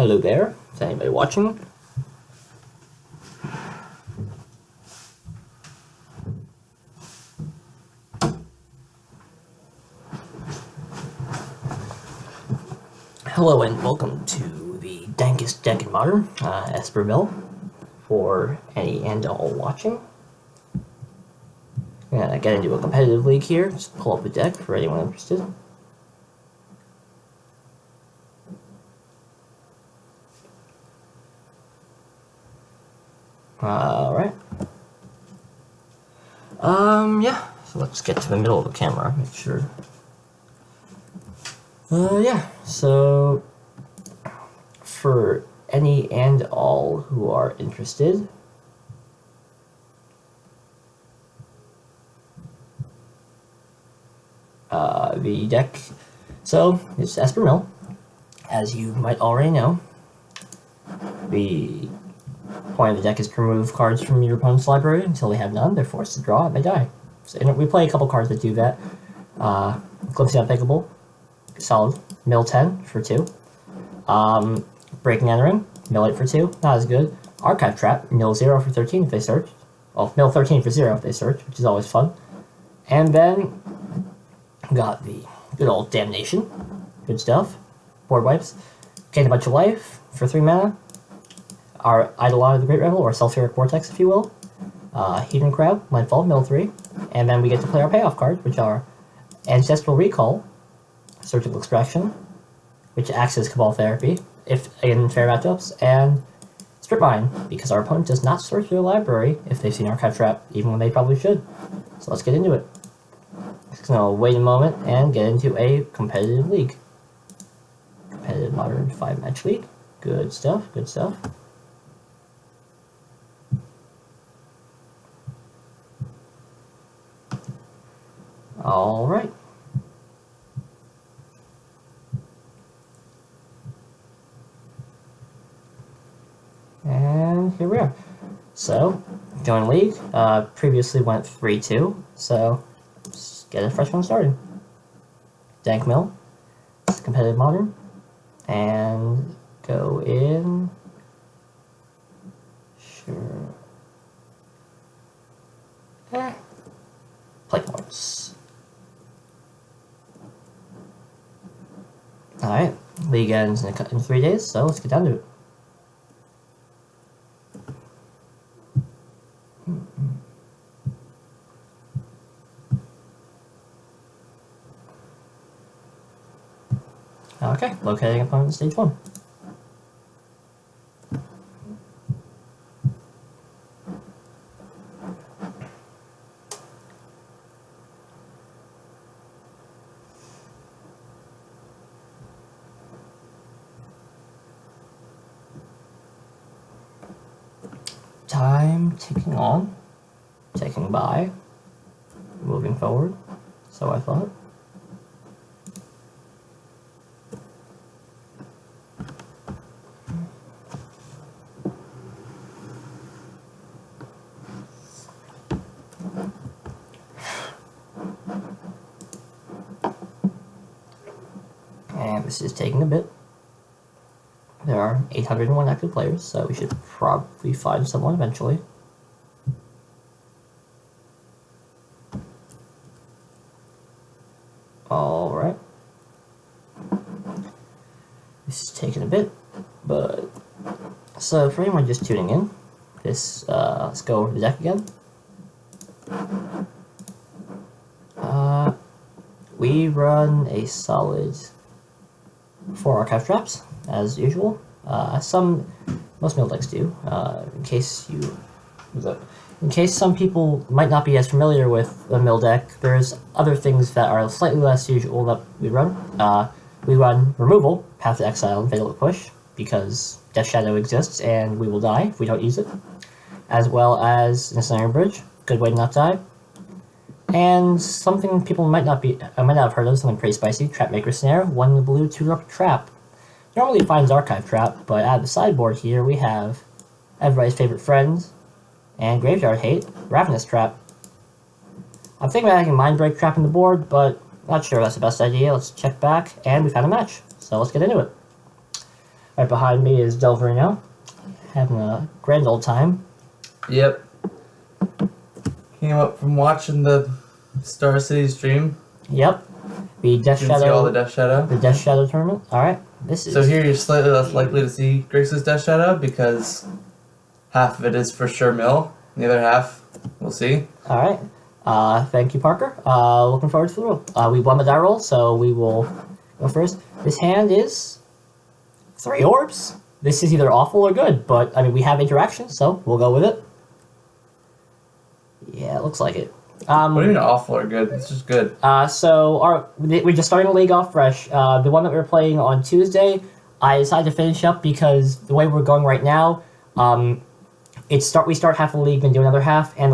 Hello there. Is anybody watching? Hello and welcome to the dankest deck in Modern, Esper for any and all watching. And I get into a competitive league here. Just pull up the deck for anyone interested. Alright. Yeah. So let's get to the middle of the camera, make sure. Yeah. So, for any and all who are interested, the deck, so it's Esper. As you might already know, the point of the deck is to remove cards from your opponent's library until they have none. They're forced to draw and they die. So, we play a couple cards that do that. Glimpsing Unpickable, solid. Mill 10 for 2. Breaking Entering, Mill 8 for 2, not as good. Archive Trap, Mill 0 for 13 if they search. Well, Mill 13 for 0 if they search, which is always fun. And then, got the good old Damnation. Good stuff. Board Wipes. Gain a bunch of life for 3 mana. Our Eidolon of the Great Revel, or Sulfuric Vortex, if you will. Heathen Crowd, Landfall, Mill 3. And then we get to play our payoff cards, which are Ancestral Recall, Surgical Extraction, which acts as Cabal Therapy, if in fair matchups, and Strip Mine, because our opponent does not search their library if they've seen Archive Trap, even when they probably should. So let's get into it. Just gonna wait a moment and get into a competitive league. Competitive Modern 5-match league. Good stuff, good stuff. Alright. And here we are. So, join league. Previously went 3-2, so let's get a fresh one started. Dank Mill, Competitive Modern, and go in. Sure. Play points. Alright, league ends in 3 days, so let's get down to it. Okay, locating opponent stage 1. Time ticking on, ticking by, moving forward, so I thought. And this is taking a bit. There are 801 active players, so we should probably find someone eventually. Alright. This is taking a bit, but... So, for anyone just tuning in, let's go over the deck again. We run a solid 4 Archive Traps, as usual. Most mill decks do. In case some people might not be as familiar with the mill deck, there's other things that are slightly less usual that we run. We run Removal, Path to Exile, and Fatal Push, because Death Shadow exists and we will die if we don't use it. As well as Ensnaring Bridge, good way to not die. And something people might not have heard of, something pretty spicy, Trapmaker Snare, 1 blue, 2-drop trap. Normally it finds Archive Trap, but out of the sideboard here we have everybody's favorite friends and Graveyard Hate, Ravenous Trap. I'm thinking about having Mind Break Trap in the board, but not sure if that's the best idea. Let's check back, and we found a match, so let's get into it. Right behind me is Delverino, having a grand old time. Yep. Came up from watching the Star City stream. Yep. The Death Didn't see all the Death Shadow. The Death Shadow tournament. All right. This is. So here you're slightly less likely to see Grixis Death Shadow because half of it is for sure mill. The other half, we'll see. All right. Thank you, Parker. Looking forward to the roll. We won the die roll, so we will go first. This hand is 3 orbs. This is either awful or good, but I mean we have interaction, so we'll go with it. Yeah, it looks like it. What do you mean awful or good? It's just good. So we're just starting the league off fresh. The one that we were playing on Tuesday, I decided to finish up because the way we're going right now, we start half the league and do another half, and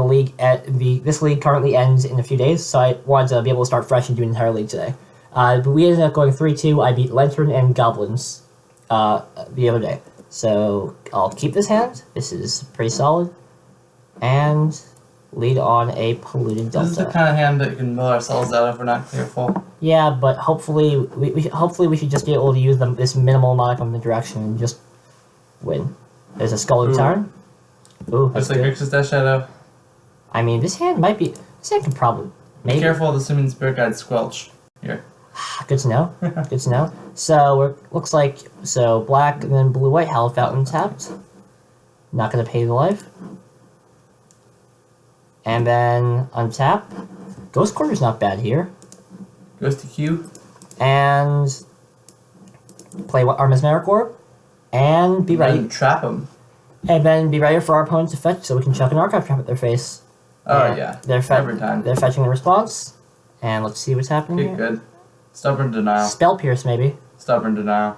this league currently ends in a few days. So I wanted to be able to start fresh and do an entire league today. But we ended up going 3-2. I beat Lantern and Goblins the other day. So I'll keep this hand. This is pretty solid, and lead on a polluted Delta. This is the kind of hand that can mill ourselves out if we're not careful. Yeah, but hopefully we should just be able to use this minimal amount of interaction and just win. There's a Skull Turn. Ooh, that's like good. Grixis Death Shadow. I mean, this hand can probably maybe. Be careful of the Summoning Spirit Guide Squelch. Here. Good to know. Good to know. So looks like black and then blue white Hallowed Fountain tapped. Not gonna pay the life. And then untap. Ghost Quarter's not bad here. Goes to Q. And play our Mesmeric Orb. And be ready. And trap him. And then be ready for our opponent to fetch so we can chuck an Archive Trap at their face. Oh, yeah. Every time. They're fetching the response. And let's see what's happening Okay, here. good. Stubborn Denial. Spell Pierce, maybe. Stubborn Denial.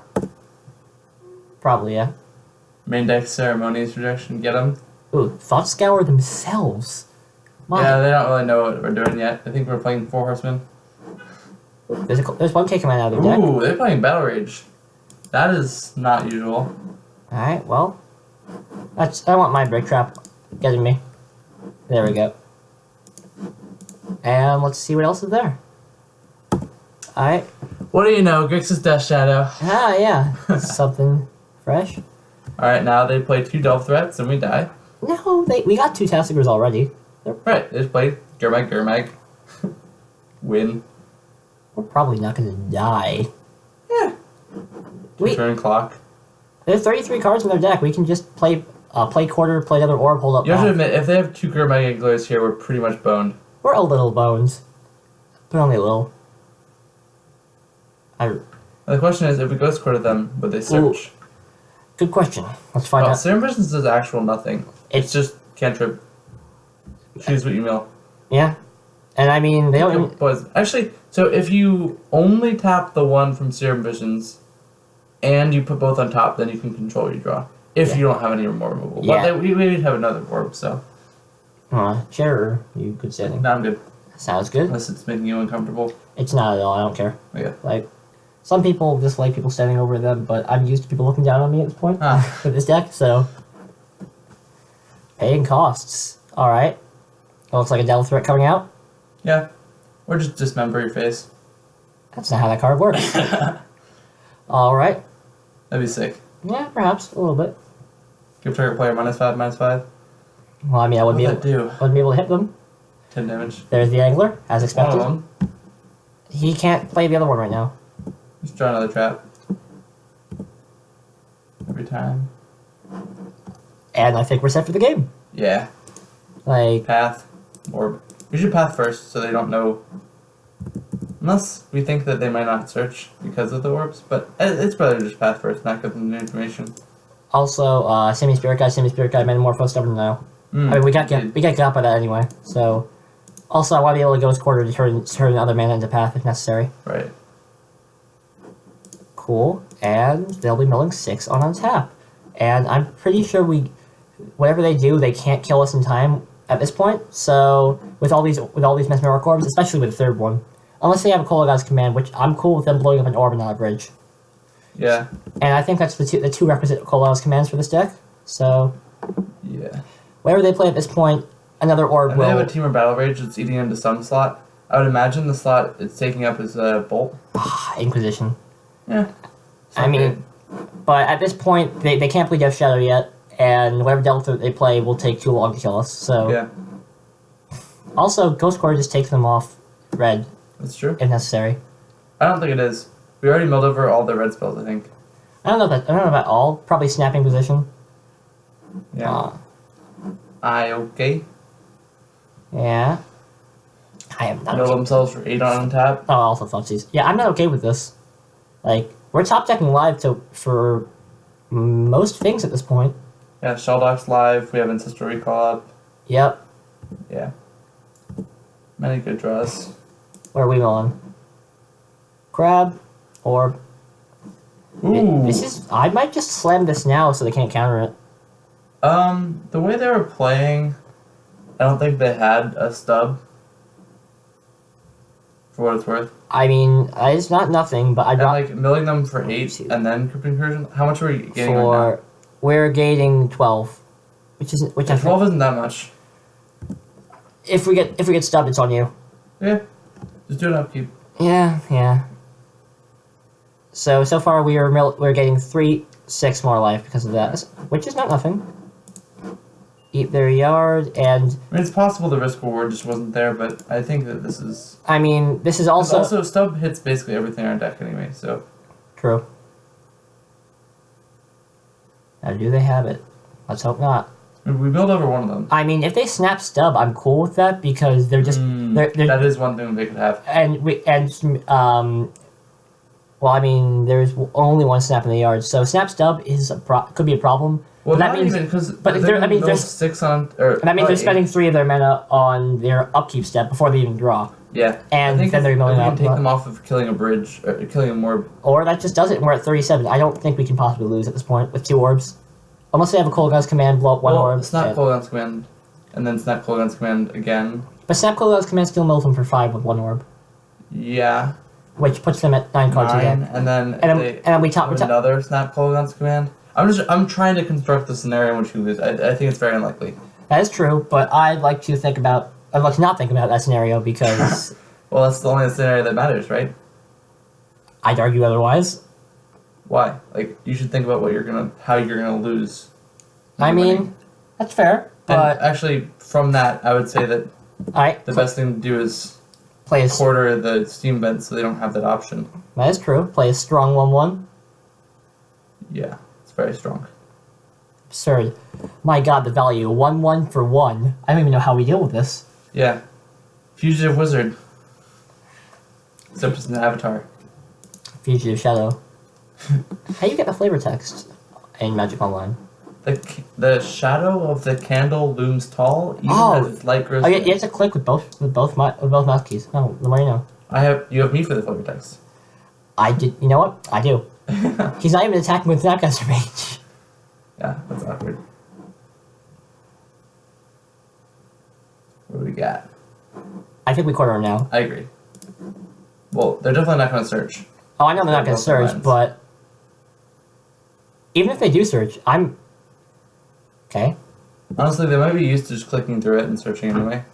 Probably, yeah. Main deck Ceremonious Rejection. Get them. Ooh, Thought Scour themselves. My. Yeah, they don't really know what we're doing yet. I think we're playing 4 Horsemen. There's one K coming out of their deck. Ooh, they're playing Battle Rage. That is not usual. Alright, well. I want my Break Trap getting me. There we go. And let's see what else is there. Alright. What do you know? Grixis Death Shadow. Ah, yeah. Something fresh. Alright, now they play 2 Delve Threats and we die. No, we got 2 Tassigers already. Right, they just played Gurmag. Win. We're probably not gonna die. Yeah. Turn clock. There's 33 cards in their deck. We can just play quarter, play another orb, hold up. You have to admit, if they have 2 Gurmag Igloos here, we're pretty much boned. We're a little bones. But only a little. The question is, if we Ghost Quarter them, would they search? Ooh. Good question. Let's find out. Serum Visions does actual nothing. It's just cantrip. Choose what you mill. Yeah. And I mean, they don't... Actually, so if you only tap the one from Serum Visions, and you put both on top, then you can control your draw. If you don't have any more removal. Yeah. But we would have another orb, so... Sure, you good standing. No, I'm good. Sounds good. Unless it's making you uncomfortable. It's not at all, I don't care. Yeah. Like, some people dislike people standing over them, but I'm used to people looking down on me at this point with this deck, so... Paying costs. Alright. Looks like a Devil Threat coming out. Yeah. Or just dismember your face. That's not how that card works. Alright. That'd be sick. Yeah, perhaps. A little bit. Give target player -5/-5. Well, I mean, I wouldn't What'd be able to hit them. 10 damage. There's the Angler, as expected. One of them. He can't play the other one right now. Just draw another trap. Every time. And I think we're set for the game. Yeah. Like... Path. Orb. We should path first so they don't know. Unless we think that they might not search because of the orbs, but it's better to just path first, not give them the information. Also, Semi-Spirit Guy, Metamorpho, Stubborn Denial. I mean, we got got by that anyway, so... Also, I want to be able to Ghost Quarter to turn other mana into path if necessary. Right. Cool. And they'll be milling 6 on untap. And I'm pretty sure whatever they do, they can't kill us in time at this point. So with all these Mesmeric Orbs, especially with the third one, unless they have a Kolaghan's Command, which I'm cool with them blowing up an orb and not a bridge. Yeah. And I think that's the two requisite Kolaghan's Commands for this deck. So yeah. Whatever they play at this point, another orb will... They have a Team or Battle Rage that's eating into some slot. I would imagine the slot it's taking up is Bolt. Inquisition. Yeah. I mean, But at this point, they can't play Death Shadow yet, and whatever Delta they play will take too long to kill us. So Yeah, also, Ghost Core just takes them off red that's true. if necessary. I don't think it is. We already milled over all the red spells, I think. I don't know about all. Probably snapping position. Yeah. Okay. Yeah. I am not Mill okay. themselves for 8 on untap. Oh, also Thumpsies. Yeah, I'm not okay with this. Like, we're top decking live for most things at this point. Yeah, Sheldock's live. We have Ancestral Recall up. Yep. Yeah. Many good draws. What are we on? Crab or Ooh. this is. I might just slam this now so they can't counter it. The way they were playing, I don't think they had a stub. For what it's worth. I mean, it's not nothing, but I And got like milling them for 8 and then Crypt Incursion. How much are we getting right for. We're gating 12, which isn't which now? I think 12 isn't that much. if we get stubbed, it's on you. Yeah. Just do an upkeep. Yeah. So far we're getting 3-6 more life because of that, which is not nothing. Eat their yard, and I mean, it's possible the risk reward just wasn't there, but I think that this is. I mean this is Also, stub hits basically everything on our deck anyway, so. true. Now do they have it? Let's hope not. I mean, we build over one of them. I mean, if they snap stub, I'm cool with that because they're just they're That is one thing they could have. well, I mean, there's only one snap in the yard, so snap stub is could be a problem. Well, But not even because. but I mean, there's 6 on. Or, and that means they're eight. spending 3 of their mana on their upkeep step before they even draw, Yeah. and I think then they're if going we out. can take them off of killing a bridge, or killing a more. Or that just does it, and we're at 37. I don't think we can possibly lose at this point with 2 orbs, unless they have a Kolaghan's command blow up 1 orb. Snap Kolaghan's command, and then snap Kolaghan's command again. But snap Kolaghan's command still mills them for 5 with 1 orb, Yeah. which puts them at 9 cards 9, again. and then And then we top another snap Kolaghan's command. I'm trying to construct the scenario in which we lose. I think it's very unlikely. That is true, but I'd like to not think about that scenario because Well, that's the only scenario that matters, right? I'd argue otherwise. Why? Like, you should think about how you're gonna lose. I mean, that's fair, And but actually, from that, I would say that alright, the best thing to do is play a quarter the steam vent so they don't have that option. that is true. Play a strong 1/1. Yeah, it's very strong. Absurd. My god, the value 1/1 for 1. I don't even know how we deal with this. Yeah. Fugitive Wizard. Except it's an avatar. Fugitive Shadow. How you get the flavor text in Magic Online? The shadow of the candle looms tall, even as its light grows. Oh, yeah, dim. you have to click with both mouse keys. No, the more you know. You have me for the flavor text. I did. You know what? I do. He's not even attacking with Snapcaster Mage. Yeah, that's awkward. What do we got? I think we quarter him now. I agree. Well, they're definitely not going to search. Oh, I know they're not going to They're both search, lines. but even if they do search, I'm okay. Honestly, they might be used to just clicking through it and searching anyway.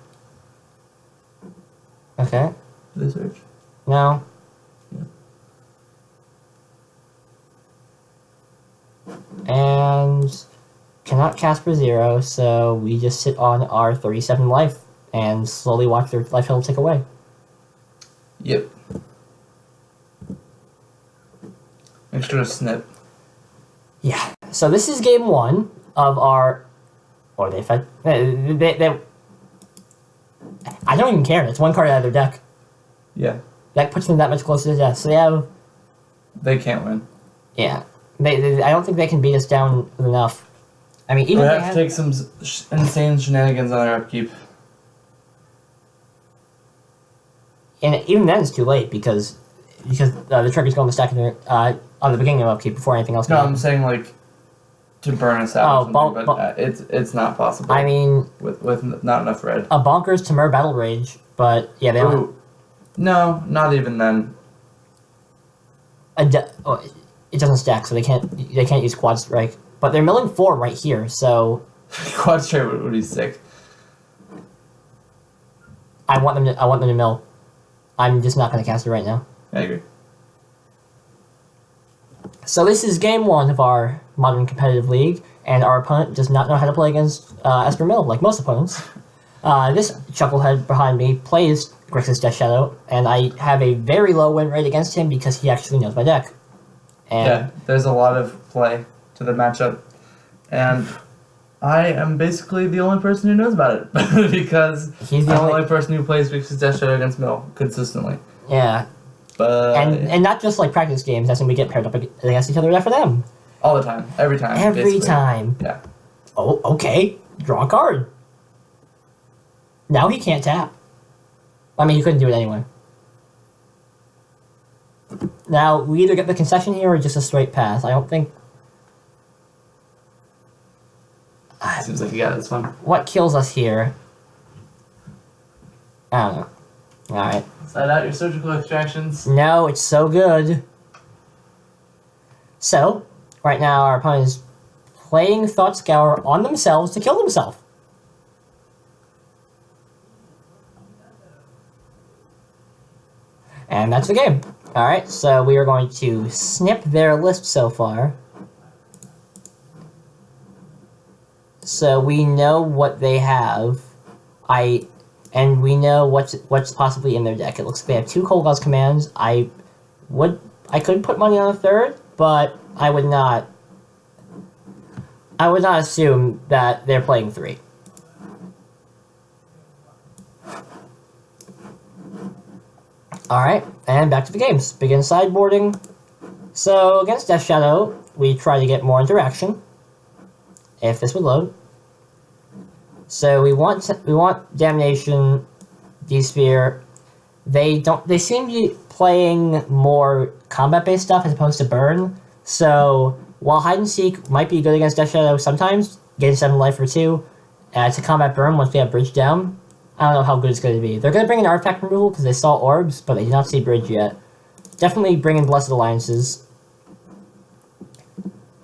Okay. Do they search? No. And cannot cast for 0, so we just sit on our 37 life and slowly watch their life hill tick away. Yep. Make sure to snip. Yeah. So this is game 1 of our. Or they fight. They I don't even care. It's 1 card out of their deck. Yeah. That puts them that much closer to death. So they have. They can't win. Yeah. I don't think they can beat us down enough. I mean, even We if they have to take some insane shenanigans on our upkeep. And even then, it's too late because the trigger's going to stack in there, on the beginning of upkeep before anything else. No, can I'm saying like to burn us out. Oh, or something, but it's not possible. I mean, with not enough red. a bonkers Temur Battle Rage, but yeah, they don't. Ooh. No, not even then. It doesn't stack, so they can't use Quad Strike. But they're milling 4 right here, so Quad straight would be sick. I want them to mill. I'm just not going to cast it right now. I agree. So this is game 1 of our modern competitive league, and our opponent does not know how to play against Esper Mill, like most opponents. This chucklehead behind me plays Grixis Death Shadow, and I have a very low win rate against him because he actually knows my deck. And Yeah, there's a lot of play to the matchup, and I am basically the only person who knows about it because he's the I'm the only person who plays Grixis Death Shadow against Mill consistently. Yeah. But And not just like practice games, as in we get paired up against each other for them. all the time, every time. Every basically. time. Yeah. Oh, okay. Draw a card. Now he can't tap. I mean, he couldn't do it anyway. Now, we either get the concession here or just a straight pass. I don't think... Seems like you got this one. What kills us here? I don't know. Alright. Slide out your surgical extractions. No, it's so good. So, right now our opponent is playing Thought Scour on themselves to kill themselves. And that's the game. Alright, so we are going to snip their list so far. So we know what they have. And we know what's possibly in their deck. It looks like they have 2 Cold Gauze commands. I could put money on a third, but I would not assume that they're playing 3. Alright, and back to the games. Begin sideboarding. So against Death Shadow, we try to get more interaction. If this would load. So we want Damnation, D-Sphere. They seem to be playing more combat-based stuff as opposed to burn. So while Hide and Seek might be good against Death Shadow sometimes, getting 7 life for 2, to combat burn once they have Bridge down, I don't know how good it's going to be. They're going to bring in artifact removal because they saw orbs, but they did not see Bridge yet. Definitely bring in Blessed Alliances.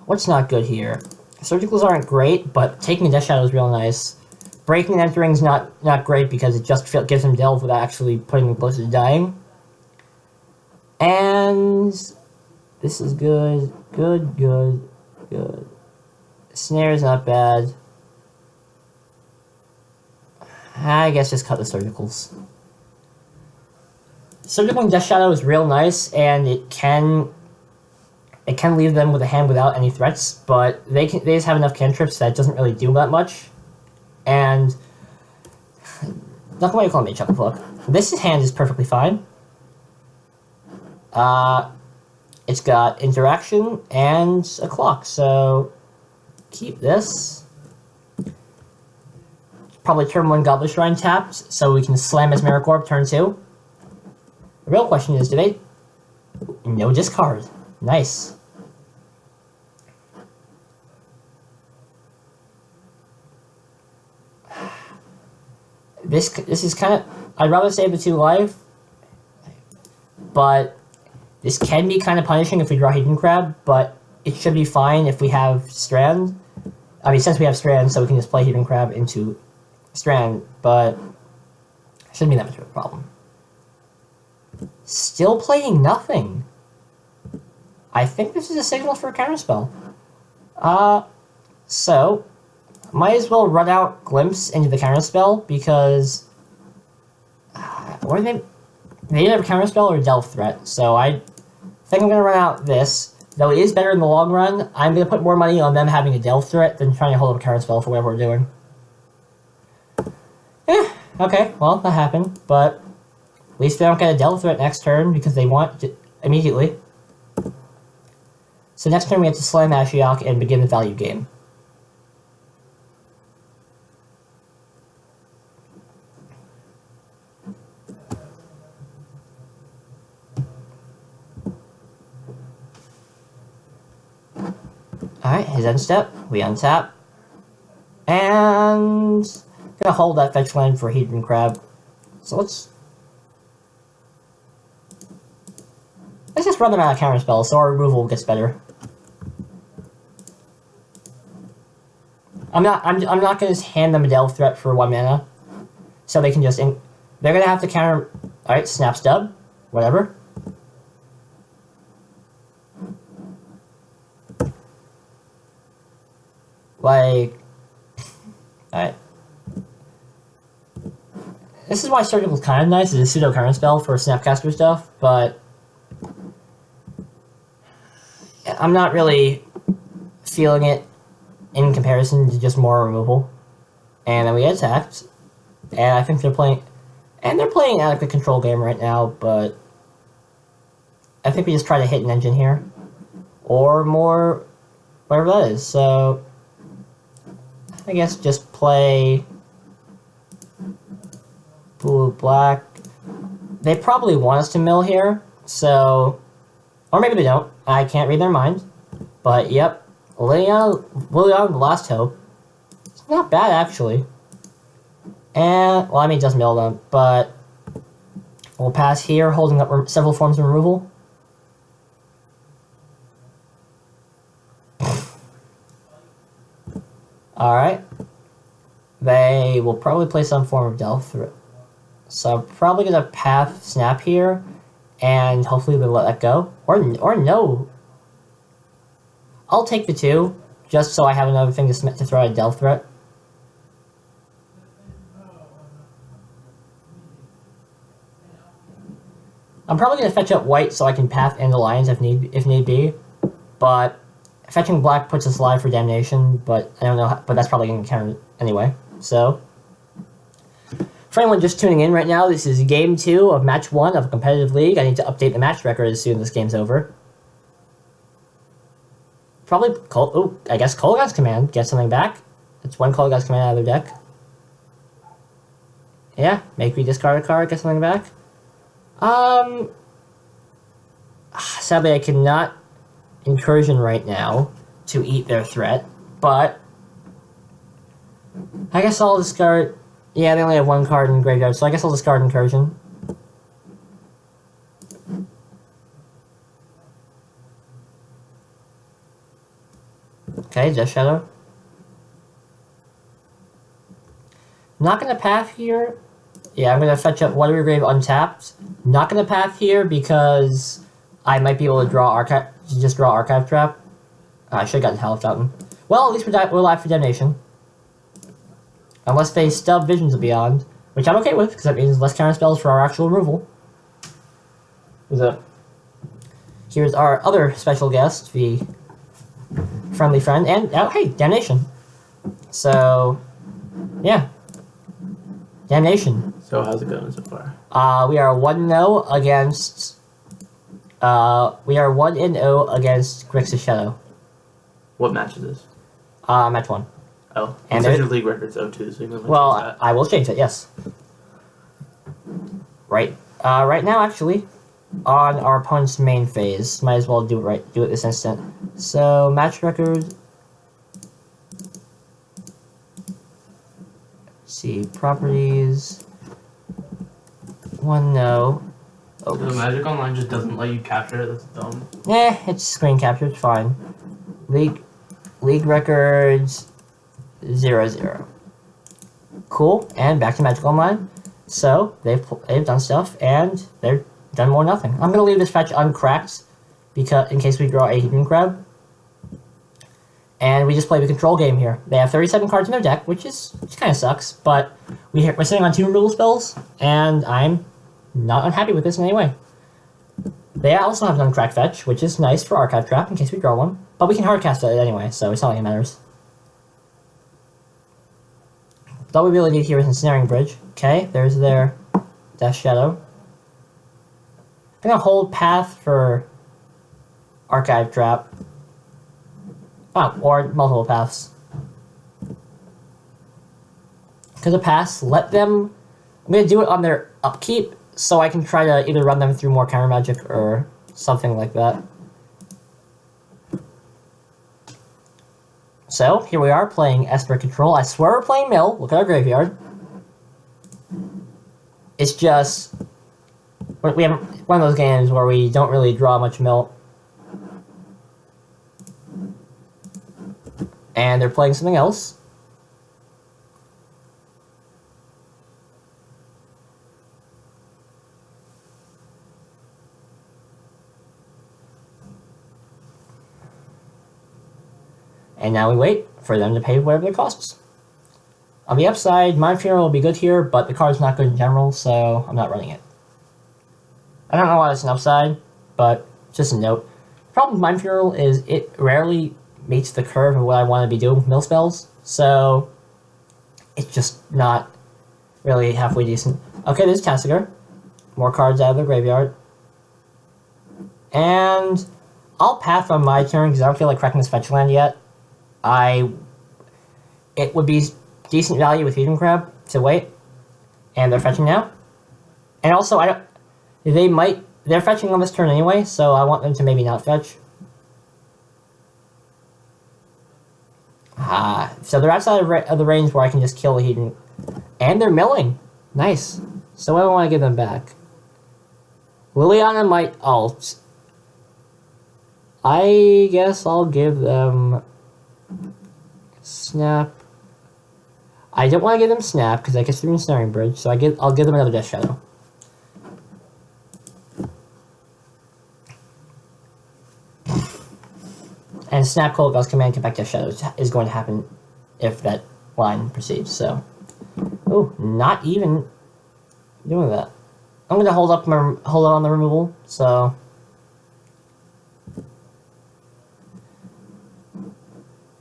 What's not good here? Surgicals aren't great, but taking a Death Shadow is real nice. Breaking and Entering is not great because it just gives them Delve without actually putting them close to dying. And this is good. Good. Snare is not bad. I guess just cut the Surgicals. Surgical Death Shadow is real nice, and it can leave them with a hand without any threats, but they just have enough cantrips that it doesn't really do that much. And not going to call me Chucklefuck. This hand is perfectly fine. It's got interaction and a clock, so keep this. Probably turn 1 Goblet Shrine tapped, so we can slam his Miracle Orb turn 2. The real question is, do they... No discard. Nice. This is kind of... I'd rather save the 2 life, but this can be kind of punishing if we draw Hidden Crab, but it should be fine if we have Strand. I mean, since we have Strand, so we can just play Hidden Crab into Strand, but it shouldn't be that much of a problem. Still playing nothing. I think this is a signal for a counterspell. So might as well run out Glimpse into the counterspell because or they either have a counterspell or a Delve threat. So I think I'm gonna run out this. Though it is better in the long run, I'm gonna put more money on them having a Delve threat than trying to hold up a counterspell for whatever we're doing. Okay, well that happened, but at least they don't get a Delve threat next turn because they want it immediately. So next turn we have to slam Ashiok and begin the value game. Alright, his end step, we untap. And gonna hold that fetch land for Hidden Crab. So let's just run them out of counterspells so our removal gets better. I'm not gonna just hand them a Delve threat for 1 mana. So they can just they're gonna have to counter. Alright, Snap Stub, whatever. Like, alright. This is why Circle is kind of nice. It's a pseudo current spell for Snapcaster stuff, but I'm not really feeling it in comparison to just more removal. And then we get attacked, and I think they're playing an adequate control game right now, but I think we just try to hit an engine here, or more, whatever that is. So I guess just play blue, black. They probably want us to mill here, so, or maybe they don't. I can't read their mind. But yep, Liliana, the last hope. It's not bad actually. And well, I mean, it does mill them, but we'll pass here, holding up several forms of removal. All right. They will probably play some form of delve through it. So I'm probably gonna path snap here, and hopefully they'll let that go. Or no. I'll take the 2, just so I have another thing to throw at a delve threat. I'm probably gonna fetch up white so I can path and alliance if need be, but fetching black puts us live for damnation. But I don't know. But that's probably gonna count anyway. So. For anyone just tuning in right now, this is Game 2 of Match 1 of a competitive league. I need to update the match record as soon as this game's over. Probably, I guess Kolaghan's Command gets something back. It's one Kolaghan's Command out of their deck. Yeah, make me discard a card, get something back. Sadly I cannot Incursion right now to eat their threat, but I guess I'll discard. Yeah, they only have one card in graveyard, so I guess I'll discard Incursion. Okay, Death Shadow. Not gonna path here. Yeah, I'm gonna fetch up Watery Grave untapped. Not gonna path here because I might be able to draw Archive Trap. I should have gotten Hell Fountain. Well, at least we're live for Damnation. Unless they stub Visions of Beyond, which I'm okay with, because that means less counter spells for our actual removal. Here's our other special guest, the friendly friend, and oh hey, Damnation. So, yeah, Damnation. So how's it going so far? We are 1-0 against. We are 1-0 against Grixis Shadow. What match is this? Match 1. Oh, and your league record's 0-2, so you can well, that. I will change it. Yes. Right. Right now, actually, on our opponent's main phase, might as well do it this instant. So match record. Let's see properties. 1-0. Oh. The Magic Online just doesn't let you capture it. That's dumb. It's screen capture. It's fine. League records. 0-0. Cool, and back to Magic Online. So they've done stuff, and they've done more nothing. I'm gonna leave this fetch uncracked because in case we draw a Heathen Crab, and we just play the control game here. They have 37 cards in their deck, which kind of sucks, but we're sitting on 2 removal spells, and I'm not unhappy with this in any way. They also have an uncracked fetch, which is nice for Archive Trap in case we draw one, but we can hardcast it anyway, so it's not like it matters. All we really need here is Ensnaring Bridge. Okay, there's their Death Shadow. I'm gonna hold Path for Archive Trap. Oh, or multiple paths. Because of pass, let them. I'm gonna do it on their upkeep, so I can try to either run them through more counter magic or something like that. So, here we are playing Esper Control. I swear we're playing Mill. Look at our graveyard. It's just... we have one of those games where we don't really draw much Mill. And they're playing something else. And now we wait for them to pay whatever it costs. On the upside, Mind Funeral will be good here, but the card's not good in general, so I'm not running it. I don't know why it's an upside, but just a note. The problem with Mind Funeral is it rarely meets the curve of what I want to be doing with mill spells, so it's just not really halfway decent. Okay, there's Tassiger. More cards out of the graveyard. And I'll path on my turn because I don't feel like cracking this fetch land yet. It would be decent value with Eden Crab to wait. And they're fetching now. And also, they're fetching on this turn anyway, so I want them to maybe not fetch. So they're outside of the range where I can just kill the Eden. And they're milling. Nice. So I don't want to give them back. Liliana might ult. I guess I'll give them Snap. I don't want to give them Snap because I guess they're in Snaring Bridge, so I'll give them another Death Shadow. And Snap Cold Gauss Command Compact Death Shadow is going to happen if that line proceeds, so. Oh, not even doing that. I'm going to hold on the removal, so.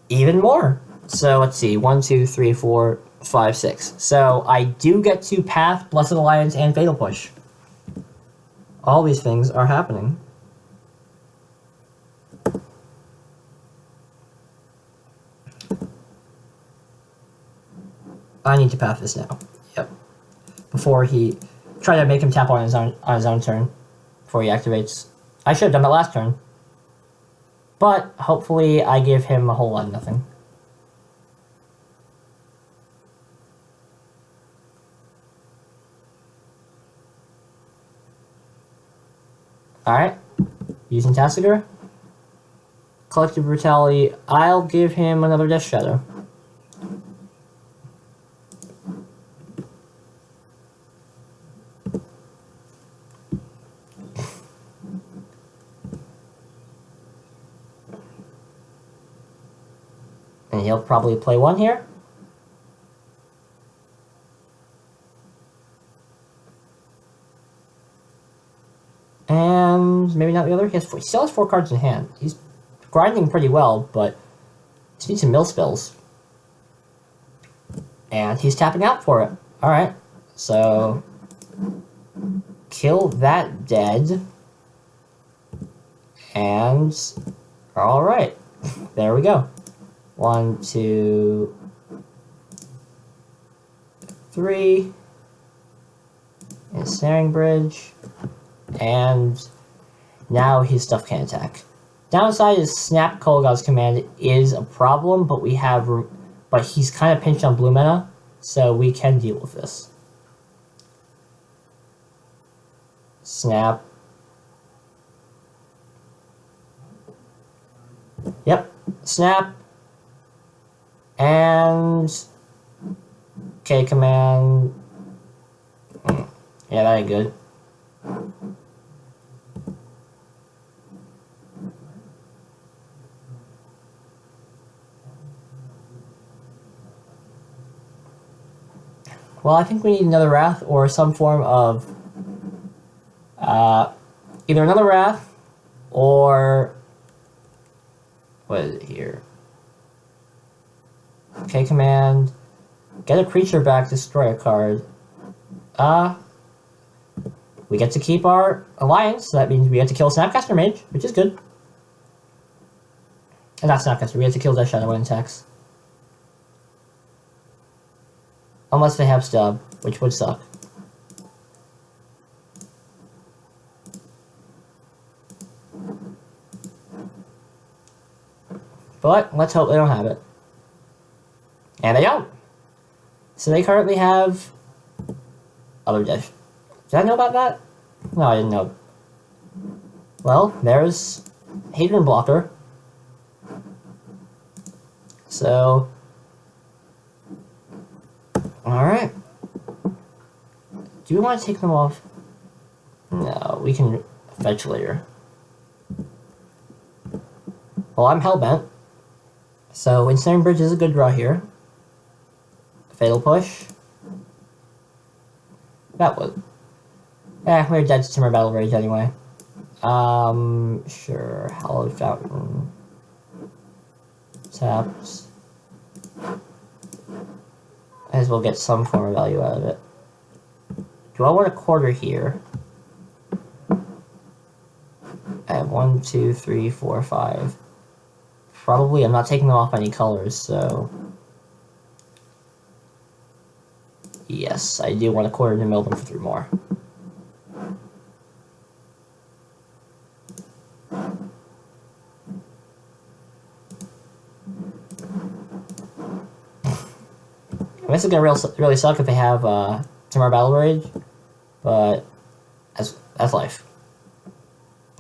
Even more. So let's see, 1, 2, 3, 4, 5, 6. So I do get to path, Blessed Alliance, and Fatal Push. All these things are happening. I need to path this now. Yep. Before he try to make him tap on his own turn before he activates. I should have done that last turn. But hopefully I give him a whole lot of nothing. Alright. Using Tassiger. Collective Brutality. I'll give him another Death Shadow. And he'll probably play one here. And maybe not the other. He still has 4 cards in hand. He's grinding pretty well, but just needs some mill spells. And he's tapping out for it. Alright. So kill that dead. And alright. There we go. 1, 2, 3. And Snaring Bridge. And now his stuff can attack. Downside is Snap Kolaghav's command is a problem, but he's kind of pinched on blue mana, so we can deal with this. Snap. Yep. Snap. And K command. Yeah, that ain't good. Well, I think we need another Wrath or some form of either another Wrath or what is it here? K command, get a creature back, destroy a card. We get to keep our alliance, so that means we get to kill Snapcaster Mage, which is good. And not Snapcaster, we get to kill Death Shadow when it attacks. Unless they have Stub, which would suck. But let's hope they don't have it. And they don't! So they currently have other Death. Did I know about that? No, I didn't know. Well, there's Hadron Blocker. So alright. Do we want to take them off? No, we can fetch later. Well, I'm hellbent. So Ensnaring Bridge is a good draw here. Fatal Push. That was... we're dead to Timber Battle Rage anyway. Sure. Hallowed Fountain. Taps. As we'll get some form of value out of it. Do I want a quarter here? I have 1, 2, 3, 4, 5. Probably, I'm not taking them off any colors, so... Yes, I do want a quarter to mill them for 3 more. This is gonna really suck if they have Timber Battle Rage, but that's life.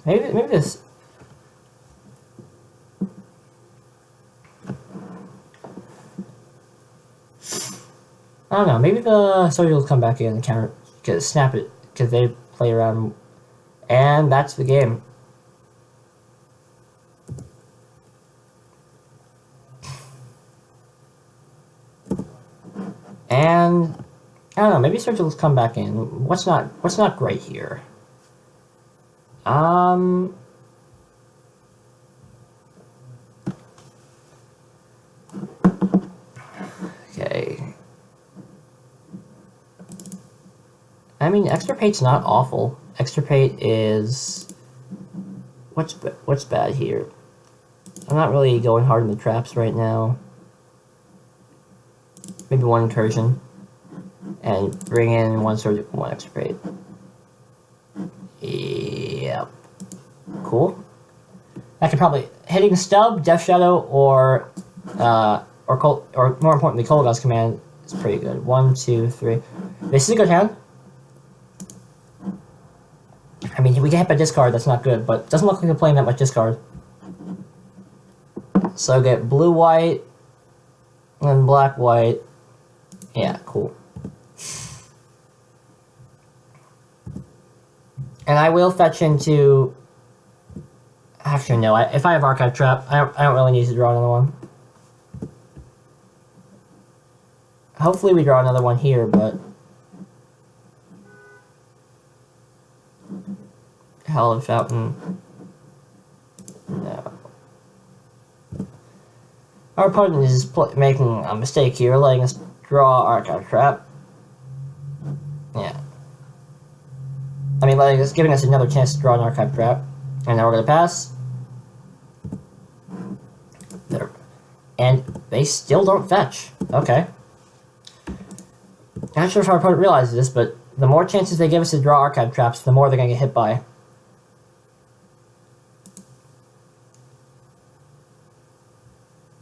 Maybe this. I don't know. Maybe the soldiers will come back in and counter, snap it, because they play around, and that's the game. And I don't know, maybe Surgicals come back in. What's not great here? Okay. I mean, Extirpate's not awful. Extirpate is... What's bad here? I'm not really going hard in the traps right now. Maybe 1 incursion. And bring in 1 surgical, 1 extirpate. Yep. Cool. I could probably... Hitting Stub, Death Shadow, or more importantly, Cold Gauss Command is pretty good. 1, 2, 3. This is a good hand. I mean, we can hit by discard, that's not good, but it doesn't look like they're playing that much discard. So get blue-white, and black-white. Yeah, cool. And I will fetch into... Actually, no, if I have Archive Trap, I don't really need to draw another one. Hopefully we draw another one here, but... Hallowed Fountain. No. Our opponent is making a mistake here, letting us draw Archive Trap. Yeah. I mean, giving us another chance to draw an Archive Trap. And now we're gonna pass. There. And they still don't fetch. Okay. Not sure if our opponent realizes this, but the more chances they give us to draw Archive Traps, the more they're gonna get hit by.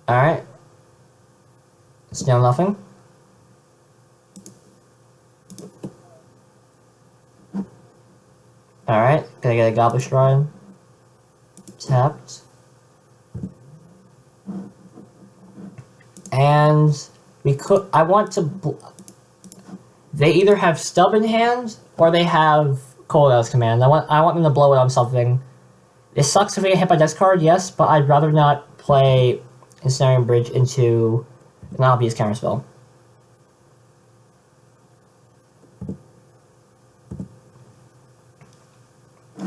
Alright. Still nothing. Alright, can I get a Goblet Shrine? Tapped. And we could... I want to... They either have Stub in hand, or they have Cold Gauss Command. I want them to blow it on something. It sucks if we get hit by discard, yes, but I'd rather not play Ensnaring Bridge into an obvious counterspell.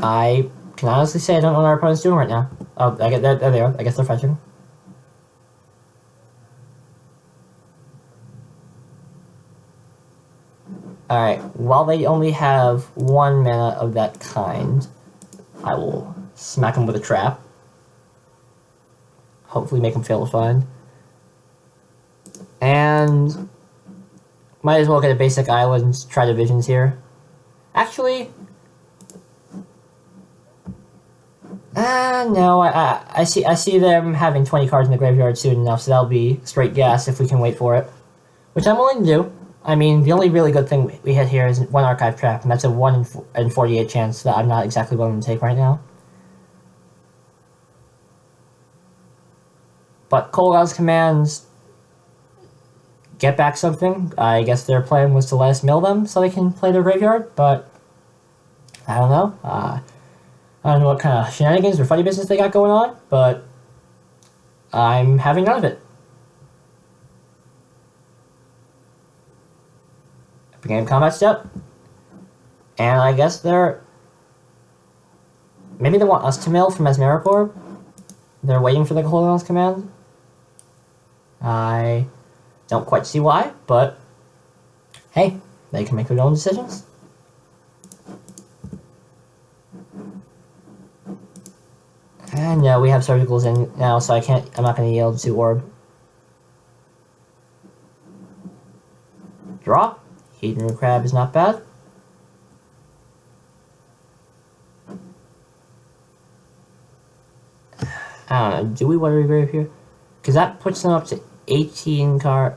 I can honestly say I don't know what our opponent's doing right now. Oh, there they are. I guess they're fetching. Alright, while they only have 1 mana of that kind, I will smack them with a trap. Hopefully make them fail to find. And might as well get a basic island, try divisions here. Actually, no, I see them having 20 cards in the graveyard soon enough, so that'll be straight gas if we can wait for it. Which I'm willing to do. I mean, the only really good thing we hit here is 1 Archive Trap, and that's a 1 in 48 chance that I'm not exactly willing to take right now. But Cold Gauss Commands get back something. I guess their plan was to let us mill them so they can play their graveyard, but I don't know. I don't know what kind of shenanigans or funny business they got going on, but I'm having none of it. Beginning combat step. And I guess they're... Maybe they want us to mill from Mesmeric Orb. They're waiting for the cooldown's command. I don't quite see why, but... Hey, they can make their own decisions. And no, we have surgicals in now, so I'm not going to yield to Orb. Draw. Hedron Crab is not bad. I don't know, do we want to regrave here? Because that puts them up to 18 card.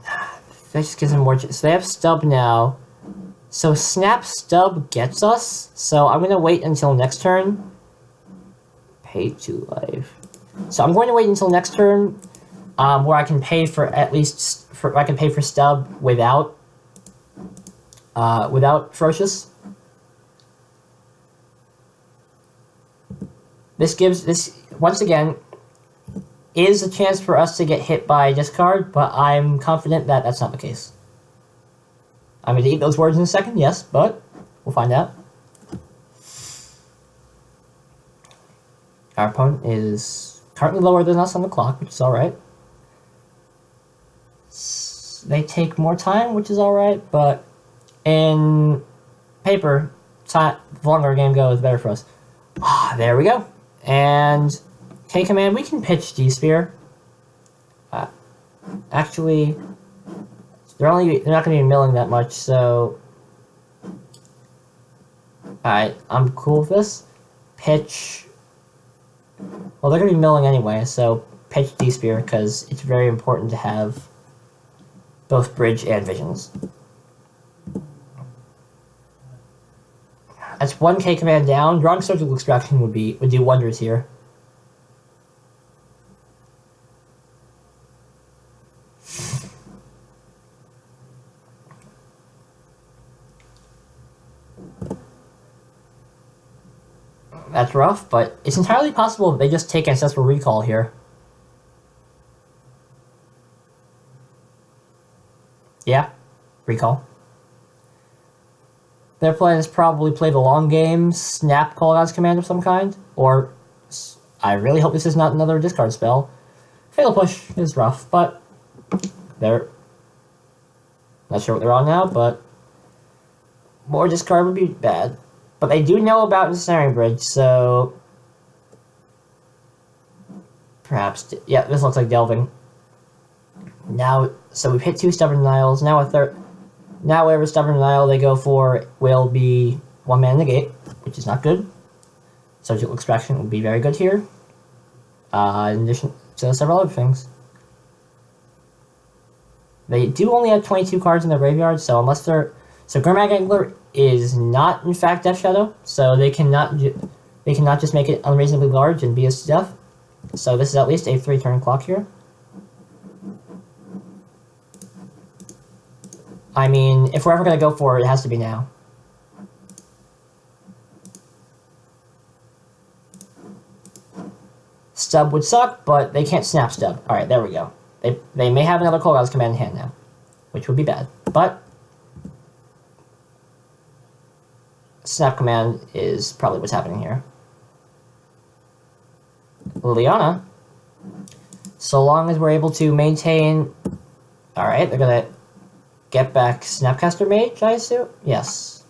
That just gives them more. So they have Stub now. So Snap Stub gets us. So I'm going to wait until next turn. Pay 2 life. So I'm going to wait until next turn, where I can pay for at least I can pay for Stub without Ferocious. This gives once again is a chance for us to get hit by a discard, but I'm confident that that's not the case. I'm going to eat those words in a second, yes, but we'll find out. Our opponent is currently lower than us on the clock, which is alright. They take more time, which is alright, but in paper, the longer a game goes, the better for us. There we go. And K-Command, we can pitch D-Spear. Actually, they're not going to be milling that much, so... Alright, I'm cool with this. Pitch... Well, they're going to be milling anyway, so pitch D-Spear, because it's very important to have both Bridge and Visions. That's 1 K-Command down. Drawing Surgical Extraction would do wonders here. That's rough, but it's entirely possible they just take Ancestral Recall here. Yeah, Recall. Their plan is probably play the long game, snap Cooldown's command of some kind, or I really hope this is not another discard spell. Fatal Push is rough, but they're not sure what they're on now, but more discard would be bad. But they do know about Ensnaring Bridge, so perhaps, yeah, this looks like Delving. Now, so we've hit 2 Stubborn Denials, now a third. Now whatever Stubborn Denial they go for will be 1 mana negate, which is not good. Surgical Extraction would be very good here, in addition to several other things. They do only have 22 cards in their graveyard, so unless they're... So Gurmag Angler is not, in fact, Death Shadow, so they cannot just make it unreasonably large and be us to death. So this is at least a 3-turn clock here. I mean, if we're ever going to go for it, it has to be now. Stub would suck, but they can't snap Stub. Alright, there we go. They may have another Cooldown's command in hand now, which would be bad. But snap command is probably what's happening here. Liliana, so long as we're able to maintain... Alright, they're going to get back Snapcaster Mage, I assume? Yes.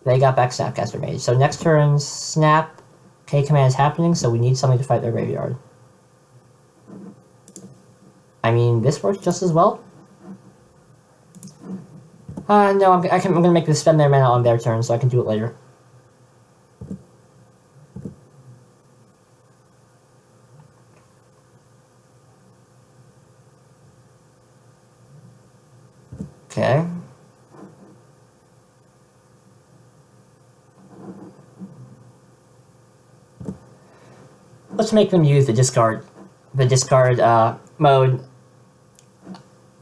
They got back Snapcaster Mage. So next turn, Snap K-Command is happening, so we need something to fight their graveyard. I mean, this works just as well. No, I'm going to make them spend their mana on their turn, so I can do it later. Okay. Let's make them use the discard mode.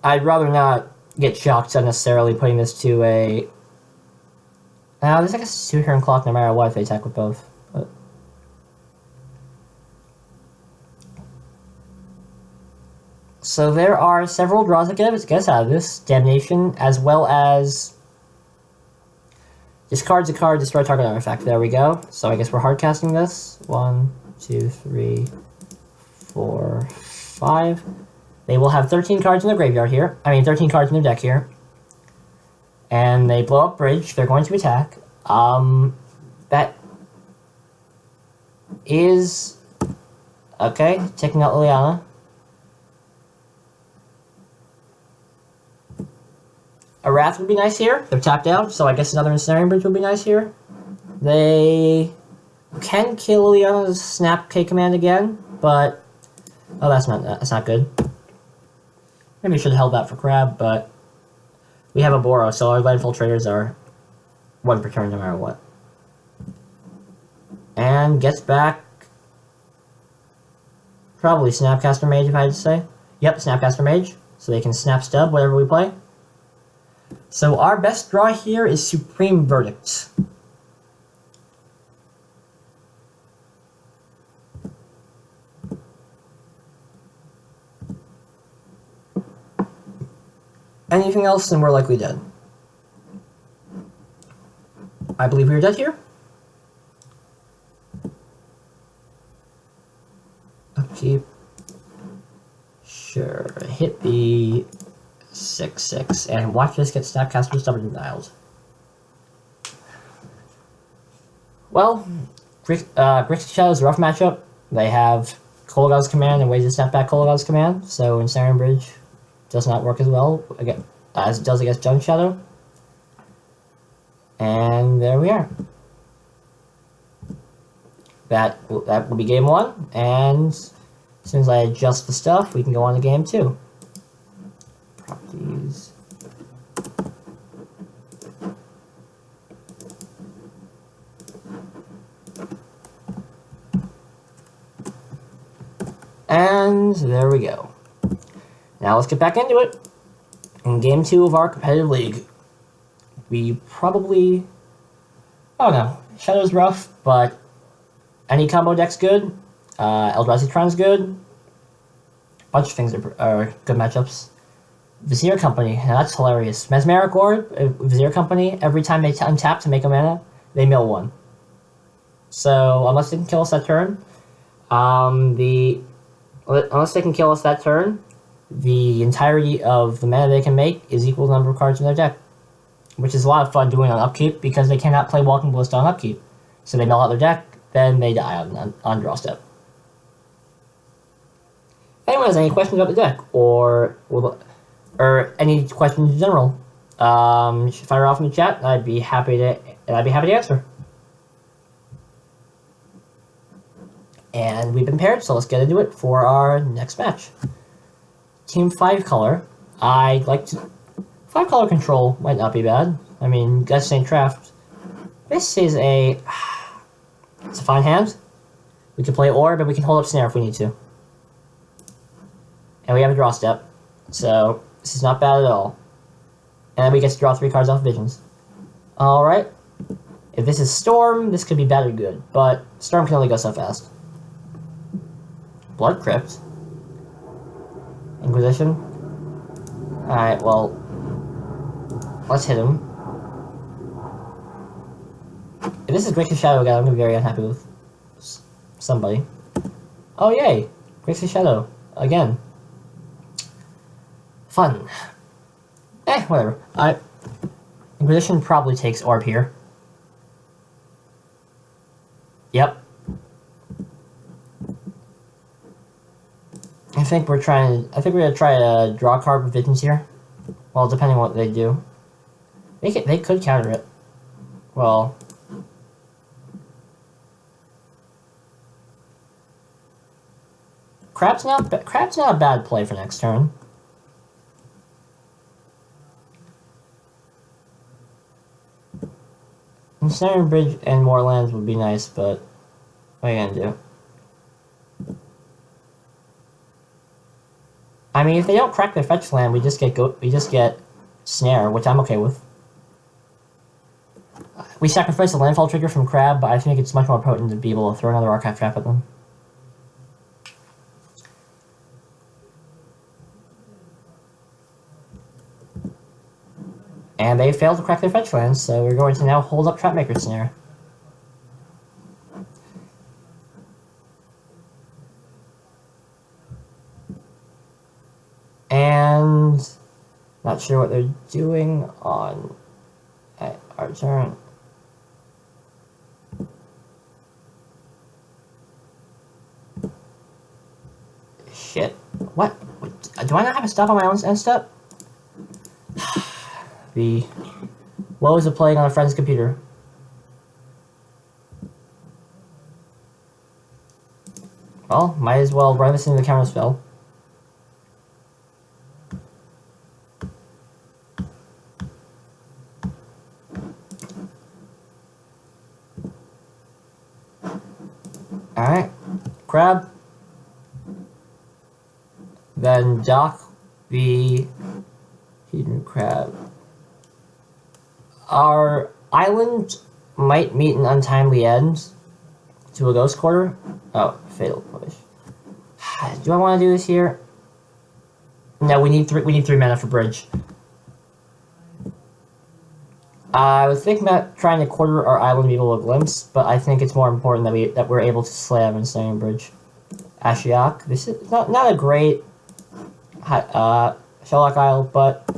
I'd rather not get shocked unnecessarily putting this to a Now, there's like a 2-turn clock no matter what if they attack with both. But... So there are several draws that get us out of this. Damnation, as well as... Discards a card, destroy target artifact. There we go. So I guess we're hard casting this. 1, 2, 3, 4, 5. They will have 13 cards in their graveyard here. 13 cards in their deck here. And they blow up bridge. They're going to attack. That is... Okay, taking out Liliana. A Wrath would be nice here. They're tapped out, so I guess another Ensnaring Bridge would be nice here. They can kill Liliana's Snap K command again, but... Oh, that's not good. Maybe we should have held that for Crab, but... We have a Boro, so our Lead Infiltrators are 1 per turn no matter what. And gets back... Probably Snapcaster Mage, if I had to say. Yep, Snapcaster Mage. So they can Snap Stub whatever we play. So our best draw here is Supreme Verdict. Anything else, and we're likely dead. I believe we are dead here. Upkeep. Sure. Hit the 6/6, and watch this get Snapcaster Stubborn Denialed. Well, Grixis Shadow is a rough matchup. They have Kolaghan's command and ways to snap back Kolaghan's command, so Ensnaring Bridge does not work as well again as it does against Junk Shadow. And there we are. That will be game 1, and as soon as I adjust the stuff, we can go on to game 2. Properties. And there we go. Now let's get back into it. In game 2 of our competitive league, we probably... I don't know. Shadow's rough, but any combo deck's good. Eldrazi Tron's good. A bunch of things are good matchups. Vizier Company, now that's hilarious. Mesmeric Orb, Vizier Company, every time they untap to make a mana, they mill 1. So, unless they can kill us that turn, unless they can kill us that turn, the entirety of the mana they can make is equal to the number of cards in their deck. Which is a lot of fun doing on upkeep, because they cannot play Walking Ballista on upkeep. So they mill out their deck, then they die on draw step. If anyone has any questions about the deck, or any questions in general, fire off in the chat. I'd be happy to answer. And we've been paired, so let's get into it for our next match. Team 5 color. I'd like to... 5 color control might not be bad. I mean, guys St. Traft. This is a... It's a fine hand. We can play Orb, and we can hold up Snare if we need to. And we have a draw step. So, this is not bad at all. And we get to draw 3 cards off Visions. Alright. If this is Storm, this could be bad or good. But Storm can only go so fast. Blood Crypt. Inquisition. Alright, well... Let's hit him. If this is Grixis Shadow again, I'm going to be very unhappy with somebody. Oh, yay! Grixis Shadow. Again. Fun. Whatever. Inquisition probably takes Orb here. Yep. I think we're gonna try to draw a card with Visions here. Well, depending on what they do. They could counter it. Well... Crab's not a bad play for next turn. Ensnaring Bridge and more lands would be nice, but what are you gonna do? I mean, if they don't crack their fetch land, we just get Snare, which I'm okay with. We sacrifice the landfall trigger from Crab, but I think it's much more potent to be able to throw another Archive Trap at them. And they failed to crack their fetch lands, so we're going to now hold up Trapmaker Snare. And not sure what they're doing on our turn. Shit. What? Do I not have a stop on my own end step? The woes of playing on a friend's computer. Well, might as well run this into the counter spell. Alright. Crab. Then dock the Hidden Crab. Our island might meet an untimely end to a Ghost Quarter. Oh, Fatal Push. Do I want to do this here? No, we need three mana for bridge. I was thinking about trying to quarter our island and be able to glimpse, but I think it's more important that we're able to slam and stay in bridge. Ashiok. This is not a great Sherlock Isle, but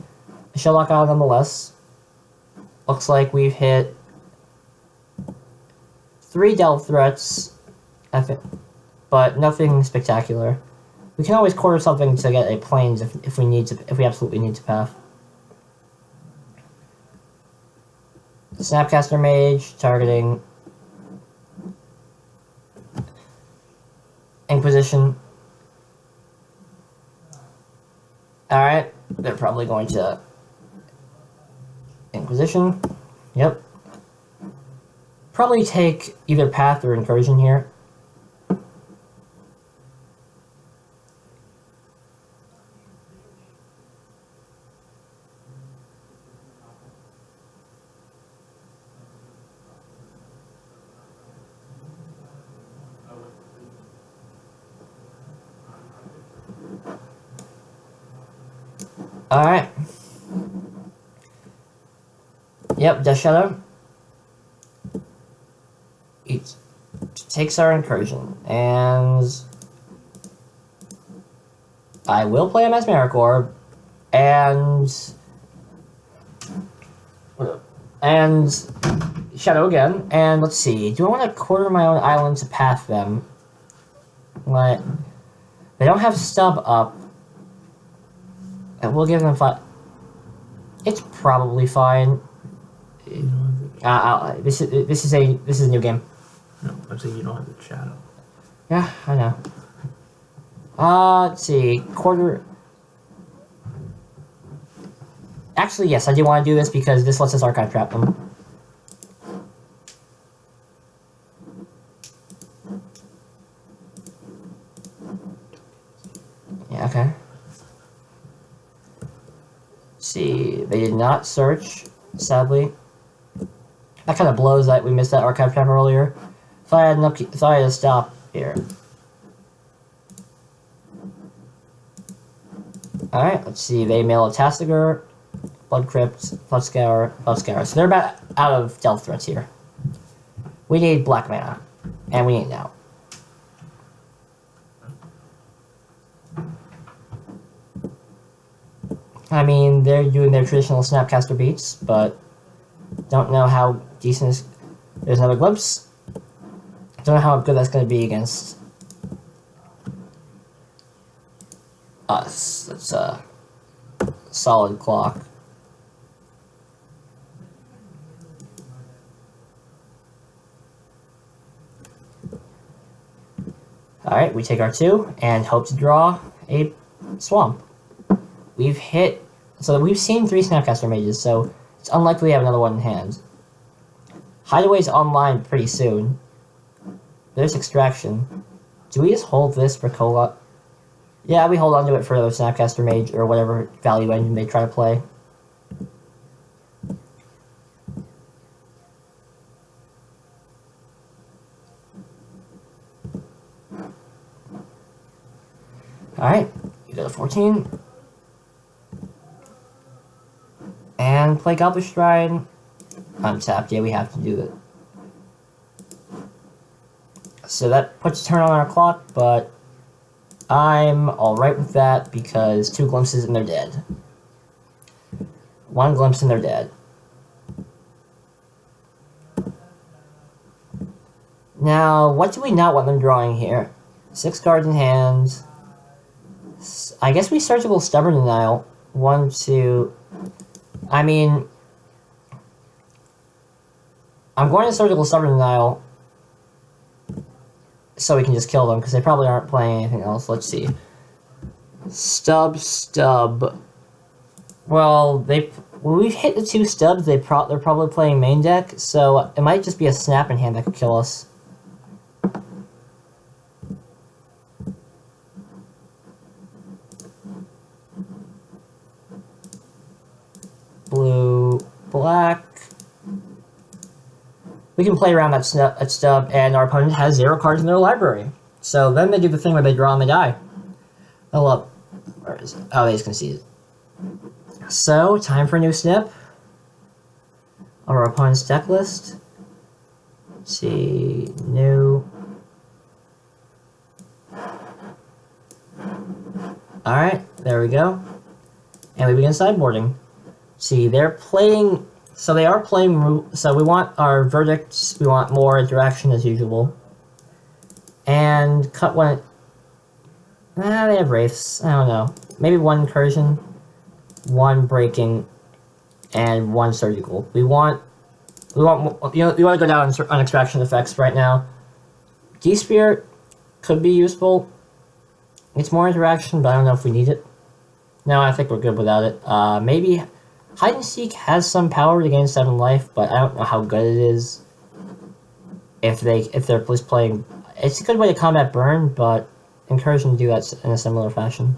a Sherlock Isle nonetheless. Looks like we've hit 3 delve threats, I think, but nothing spectacular. We can always quarter something to get a plains if we absolutely need to path. Snapcaster Mage targeting Inquisition. Alright, they're probably going to Inquisition. Yep. Probably take either Path or Incursion here. Alright. Yep, Death Shadow. It takes our Incursion, and I will play a Mesmeric Orb, and Shadow again, and let's see, do I want to quarter my own island to path them? Like, they don't have Stub up, and we'll give them 5. It's probably fine. This is a new game. No, I'm saying you don't have the shadow. Yeah, I know. Let's see, quarter. Actually, yes, I do want to do this because this lets us Archive Trap them. Yeah, okay. Let's see, they did not search, sadly. That kind of blows that we missed that Archive Trap earlier. Thought I had a stop here. Alright, let's see. They mail a Tastiger, Blood Crypt, Blood Scour. So they're about out of delve threats here. We need black mana. And we need it now. I mean, they're doing their traditional Snapcaster beats, but don't know how decent is. There's another Glimpse. Don't know how good that's going to be against us. That's a solid clock. Alright, we take our 2 and hope to draw a swamp. We've hit, so we've seen 3 Snapcaster Mages, so it's unlikely we have another one in hand. Hideaway's online pretty soon. There's Extraction. Do we just hold this for Cola? Yeah, we hold on to it for the Snapcaster Mage or whatever value engine they try to play. We go to 14. And play Goblin Stride. Untapped. Yeah, we have to do it. So that puts a turn on our clock, but I'm alright with that because 2 glimpses and they're dead. 1 glimpse and they're dead. Now, what do we not want them drawing here? 6 cards in hand. I guess we Surgical Stubborn Denial. 1, 2... I mean... I'm going to Surgical Stubborn Denial so we can just kill them, because they probably aren't playing anything else. Let's see. Stub. Well, when we hit the 2 stubs, they're probably playing main deck, so it might just be a Snap in hand that could kill us. Blue, black. We can play around that stub, and our opponent has 0 cards in their library. So then they do the thing where they draw and they die. Oh, look. Where is it? Oh, they just conceded. So, time for a new snip. Our opponent's deck list. Let's see. New. Alright, there we go. And we begin sideboarding. See, they're playing... So they are playing... So we want our verdicts. We want more interaction as usual. And cut one... they have wraiths. I don't know. Maybe 1 incursion, 1 breaking, and 1 surgical. We want to go down on extraction effects right now. D-Spirit could be useful. It's more interaction, but I don't know if we need it. No, I think we're good without it. Maybe Hide and Seek has some power to gain 7 life, but I don't know how good it is. If they're just playing, it's a good way to combat burn, but Incursion to do that in a similar fashion.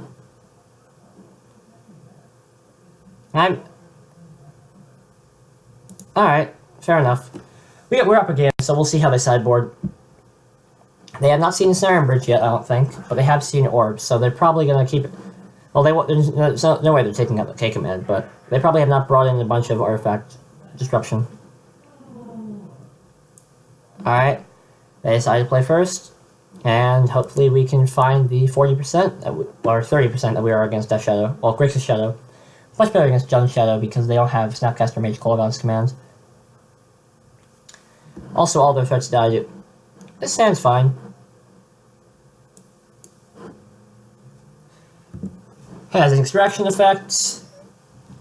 Alright, fair enough. We're up again, so we'll see how they sideboard. They have not seen Snare Bridge yet, I don't think, but they have seen Orbs, so they're probably going to keep it... Well, there's no way they're taking out the K command, but they probably have not brought in a bunch of artifact disruption. Alright, they decided to play first, and hopefully we can find the 40% or 30% that we are against Death Shadow. Well, Grixis Shadow. Much better against Jund Shadow because they don't have Snapcaster Mage Kolaghan's commands. Also, all their threats died. This stand's fine. Has an extraction effect.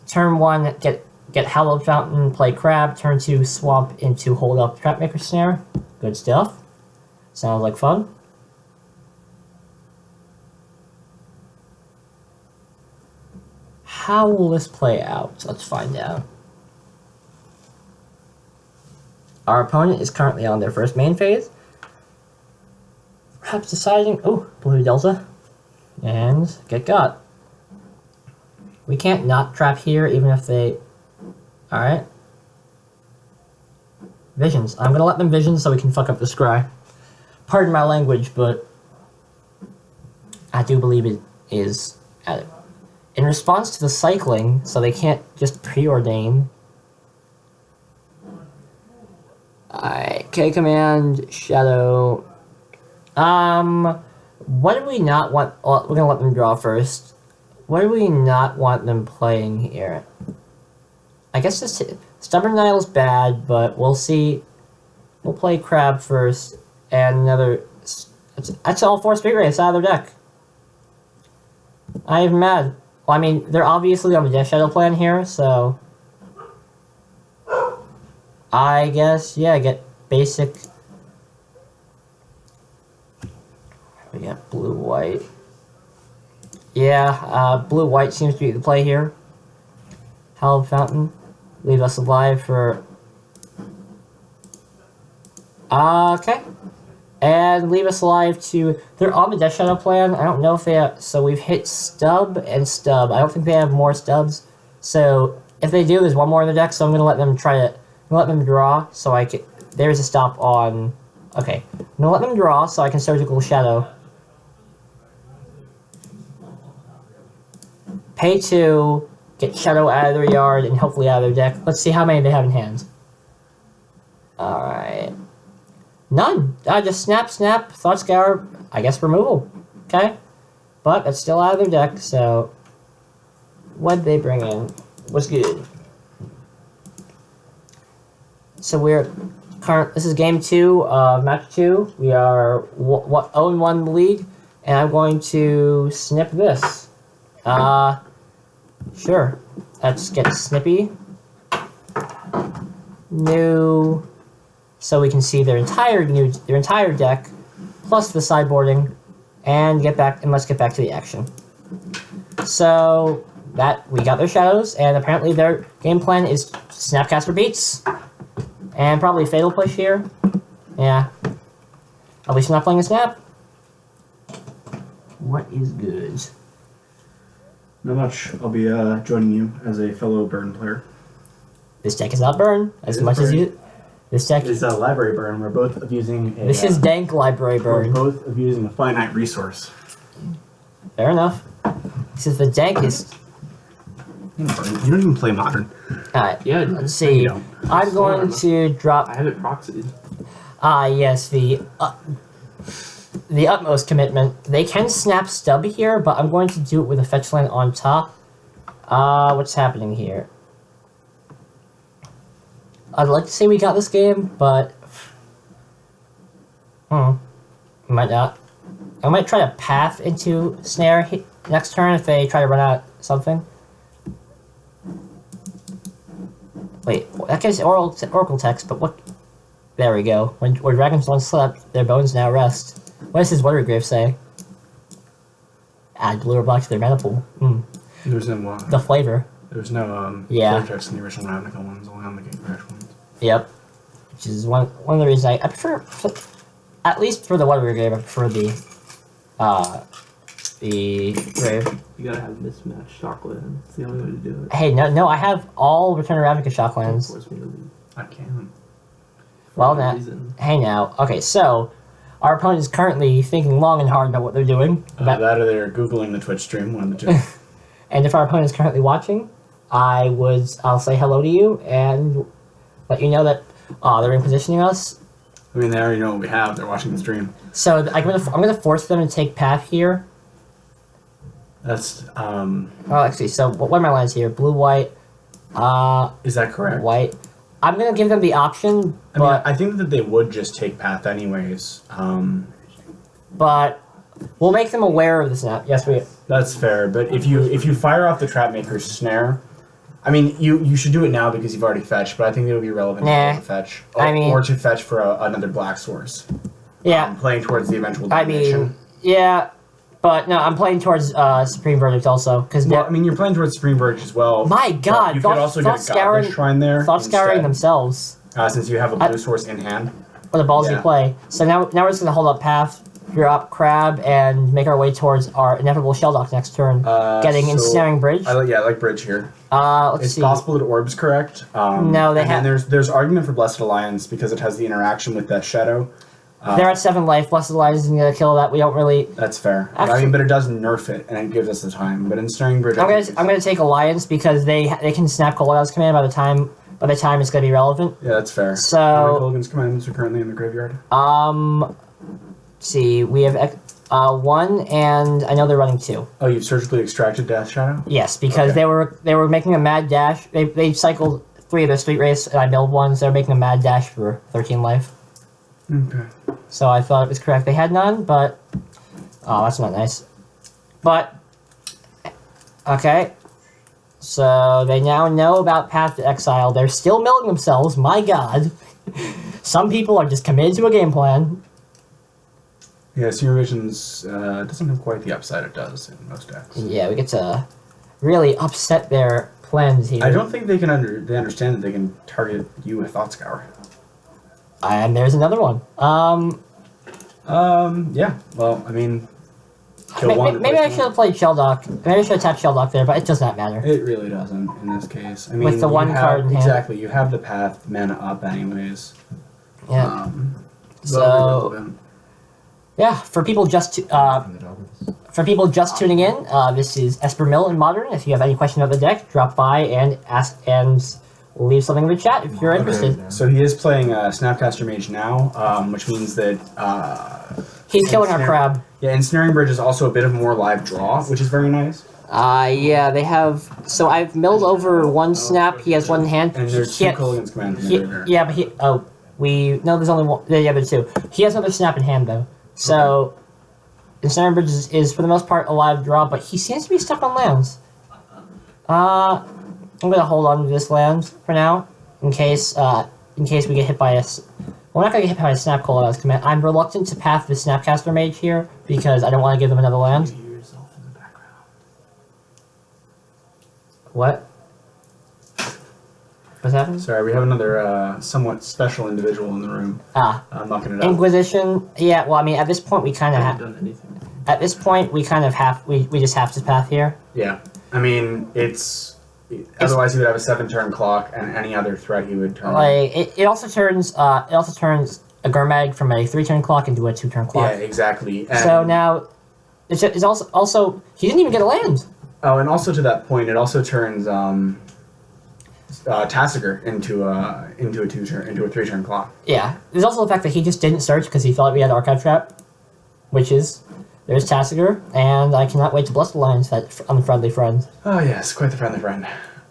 Turn 1, get Hallowed Fountain, play Crab. Turn 2, swamp into Hold Up Trapmaker Snare. Good stuff. Sounds like fun. How will this play out? Let's find out. Our opponent is currently on their first main phase. Perhaps deciding, oh, blue Delta, and get got. We can't not trap here, even if they... Alright. Visions. I'm gonna let them vision so we can fuck up the scry. Pardon my language, but I do believe it is at it. In response to the cycling, so they can't just preordain. Alright, K command, Shadow. What do we not want? Well, we're gonna let them draw first. What do we not want them playing here? I guess this Stubborn Nile's bad, but we'll see. We'll play Crab first, and another. That's all 4 Street Wraiths out of their deck. I'm mad. Well, I mean, they're obviously on the Death Shadow plan here, so... I guess, yeah, get basic... We got blue-white. Yeah, blue-white seems to be the play here. Hallowed Fountain. Leave us alive for... Okay. And leave us alive to... They're on the Death Shadow plan. I don't know if they have... So we've hit stub and stub. I don't think they have more stubs. So if they do, there's 1 more in the deck, so I'm going to let them try to... I'm going to let them draw, so I can... There's a stop on... Okay. I'm going to let them draw, so I can Surgical Shadow. pay 2, get Shadow out of their yard, and hopefully out of their deck. Let's see how many they have in hand. Alright. None. Just snap, Thought Scour, I guess removal. Okay? But that's still out of their deck, so... What'd they bring in? What's good? So we're... This is game 2 of match 2. We are 0-1 in the league, and I'm going to snip this. Sure. Let's get Snippy. New... So we can see their entire deck, plus the sideboarding, and let's get back to the action. So that we got their shadows, and apparently their game plan is Snapcaster Beats, and probably Fatal Push here. Yeah, at least I'm not playing a Snap. What is good? Not much. I'll be joining you as a fellow burn player. This deck is not burn as much as you. This deck is a library burn. We're both abusing a... This is dank library burn. We're both abusing a finite resource. Fair enough. Since the dank is... You don't even play Modern. Alright, Yeah, let's see. I'm going to drop... I have it proxied. Yes, the utmost commitment. They can snap Stub here, but I'm going to do it with a fetch land on top. What's happening here? I'd like to say we got this game, but... Might not. I might try to path into Snare next turn if they try to run out something. Wait, that gives Oracle text, but what... There we go. When dragons once slept, their bones now rest. What does his Water Grave say? Add blue or black to their mana pool. There's no... The flavor. There's no yeah. text in the original Ravnica ones, only on the Game Crash ones. Yep. Which is one of the reasons I prefer, at least for the Water Grave, I prefer the Grave. You gotta have mismatched Shockland. It's the only way to do it. Hey, no, I have all Return of Ravnica Shocklands. Force me to leave. I can. Well, now, hey now. Okay, so, our opponent is currently thinking long and hard about what they're doing. That or they're Googling the Twitch stream, one of the two. And if our opponent is currently watching, I'll say hello to you and let you know that they're repositioning us. I mean, they already know what we have. They're watching the stream. So I'm gonna force them to take path here. That's Oh, actually, so what are my lines here? Blue, white. Is that correct? White. I'm gonna give them the option. I mean, I think that they would just take path anyways. But we'll make them aware of the snap. Yes, we. That's fair. But if you fire off the Trapmaker's Snare, I mean, you should do it now because you've already fetched. But I think it would be relevant to fetch, or to fetch for another black source. Yeah. Playing towards the eventual domination. Yeah. But no, I'm playing towards Supreme Verdict also because I mean, you're playing towards Supreme Verdict as well. My God, you could also get a Godless Shrine there. Thought Scouring themselves. Since you have a blue source in hand. What a ballsy play. So now we're just gonna hold up path, drop Crab, and make our way towards our inevitable Shelldock next turn, getting Ensnaring Bridge. I like Bridge here. Let's it's see. possible that Orb's correct. No, they have. And there's argument for Blessed Alliance because it has the interaction with that Shadow. They're at 7 life. Blessed Alliance isn't gonna kill that. We don't really. That's fair. Actually, I mean, but it does nerf it, and it gives us the time. But Ensnaring Bridge, I'm gonna take Alliance because they can snap Colordo's command by the time it's gonna be relevant. Yeah, that's fair. So Colgan's commands are currently in the graveyard. Let's see, we have 1, and I know they're running 2. Oh, you've surgically extracted Death Shadow? Yes, because they were making a mad dash. They cycled 3 of their Street Race, and I milled 1, so they're making a mad dash for 13 life. Okay. So I thought it was correct. They had none, but that's not nice. But okay. So they now know about Path to Exile. They're still milling themselves. My God. Some people are just committed to a game plan. Yeah, Senior Visions doesn't have quite the upside it does in most decks. Yeah, we get to really upset their plans here. I don't think they can they understand that they can target you with Thought Scour. And there's another one. Yeah. Well, I mean, maybe I should have played Shelldock. Maybe I should have tapped Shelldock there, but it does not matter. It really doesn't in this case. I mean, with the one card in hand. Exactly. You have the path mana up anyways. Yeah. So yeah, for people just for people just tuning in, this is Esper Mill in Modern. If you have any question about the deck, drop by and ask and leave something in the chat if you're interested. Okay. So he is playing Snapcaster Mage now, which means that he's killing our crab. Yeah, and Snaring Bridge is also a bit of more live draw, which is very nice. Yeah, they have. So I've milled over one snap. He has one in hand. And there's two Culligan's commands in there. Yeah, but there's only one. The other two. He has another snap in hand though. So, Snaring Bridge is for the most part a live draw, but he seems to be stuck on lands. I'm gonna hold on to this land for now, in case we get hit by a. We're not gonna get hit by a Snap Coalesce command. I'm reluctant to path the Snapcaster Mage here because I don't want to give them another land. You hear yourself in the background. What? What's happening? Sorry, we have another somewhat special individual in the room. I'm knocking it up. Inquisition. Yeah. Well, I mean, at this point, we kind of have. Done anything. At this point, we kind of have. We just have to path here. Yeah, I mean otherwise he would have a 7-turn clock, and any other threat he would turn. Like it also turns a Gurmag from a 3-turn clock into a 2-turn clock. Yeah, exactly. And so now, it's also he didn't even get a land. Oh, and also to that point, it also turns Tassiger into a 3-turn clock. Yeah, there's also the fact that he just didn't search because he thought we had Archive Trap, which is there's Tassiger, and I cannot wait to bless the lines that unfriendly friend. Oh yes, quite the friendly friend.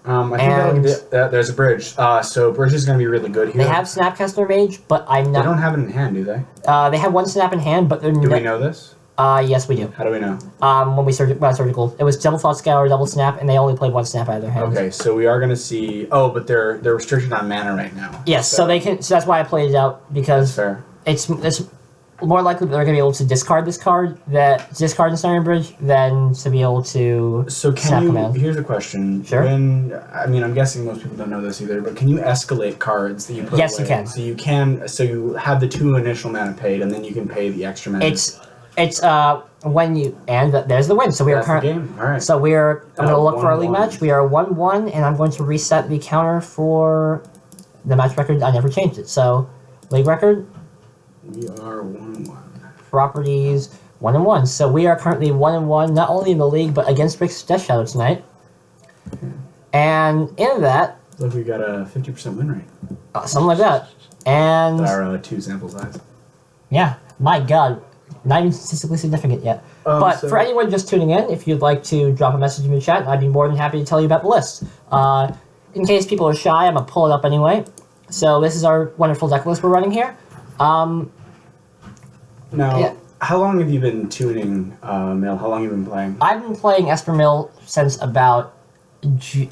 I think there's a bridge. So bridge is going to be really good here. They have Snapcaster Mage, but I'm not. They don't have it in hand, do they? They have one snap in hand, but they're. Do we know this? Yes, we do. How do we know? When we surgical, it was double thought scour, double snap, and they only played one snap out of their hand. Okay, so we are going to see. Oh, but they're restricted on mana right now. Yes, so they can. So that's why I played it out because fair. It's more likely that they're going to be able to discard this card, in Snaring Bridge, than to be able to. So snap command. Here's a question. Sure. I'm guessing most people don't know this either, but can you escalate cards that you put? Yes, away? you can. So you can. So you have the 2 initial mana paid, and then you can pay the extra mana. It's when you and there's the win. So we are currently. Game. All right. So I'm going to look for our league 1-1. match. We are 1-1, and I'm going to reset the counter for the match record. I never changed it. So league record. We are 1-1. Properties 1-1. So we are currently 1-1, not only in the league but against Rick's Death Shadow tonight. And in that, Look, we got a 50% win rate. something like that. And Our 2 sample size. yeah, my God, not even statistically significant yet. But for anyone just tuning in, if you'd like to drop a message in the chat, I'd be more than happy to tell you about the list. In case people are shy, I'm gonna pull it up anyway. So this is our wonderful deck list we're running here. Now, yeah. How long have you been tuning, Mill? How long have you been playing? I've been playing Esper Mill since about June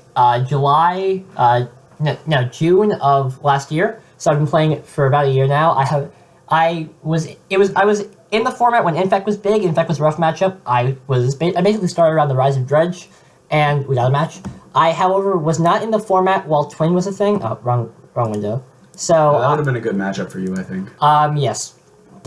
of last year. So I've been playing it for about a year now. I was in the format when Infect was big. Infect was a rough matchup. I basically started around the Rise of Dredge, and we got a match. I, however, was not in the format while Twin was a thing. Oh, wrong window. So that would have been a good matchup for you, I think. Yes.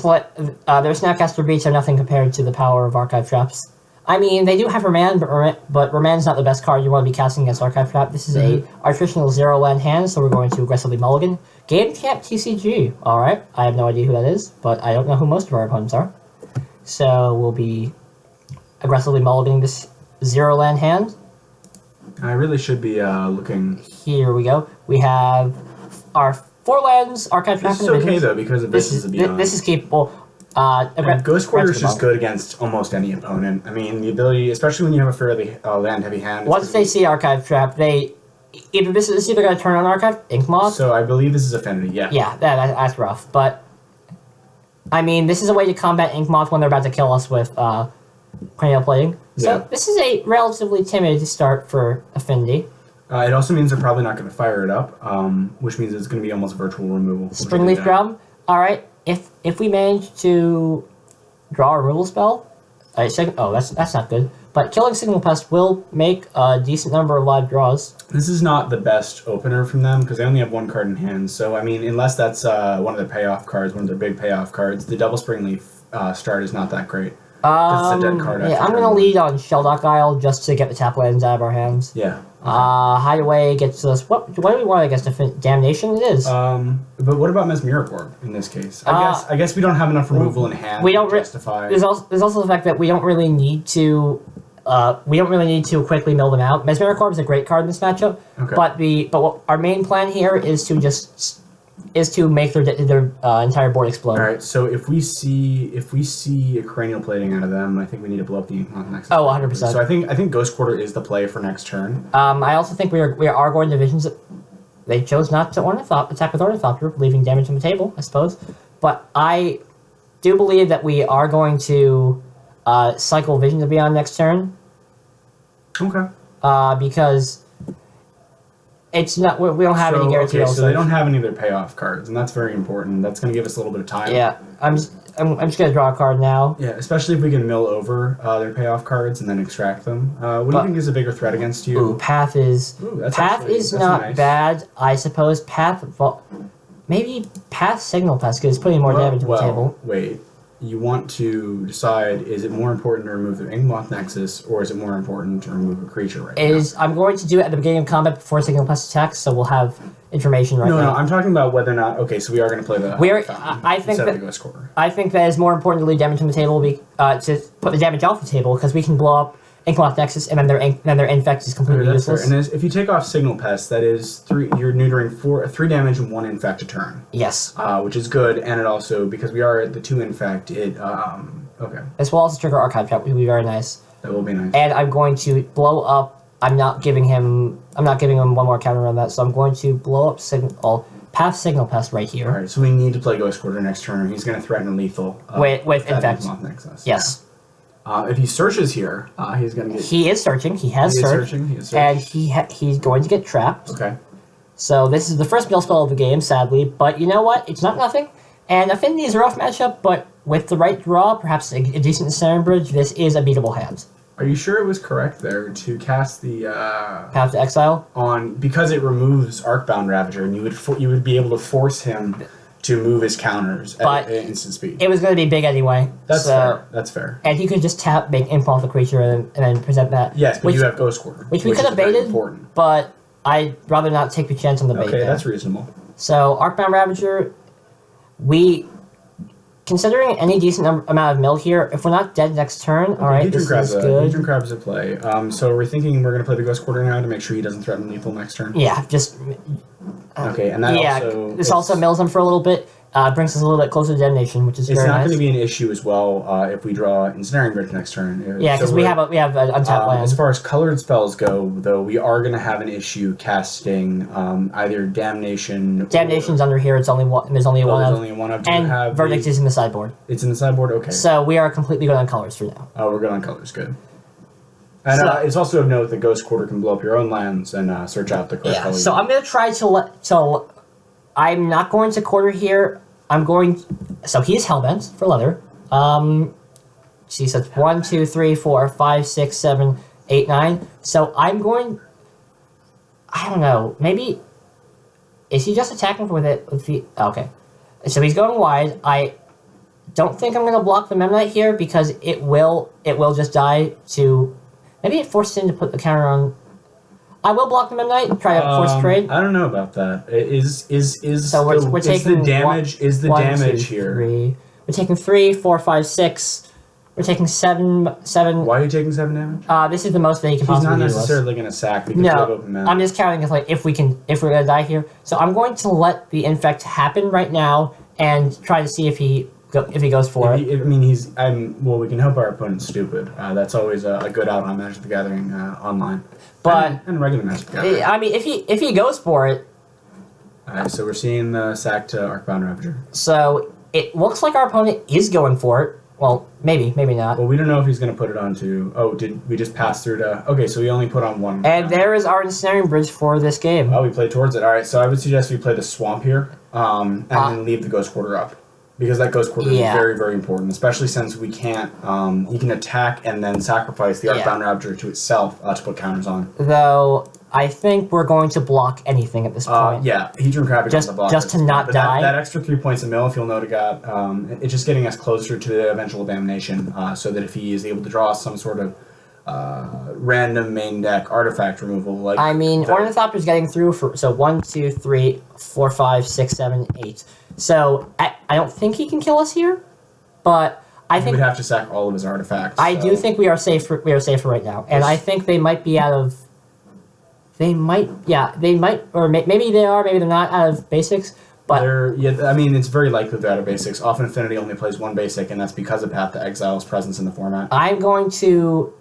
Their Snapcaster Beats are nothing compared to the power of Archive Traps. I mean, they do have Remand, but Remand's not the best card you want to be casting against Archive Trap. This is a artificial 0-land hand, so we're going to aggressively mulligan. Game Camp TCG. Alright, I have no idea who that is, but I don't know who most of our opponents are. So we'll be aggressively mulliganing this 0-land hand. I really should be looking. Here we go. We have our 4 lands, Archive Trap. This is okay though because of this is a beyond. This is capable. Ghost Quarter is just good against almost any opponent. I mean, the ability, especially when you have a fairly land-heavy hand. Once they see Archive Trap, this is either going to turn on Archive Ink Moth. So I believe this is Affinity. Yeah. Yeah, that's rough. But I mean, this is a way to combat Ink Moth when they're about to kill us with Cranial Plating. So this is a relatively timid start for Affinity. It also means they're probably not going to fire it up, which means it's going to be almost virtual removal. Springleaf Drum. All right. If we manage to draw a removal spell, that's not good. But Killing Signal Pest will make a decent number of live draws. This is not the best opener from them because they only have 1 card in hand. So I mean, unless that's one of their payoff cards, one of their big payoff cards, the double Springleaf start is not that great. 'Cause it's a dead card Yeah, after I'm turn gonna one. lead on Shelldock Isle just to get the tap lands out of our hands. Yeah. Hideaway gets us. What do we want? I guess Damnation it is. But what about Mesmeric Orb in this case? I guess we don't have enough removal in hand we don't to justify. There's also the fact that we don't really need to. We don't really need to quickly mill them out. Mesmeric Orb is a great card in this matchup. Okay. But what our main plan here is to make their entire board explode. All right. So if we see a cranial plating out of them, I think we need to blow up the Inkmoth next. Oh, 100%. So I think Ghost Quarter is the play for next turn. I also think we are going to Visions. They chose not to attack with Ornithopter, leaving damage on the table, I suppose. But I do believe that we are going to cycle Vision to Beyond next turn. Okay. Because it's not we don't have any guarantee. Okay, so they don't have any of their payoff cards, and that's very important. That's going to give us a little bit of time. Yeah, I'm just going to draw a card now. Yeah, especially if we can mill over their payoff cards and then extract them. What do you think is a bigger threat against you? Path is that's not nice. bad. I suppose maybe Path Signal Pest because it's putting more damage on the table. Wait. You want to decide, is it more important to remove the Inkmoth Nexus, or is it more important to remove a creature right now? I'm going to do it at the beginning of combat before Signal Pest attacks, so we'll have information right now. No, I'm talking about whether or not... Okay, so we are going to play the... I think that... Ghost Quarter. I think that it's more important to leave damage on the table, to put the damage off the table, because we can blow up Inkmoth Nexus, and then their Infect is completely useless. Fair. And if you take off Signal Pest, that is you're neutering 3 damage and 1 Infect a turn. Yes. Which is good, and it also, because we are at the 2 Infect, okay. This will also trigger Archive Trap, which will be very nice. That will be nice. And I'm going to blow up, I'm not giving him one more counter on that, so I'm going to blow up Path Signal Pest right here. Alright, so we need to play Ghost Quarter next turn, or he's going to threaten a lethal. With Infect. Nexus. Yes. Yeah. If he searches here, he's going to get... He is searching. He has searched. And he's going to get trapped. Okay. So this is the first mill spell of the game, sadly. But you know what? It's not nothing. And Affinity is a rough matchup, but with the right draw, perhaps a decent Ensnaring Bridge, this is a beatable hand. Are you sure it was correct there to cast the... Path to Exile? Because it removes Arcbound Ravager, and you would be able to force him to move his counters at instant speed. It was going to be big anyway. That's fair. That's fair. And he could just tap, make Impulse the creature, and then present that. Yes, but you have Ghost Quarter. Which we could have baited, but I'd rather not take the chance on the bait. Okay, that's reasonable. So, Arcbound Ravager, considering any decent amount of mill here, if we're not dead next turn, alright, this is good. Hedron Crab is a play. So we're thinking we're going to play the Ghost Quarter now to make sure he doesn't threaten lethal next turn? Yeah, just... okay, and that also... this also mills him for a little bit. Brings us a little bit closer to Damnation, which is very nice. It's not going to be an issue as well if we draw Ensnaring Bridge next turn. Yeah, because we have an untapped land. As far as colored spells go, though, we are going to have an issue casting either Damnation. Damnation's under here. It's only one. There's only one. There's only one of. And Verdict is in the sideboard. It's in the sideboard. Okay. So we are completely good on colors for now. Oh, we're good on colors. Good. And it's also of note that Ghost Quarter can blow up your own lands and search out the correct color. So I'm going to try to So I'm not going to quarter here. So he's Hellbent for leather. See, so it's 1, 2, 3, 4, 5, 6, 7, 8, 9. So I'm going... I don't know. Maybe... Is he just attacking with it? Okay. So he's going wide. I don't think I'm going to block the Memnite here because it will just die to... Maybe it forces him to put the counter on... I will block the Memnite and try to force trade. I don't know about that. We're taking the damage here? 3. We're taking 3, 4, 5, 6. We're taking 7. Why are you taking 7 damage? This is the most that he can possibly do. He's not necessarily going to sack because I'm just counting as if we're gonna die here. So I'm going to let the infect happen right now and try to see if he goes for it. We can hope our opponent's stupid. That's always a good out on Magic the Gathering online. But and regular Magic the Gathering. I mean, if he goes for it. Alright, so we're seeing the sack to Arcbound Ravager. So it looks like our opponent is going for it. Well, maybe not. Well, we don't know if he's going to put it onto... Oh, did we just pass through to... Okay, so we only put on one. And there is our Ensnaring Bridge for this game. Oh, we played towards it. Alright, so I would suggest we play the Swamp here, and then leave the Ghost Quarter up. Because that Ghost Quarter is very, very important, especially since we can't... he can attack and then sacrifice the Arcbound Ravager to itself to put counters on. Though, I think we're going to block anything at this point. Yeah, Hedron Crab just on the block. Just to not die. That extra 3 points a mill, if you'll note, it got it's just getting us closer to the eventual damnation. So that if he is able to draw some sort of random main deck artifact removal, like I mean, Ornithopter's getting through for 1, 2, 3, 4, 5, 6, 7, 8. So I don't think he can kill us here, but I think we would have to sack all of his artifacts. I do think we are safe. We are safe right now, and I think they might be out of. They might, or maybe they are, maybe they're not out of basics. But I mean, it's very likely they're out of basics. Often Affinity only plays one basic, and that's because of Path to Exile's presence in the format. I'm going to.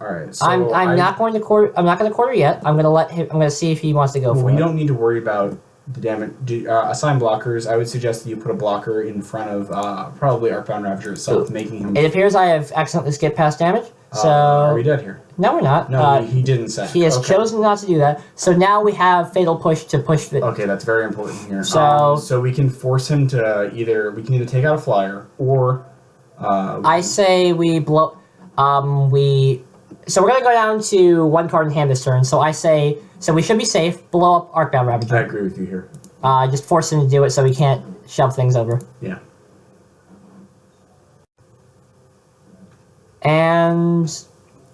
All right. So I'm not going to quarter. I'm not going to quarter yet. I'm going to let him. I'm going to see if he wants to go for it. We don't need to worry about the damage. Assign blockers. I would suggest that you put a blocker in front of probably Arcbound Ravager itself, making him. It appears I have accidentally skipped past damage. So are we dead here? No, we're not. No, he didn't say. He has chosen not to do that. So now we have Fatal Push to push the... Okay, that's very important here. So we can force him to either take out a flyer or... I say we blow... So we're going to go down to one card in hand this turn. So I say... So we should be safe. Blow up Arcbound Ravager. I agree with you here. Just force him to do it so we can't shove things over. Yeah. And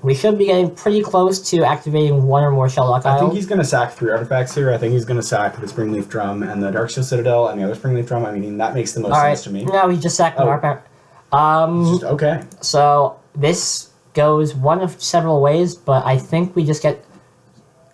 we should be getting pretty close to activating one or more Shelldock Isles. I think he's going to sack 3 artifacts here. I think he's going to sack the Springleaf Drum and the Darksteel Citadel and the other Springleaf Drum. I mean, that makes the most sense to me. No, he just sacked the Arcbound. Okay. So this goes one of several ways, but I think we just get...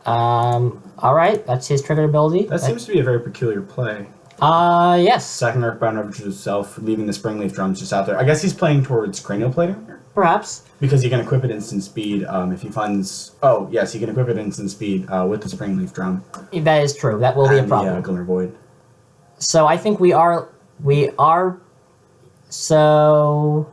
Alright, that's his triggered ability. That seems to be a very peculiar play. Yes. Sacking Arcbound Ravager himself, leaving the Springleaf Drums just out there. I guess he's playing towards Cranial Plating here. Perhaps. Because you can equip it instant speed if he funds... Oh, yes, you can equip it instant speed with the Springleaf Drum. That is true. That will be a problem. Yeah, Glimmer Void. So I think we are... So...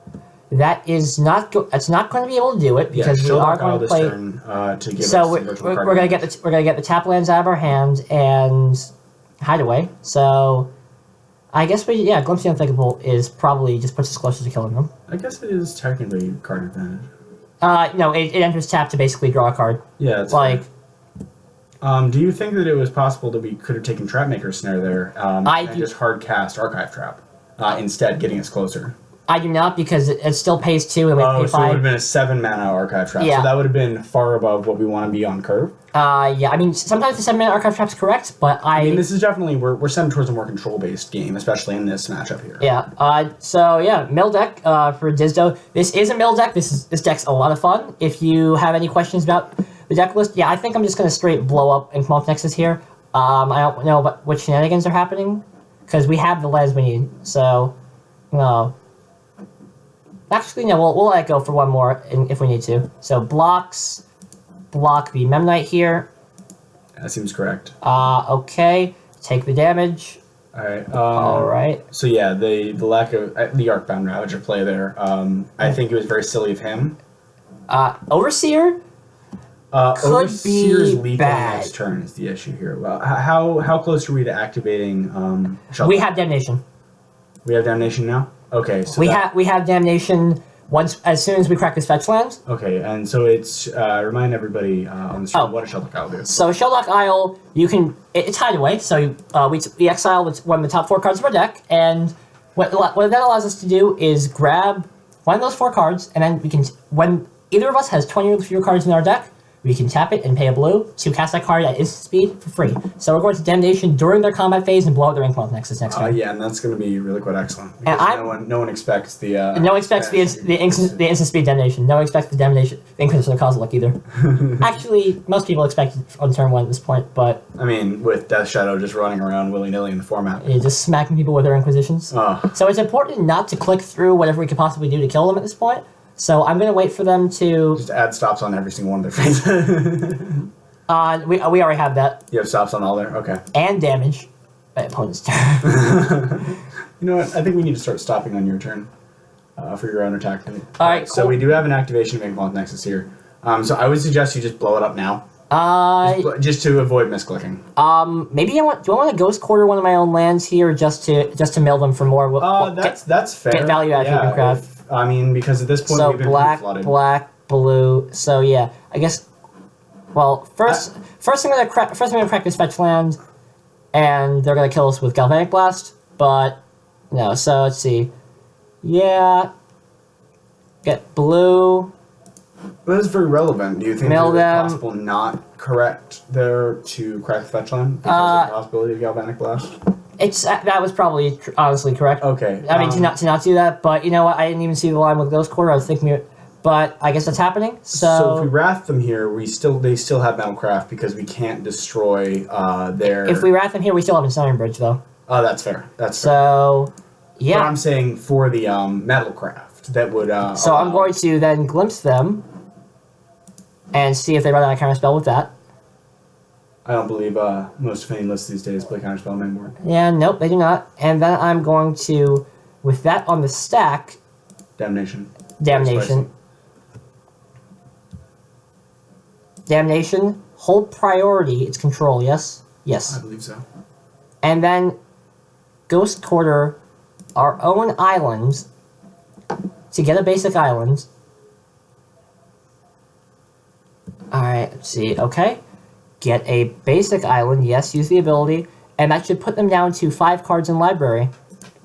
That is not... It's not going to be able to do it because we are going to play... Turn, to give so us we're going to get the tap lands out of our hand and Hideaway. So I guess Glimpse the Unthinkable is probably just puts us closer to killing them. I guess it is technically card advantage. No, it enters tap to basically draw a card. Yeah, it's like. Do you think that it was possible that we could have taken Trapmaker's Snare there and just hard cast Archive Trap instead, getting us closer? I do not because it still pays 2 and we pay 5. So it would have been a 7-mana Archive Trap. Yeah. So that would have been far above what we want to be on curve. Yeah, I mean, sometimes the 7-mana Archive Trap's correct, but I mean, this is definitely... We're sending towards a more control-based game, especially in this matchup here. Yeah, so yeah, mill deck for Dizdo. This is a mill deck. This deck's a lot of fun. If you have any questions about the deck list, yeah, I think I'm just going to straight blow up Inkmoth Nexus here. I don't know what shenanigans are happening, because we have the lands we need, so... No. Actually, no, we'll let it go for one more if we need to. So, block the Memnite here. That seems correct. Okay. Take the damage. Alright. Alright. So, yeah, the lack of the Arcbound Ravager play there, I think it was very silly of him. Overseer? Could Overseer's be lethal bad. next turn is the issue here. Well, how close are we to activating Shelldock? We have Damnation. We have Damnation now? Okay, so we have Damnation as soon as we crack this fetch land. Okay, and so it's remind everybody on the stream what a Shelldock Isle do. So Shelldock Isle, you can it's Hideaway. So we exile one of the top 4 cards of our deck, and what that allows us to do is grab one of those 4 cards, and then we can when either of us has 20 or fewer cards in our deck, we can tap it and pay a blue to cast that card at instant speed for free. So we're going to Damnation during their combat phase and blow out their Inkmoth Nexus next turn. Yeah, and that's going to be really quite excellent. And no one expects the... no one expects the instant speed Damnation. No one expects the Damnation Inquisition of Kozilek either. Actually, most people expect it on turn 1 at this point, but... I mean, with Death Shadow just running around willy-nilly in the format. Yeah, just smacking people with their Inquisitions. So it's important not to click through whatever we could possibly do to kill them at this point. So I'm going to wait for them to... Just add stops on every single one of their faces. we already have that. You have stops on all there? Okay. And damage by opponent's turn. You know what? I think we need to start stopping on your turn for your own attack. Alright, cool. So we do have an activation of Inkmoth Nexus here. So I would suggest you just blow it up now. Just to avoid misclicking. Maybe do I want to Ghost Quarter one of my own lands here just to mill them for more? That's fair. Get value out of Hedron Crab. I mean, because at this point so we've been black, flooded. blue. So yeah, I guess Well, first I'm gonna crack this fetch land, and they're gonna kill us with Galvanic Blast. But no, so let's see. Yeah. Get blue. That is very relevant. Do you think Mill it's them. possible not correct there to crack the fetch line because of the possibility of Galvanic Blast? That was probably honestly correct. Okay. I mean to not do that, but you know what? I didn't even see the line with Ghost Quarter. I was thinking, but I guess that's happening. So if we wrath them here, they still have Metalcraft because we can't destroy their. If we wrath them here, we still have Ensnaring Bridge though. Oh, that's fair. That's fair. So, yeah. But I'm saying for the Metalcraft that would. So I'm going to then glimpse them and see if they run out of counter spell with that. I don't believe most of any lists these days play counterspell anymore. Yeah, nope, they do not. And then I'm going to, with that on the stack, Damnation. Damnation, hold priority, it's control, yes? Yes. I believe so. And then Ghost Quarter our own islands to get a basic island. Alright, let's see, okay. Get a basic island, yes, use the ability, and that should put them down to 5 cards in library.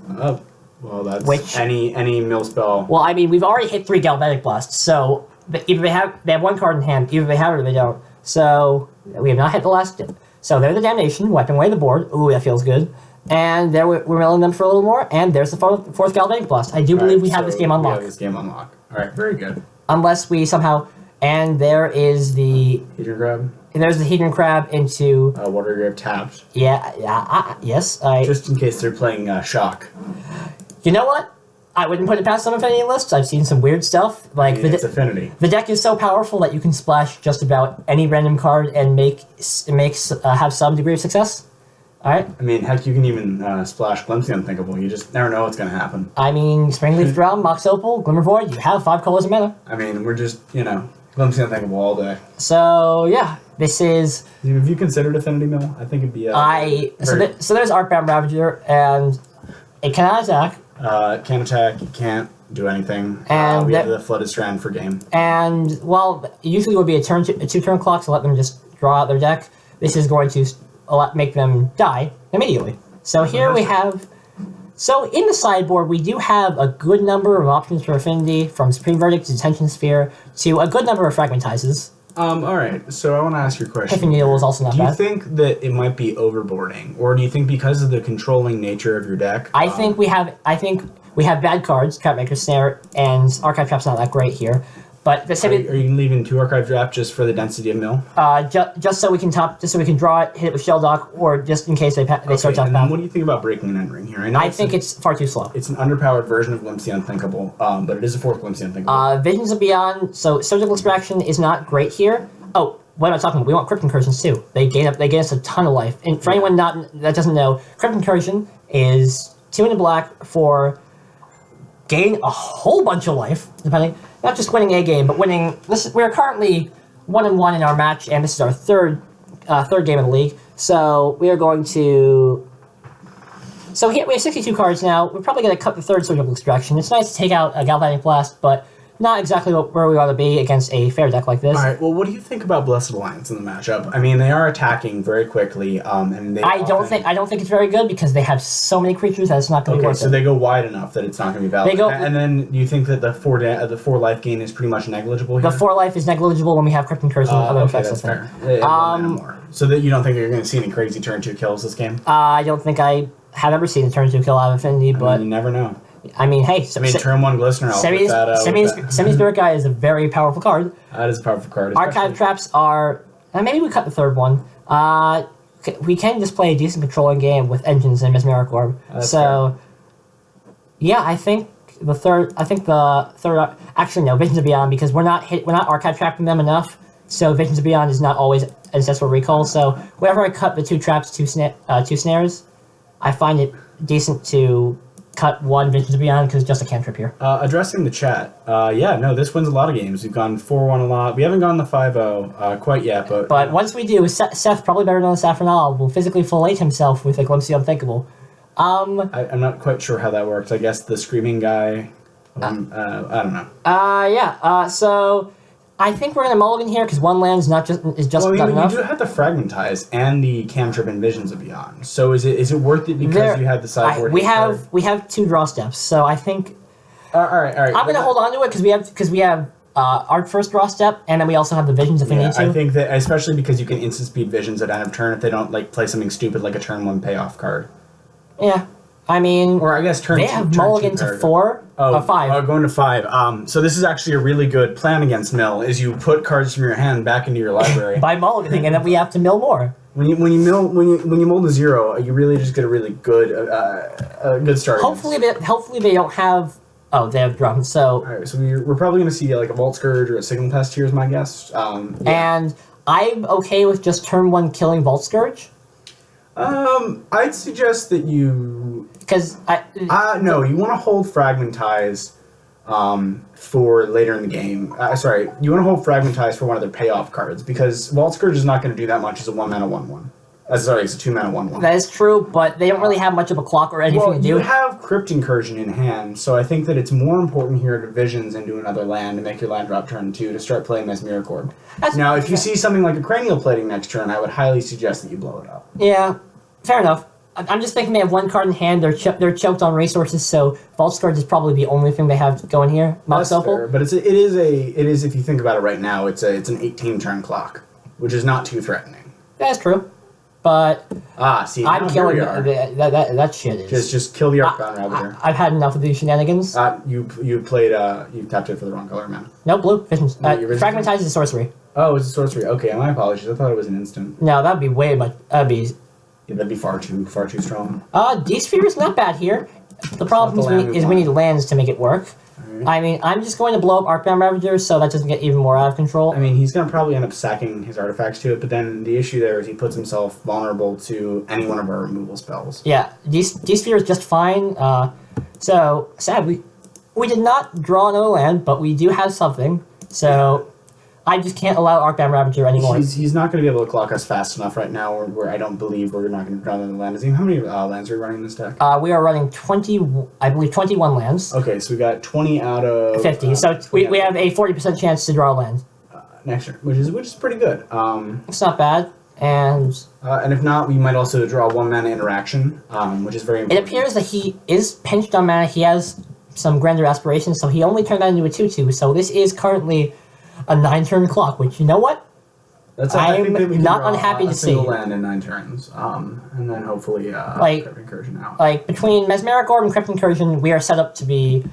Oh, well, that's any mill spell. Well, I mean, we've already hit 3 Galvanic Blasts, so either they have 1 card in hand, either they have it or they don't. So we have not hit the last. So they're the Damnation, wiping away the board. Ooh, that feels good. And there we're milling them for a little more, and there's the 4th Galvanic Blast. I do believe we have this game unlocked. We have this game unlocked. All right, very good. Unless we somehow, and there is the Hedron Grab. And there's the Hedron Crab into... Water Grave tapped. Yes. Just in case they're playing Shock. You know what? I wouldn't put it past some Affinity lists. I've seen some weird stuff. Like it's Affinity. The deck is so powerful that you can splash just about any random card and have some degree of success. Alright? I mean, heck, you can even splash Glimpse the Unthinkable. You just never know what's going to happen. I mean, Springleaf Drum, Mox Opal, Glimmer Void, you have 5 colors of mana. I mean, we're just, Glimpse the Unthinkable all day. So, yeah. This is... Have you considered Affinity Mill? I think it'd be... So there's Arcbound Ravager, and it cannot attack. Can't attack, you can't do anything. And we have the Flooded Strand for game. And, well, usually it would be a 2-turn clock to let them just draw out their deck. This is going to make them die immediately. So here we have... So in the sideboard, we do have a good number of options for Affinity, from Supreme Verdict to Detention Sphere, to a good number of Fragmentizes. Alright, so I want to ask you a question. Piffing Needle is also not bad. Do you think that it might be overboarding? Or do you think because of the controlling nature of your deck... I think we have bad cards, Trapmaker Snare, and Archive Trap's not that great here. But the same. Are you leaving 2 Archive Trap just for the density of mill? Just so we can draw it, hit it with Shell Dock, or just in case they start top down. What do you think about Breaking and Entering here? I think it's far too slow. It's an underpowered version of Glimpse the Unthinkable, but it is a 4th Glimpse the Unthinkable. Visions of Beyond. So Surgical Extraction is not great here. Oh, what am I talking about? We want Crypt Incursions too. They gain us a ton of life. And for anyone that doesn't know, Crypt Incursion is 2 in the black for gain a whole bunch of life, depending. Not just winning a game, but winning. We're currently 1-1 in our match, and this is our third game in the league. So we are going to. So here we have 62 cards now. We're probably going to cut the 3rd Surgical Extraction. It's nice to take out a Galvanic Blast, but not exactly where we want to be against a fair deck like this. All right. Well, what do you think about Blessed Alliance in the matchup? I mean, they are attacking very quickly, and they. I don't think it's very good because they have so many creatures that it's not going to be worth it. So they go wide enough that it's not going to be valid. And then do you think that the 4 life gain is pretty much negligible here? The 4 life is negligible when we have Crypt Incursion and other effects. That's fair. More. So that you don't think you're going to see any crazy turn 2 kills this game? I don't think I have ever seen a turn 2 kill out of Affinity, but you never know. I mean, hey. Turn 1 Glistener. Semi Spirit Guy is a very powerful card. That is a powerful card. Archive Traps are. Maybe we cut the 3rd one. We can just play a decent controlling game with Engines and Mesmeric Orb. Fair. Yeah, I think the third. Actually, no, Visions of Beyond, because we're not Archive Trapping them enough. So Visions of Beyond is not always Ancestral Recall. So whenever I cut the 2 traps, 2 snares, I find it decent to cut 1 Visions of Beyond because it's just a cantrip here. Addressing the chat, this wins a lot of games. We've gone 4-1 a lot. We haven't gone the 5-0 quite yet, but once we do, Seth, probably better known as Saffronal, will physically fillet himself with a Glimpse the Unthinkable. I'm not quite sure how that works. I guess the Screaming Guy. I don't know. So I think we're gonna mulligan here because one land is not just well, not enough. You do have the Fragmentize and the Cantrip and Visions of Beyond. So is it worth it because you have the sideboard? We have 2 draw steps, so I think. All right. I'm gonna hold on to it because we have our first draw step, and then we also have the Visions if we need to. I think that especially because you can instant speed Visions at end of turn if they don't like play something stupid like a turn 1 payoff card. Yeah, I mean, or I guess turn they 2, have turn mulligan 2 to card. 4 or 5. Oh, going to 5. So this is actually a really good plan against mill. Is you put cards from your hand back into your library by mulliganing, and then we have to mill more. When you mull to 0, you really just get a really good good start. Hopefully they don't have. Oh, they have drums. So. All right, so we're probably going to see like a Vault Scourge or a Signal Pest here, is my guess. And I'm okay with just turn 1 killing Vault Scourge. I'd suggest that you. Because no, you want to hold Fragmentize, for later in the game. Sorry, you want to hold Fragmentize for one of their payoff cards because Vault Scourge is not going to do that much as a 1-mana 1/1. Sorry, it's a 2-mana 1/1. That is true, but they don't really have much of a clock or anything to do. You have Crypt Incursion in hand, so I think that it's more important here to Visions into another land to make your land drop turn 2 to start playing Mesmeric Orb. Now, if you see something like a Cranial Plating next turn, I would highly suggest that you blow it up. Yeah, fair enough. I'm just thinking they have 1 card in hand. They're choked on resources, so Vault Scourge is probably the only thing they have going here. That's fair, but it is if you think about it right now, it's an 18 turn clock, which is not too threatening. That's true. But see, I'm killing that shit is just kill the Arcbound Ravager. I've had enough of these shenanigans. You played you tapped it for the wrong color, man. No, blue Visions. Visions? Fragmentize is a sorcery. Oh, it's a sorcery. Okay, my apologies. I thought it was an instant. No, that'd be way much. That'd be far too strong. D-Sphere is not bad here. The problem is we need lands to make it work. I mean, I'm just going to blow up Arcbound Ravager so that doesn't get even more out of control. I mean, he's going to probably end up sacking his artifacts to it, but then the issue there is he puts himself vulnerable to any one of our removal spells. Yeah, D-Sphere is just fine. So, sad, we did not draw another land, but we do have something. So, I just can't allow Arcbound Ravager anymore. He's not going to be able to clock us fast enough right now, where I don't believe we're not going to draw another land. How many lands are we running in this deck? We are running 21 lands. Okay, so we got 20 out of 50. So we have a 40% chance to draw a land next turn, which is pretty good. It's not bad, and if not, we might also draw 1-mana interaction, which is very important. It appears that he is pinched on mana. He has some grander aspirations, so he only turned that into a 2/2. So this is currently a 9-turn clock, which, you know what? I'm not unhappy to see. Land in 9 turns, and then hopefully Crypt Incursion out. Like between Mesmeric Orb and Crypt Incursion, we are set up to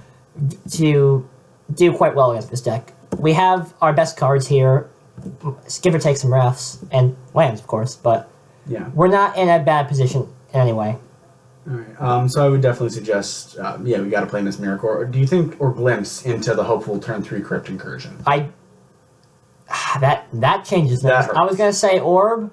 do quite well against this deck. We have our best cards here, give or take some Wraths and lands, of course, but yeah, we're not in a bad position in any way. All right. So I would definitely suggest, we got to play Mesmeric Orb. Do you think, or Glimpse into the hopeful turn 3 Crypt Incursion? That changes things. I was gonna say Orb,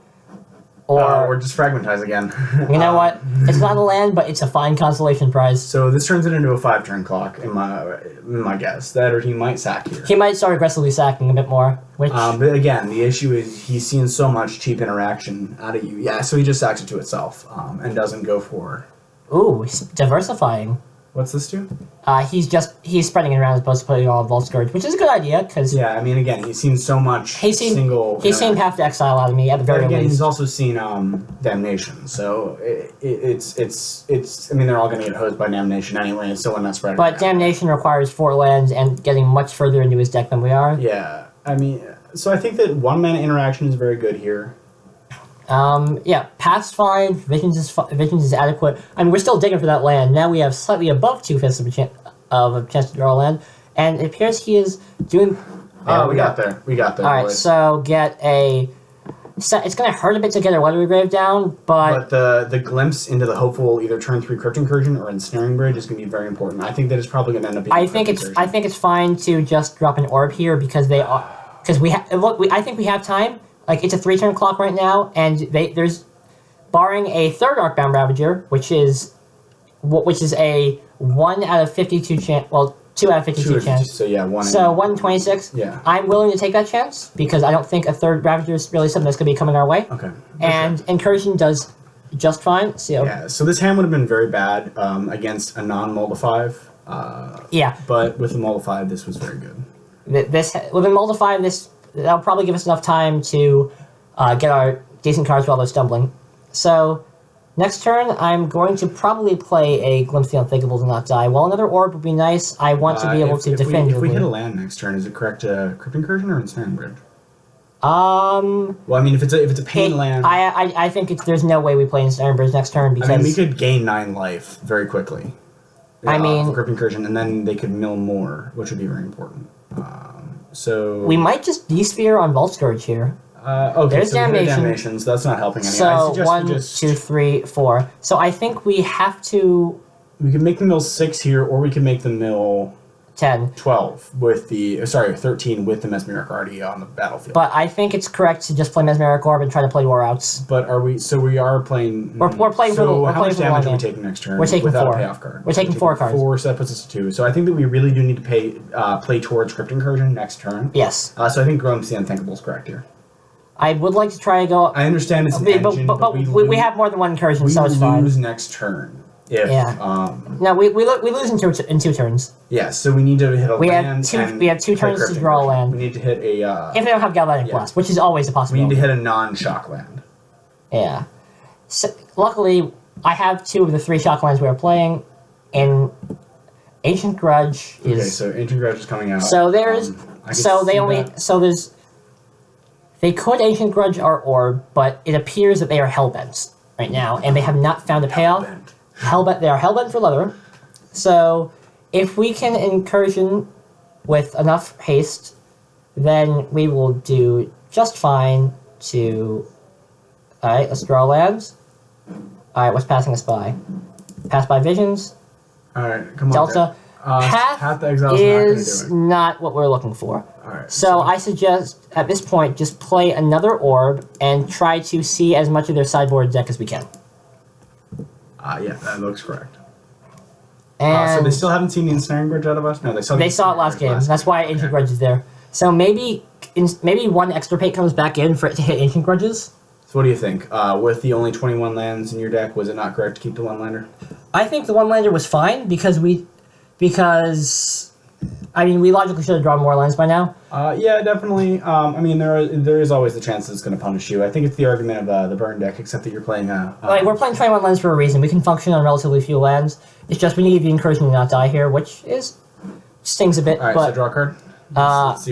or just Fragmentize again. You know what? It's not a land, but it's a fine consolation prize. So this turns it into a 5-turn clock, in my guess. That, or he might sack here. He might start aggressively sacking a bit more. Which, but again, the issue is he's seeing so much cheap interaction out of you. Yeah, so he just sacks it to itself, and doesn't go for. Ooh, he's diversifying. What's this do? He's spreading it around as opposed to putting it on Vault Scourge, which is a good idea because I mean, again, he's seen so much he's seen half the exile out of me at the very least. He's also seen Damnation, so it's. I mean, they're all going to get hosed by Damnation anyway, so when that's spreading. But Damnation requires 4 lands and getting much further into his deck than we are. Yeah, I mean, so I think that 1-mana interaction is very good here. Path's fine. Visions is adequate. I mean, we're still digging for that land. Now we have slightly above 2/5 of a chance to draw a land, and it appears he is doing. We got there. All right, so get a. It's going to hurt a bit to get our Leathery Grave down, but the glimpse into the hopeful either turn 3 Crypt Incursion or Ensnaring Bridge is going to be very important. I think that it's probably going to end up being. I think it's fine to just drop an orb here because I think we have time. Like, it's a 3-turn clock right now, and there's, barring a 3rd Arcbound Ravager, which is a 1 out of 52 chance, well, 2 out of 52 chance. So, yeah, 1 So, 1 in 26. Yeah. I'm willing to take that chance, because I don't think a 3rd Ravager is really something that's going to be coming our way. Okay. And Incursion does just fine. So this hand would have been very bad against a non-Mold 5. Yeah. But with the Mold 5, this was very good. Within Multiply, that'll probably give us enough time to get our decent cards while they're stumbling. So, next turn, I'm going to probably play a Glimpse the Unthinkable to not die. While another orb would be nice, I want to be able to defend. If we hit a land next turn, is it correct to Crypt Incursion or Ensnaring Bridge? Well, I mean, if it's a pain land, I think there's no way we play Ensnaring Bridge next turn because we could gain 9 life very quickly. For Crypt Incursion, and then they could mill more, which would be very important. So we might just D-Sphere on Vault Scourge here. Okay, There's so damnation. So that's not helping any. So 1, 2, 3, 4. So I think we have to. We can make the mill 6 here, or we can make the mill 10. 12 with 13 with the Mesmeric already on the battlefield. But I think it's correct to just play Mesmeric Orb and try to play War Outs. But are we? So we are playing. We're playing for the. So We're how playing much for the damage are we long taking next turn? We're taking without 4. a payoff card. We're taking 4 cards. 4, so that puts us to 2. So I think that we really do need to play towards Crypt Incursion next turn. Yes. So I think Glimpse the Unthinkable is correct here. I would like to try and go. I understand it's an engine, but we have more than one incursion, so it's fine. We lose next turn. If, No, we lose in 2 turns. Yeah, so we need to hit a land. We have 2 turns to draw a land. We need to hit a. If they don't have Galvanic Blast, which is always a We possibility. need to hit a non-shock land. Yeah. So, luckily, I have 2 of the 3 shock lands we are playing, and Ancient Grudge is. Okay, so Ancient Grudge is coming out. So there's. They could Ancient Grudge our Orb, but it appears that they are Hellbent right now, and they have not found a payoff. Hellbent. They are Hellbent for leather. So, if we can incursion with enough haste, then we will do just fine to... Alright, let's draw lands. Alright, what's passing us by? Pass by Visions. Alright, come on. Delta. Path to Exile is not what we're looking for. Alright. So I suggest, at this point, just play another orb and try to see as much of their sideboard deck as we can. Yeah, that looks correct. And so they still haven't seen the Ensnaring Bridge out of us? No, they saw it last game. That's why Ancient Grudge is there. So maybe one Extirpate comes back in for it to hit Ancient Grudges. So what do you think? With the only 21 lands in your deck, was it not correct to keep the one-lander? I think the one-lander was fine because we logically should have drawn more lands by now. Yeah, definitely. There is always the chance that it's going to punish you. I think it's the argument of the burn deck, except that you're playing we're playing 21 lands for a reason. We can function on relatively few lands. It's just we need the incursion to not die here, which stings a bit. All right, but, so draw a card. Let's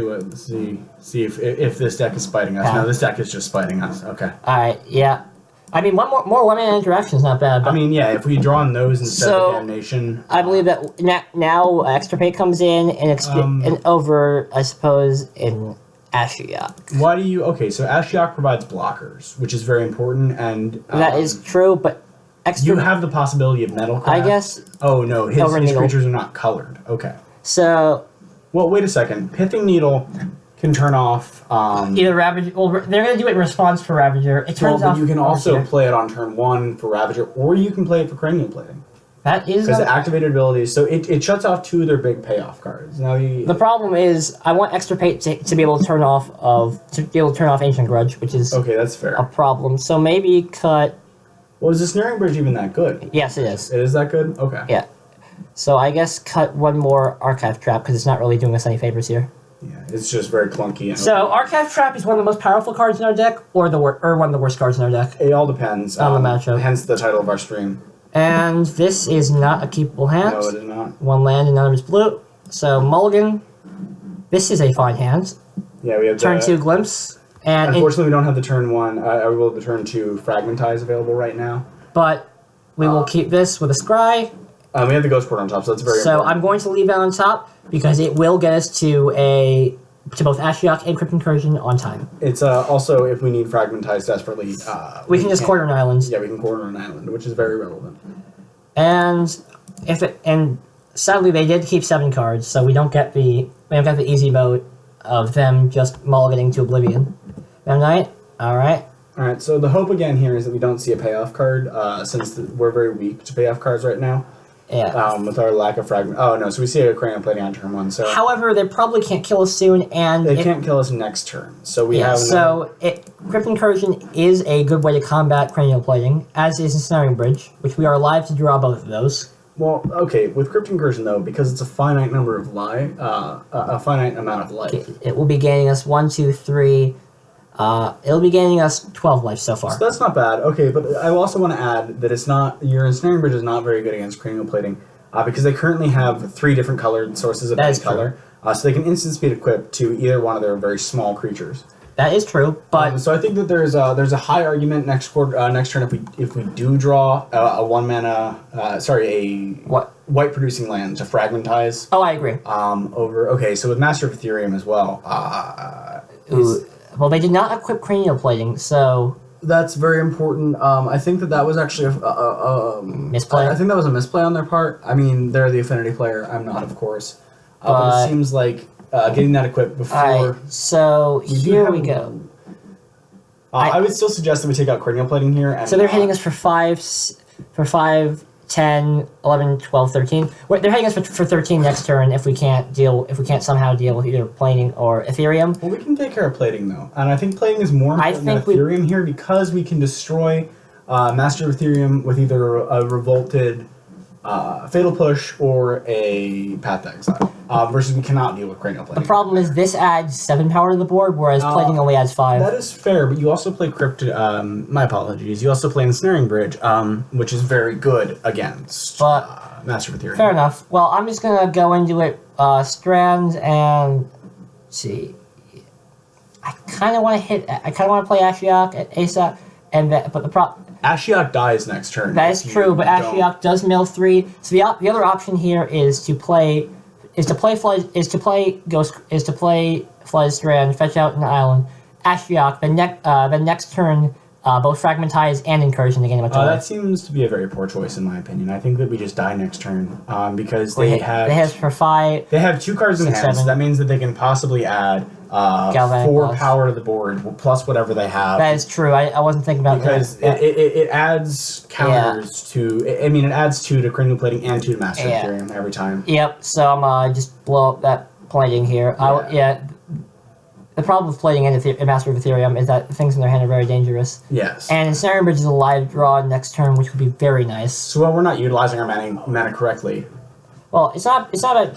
see if this deck is spiting us. No, this deck is just spiting us. Okay. All right. Yeah. More one-man interaction is not bad. But if we draw on those instead of Damnation... I believe that now Extirpate comes in and over, I suppose, in Ashiok. Why do you... Okay, so Ashiok provides blockers, which is very important, and... that is true, but... You have the possibility of Metalcraft. I guess... Oh, no, his creatures are not colored. Okay. So... Well, wait a second. Pithing Needle can turn off... either Ravager... Well, they're going to do it in response for Ravager. It turns off... But you can also play it on turn 1 for Ravager, or you can play it for Cranial Plating. That is... Because the activated abilities... So it shuts off 2 of their big payoff cards. Now the problem is, I want Extirpate to be able to turn off Ancient Grudge, which is... Okay, that's fair. A problem. So maybe cut... Well, is the Snaring Bridge even that good? Yes, it is. It is that good? Okay. Yeah. So I guess cut one more Archive Trap, because it's not really doing us any favors here. Yeah, it's just very clunky. So Archive Trap is one of the most powerful cards in our deck, or one of the worst cards in our deck. It all depends on the matchup. Hence the title of our stream. And this is not a keepable hand. No, it is not. 1 land and none of it's blue. So Mulligan. This is a fine hand. Yeah, we have turn 2 Glimpse. And unfortunately, we don't have the turn 1. We will have the turn 2 Fragmentize available right now. But we will keep this with a Scry. We have the Ghost Port on top, so that's very important. So I'm going to leave that on top because it will get us to both Ashiok and Crypt Incursion on time. It's also if we need Fragmentize desperately. We can just corner an island. Yeah, we can corner an island, which is very relevant. And sadly they did keep 7 cards, so we don't get the easy mode of them just mulliganing to oblivion. Knight, all right. All right. So the hope again here is that we don't see a payoff card, since we're very weak to payoff cards right now. Yeah. With our lack of fragment. Oh no! So we see a Cranial Plating on turn 1. So. However, they probably can't kill us soon, and they can't kill us next turn. So we have. Crypt Incursion is a good way to combat Cranial Plating, as is Ensnaring Bridge, which we are alive to draw both of those. Well, okay, with Crypt Incursion though, because it's a finite number of a finite amount of life. It will be gaining us 1, 2, 3. It'll be gaining us 12 life so far. So that's not bad. Okay, but I also want to add that it's not your ensnaring bridge is not very good against cranial plating because they currently have 3 different colored sources of any color, so they can instant speed equip to either one of their very small creatures. That is true, but So I think that there's a high argument next turn if we do draw a 1 mana white producing land to fragmentize. Oh, I agree. So with Master of Ethereum as well. Well, they did not equip cranial plating, so that's very important. I think that was actually a misplay. I think that was a misplay on their part. I mean, they're the affinity player. I'm not, of course. But it seems like getting that equipped before. Alright, so here we go. I would still suggest that we take out cranial plating here. And, so they're hitting us for 5, 10, 11, 12, 13. Wait, they're hitting us for 13 next turn if we can't somehow deal with either plating or Ethereum. Well, we can take care of plating though, and I think plating is more important than Ethereum here because we can destroy Master of Ethereum with either a revolted Fatal Push or a Path to Exile. Versus we cannot deal with cranial plating. The problem is this adds 7 power to the board, whereas plating only adds 5. That is fair, but you also play my apologies. You also play Ensnaring Bridge, which is very good against Master of Ethereum. Fair enough. Well, I'm just gonna go into it, Strand, and let's see. I kind of want to play Ashiok at ASAP, but the problem. Ashiok dies next turn. That is true, but Ashiok does mill 3. So the other option here is to play Flood Strand, fetch out an island, Ashiok. Then next turn, both Fragmentize and Incursion to gain a bunch of life. That seems to be a very poor choice in my opinion. I think that we just die next turn because they have for 5. They have 2 cards in hand, so that means that they can possibly add 4 power to the board plus whatever they have. That is true. I wasn't thinking about because that. It adds counters to. I mean, it adds 2 to cranial plating and 2 to Master of Ethereum every time. Yep. So I'm just blow up that plating here. The problem with plating and Master of Ethereum is that things in their hand are very dangerous. Yes. And Ensnaring Bridge is a live draw next turn, which would be very nice. So we're not utilizing our mana correctly. Well, it's not about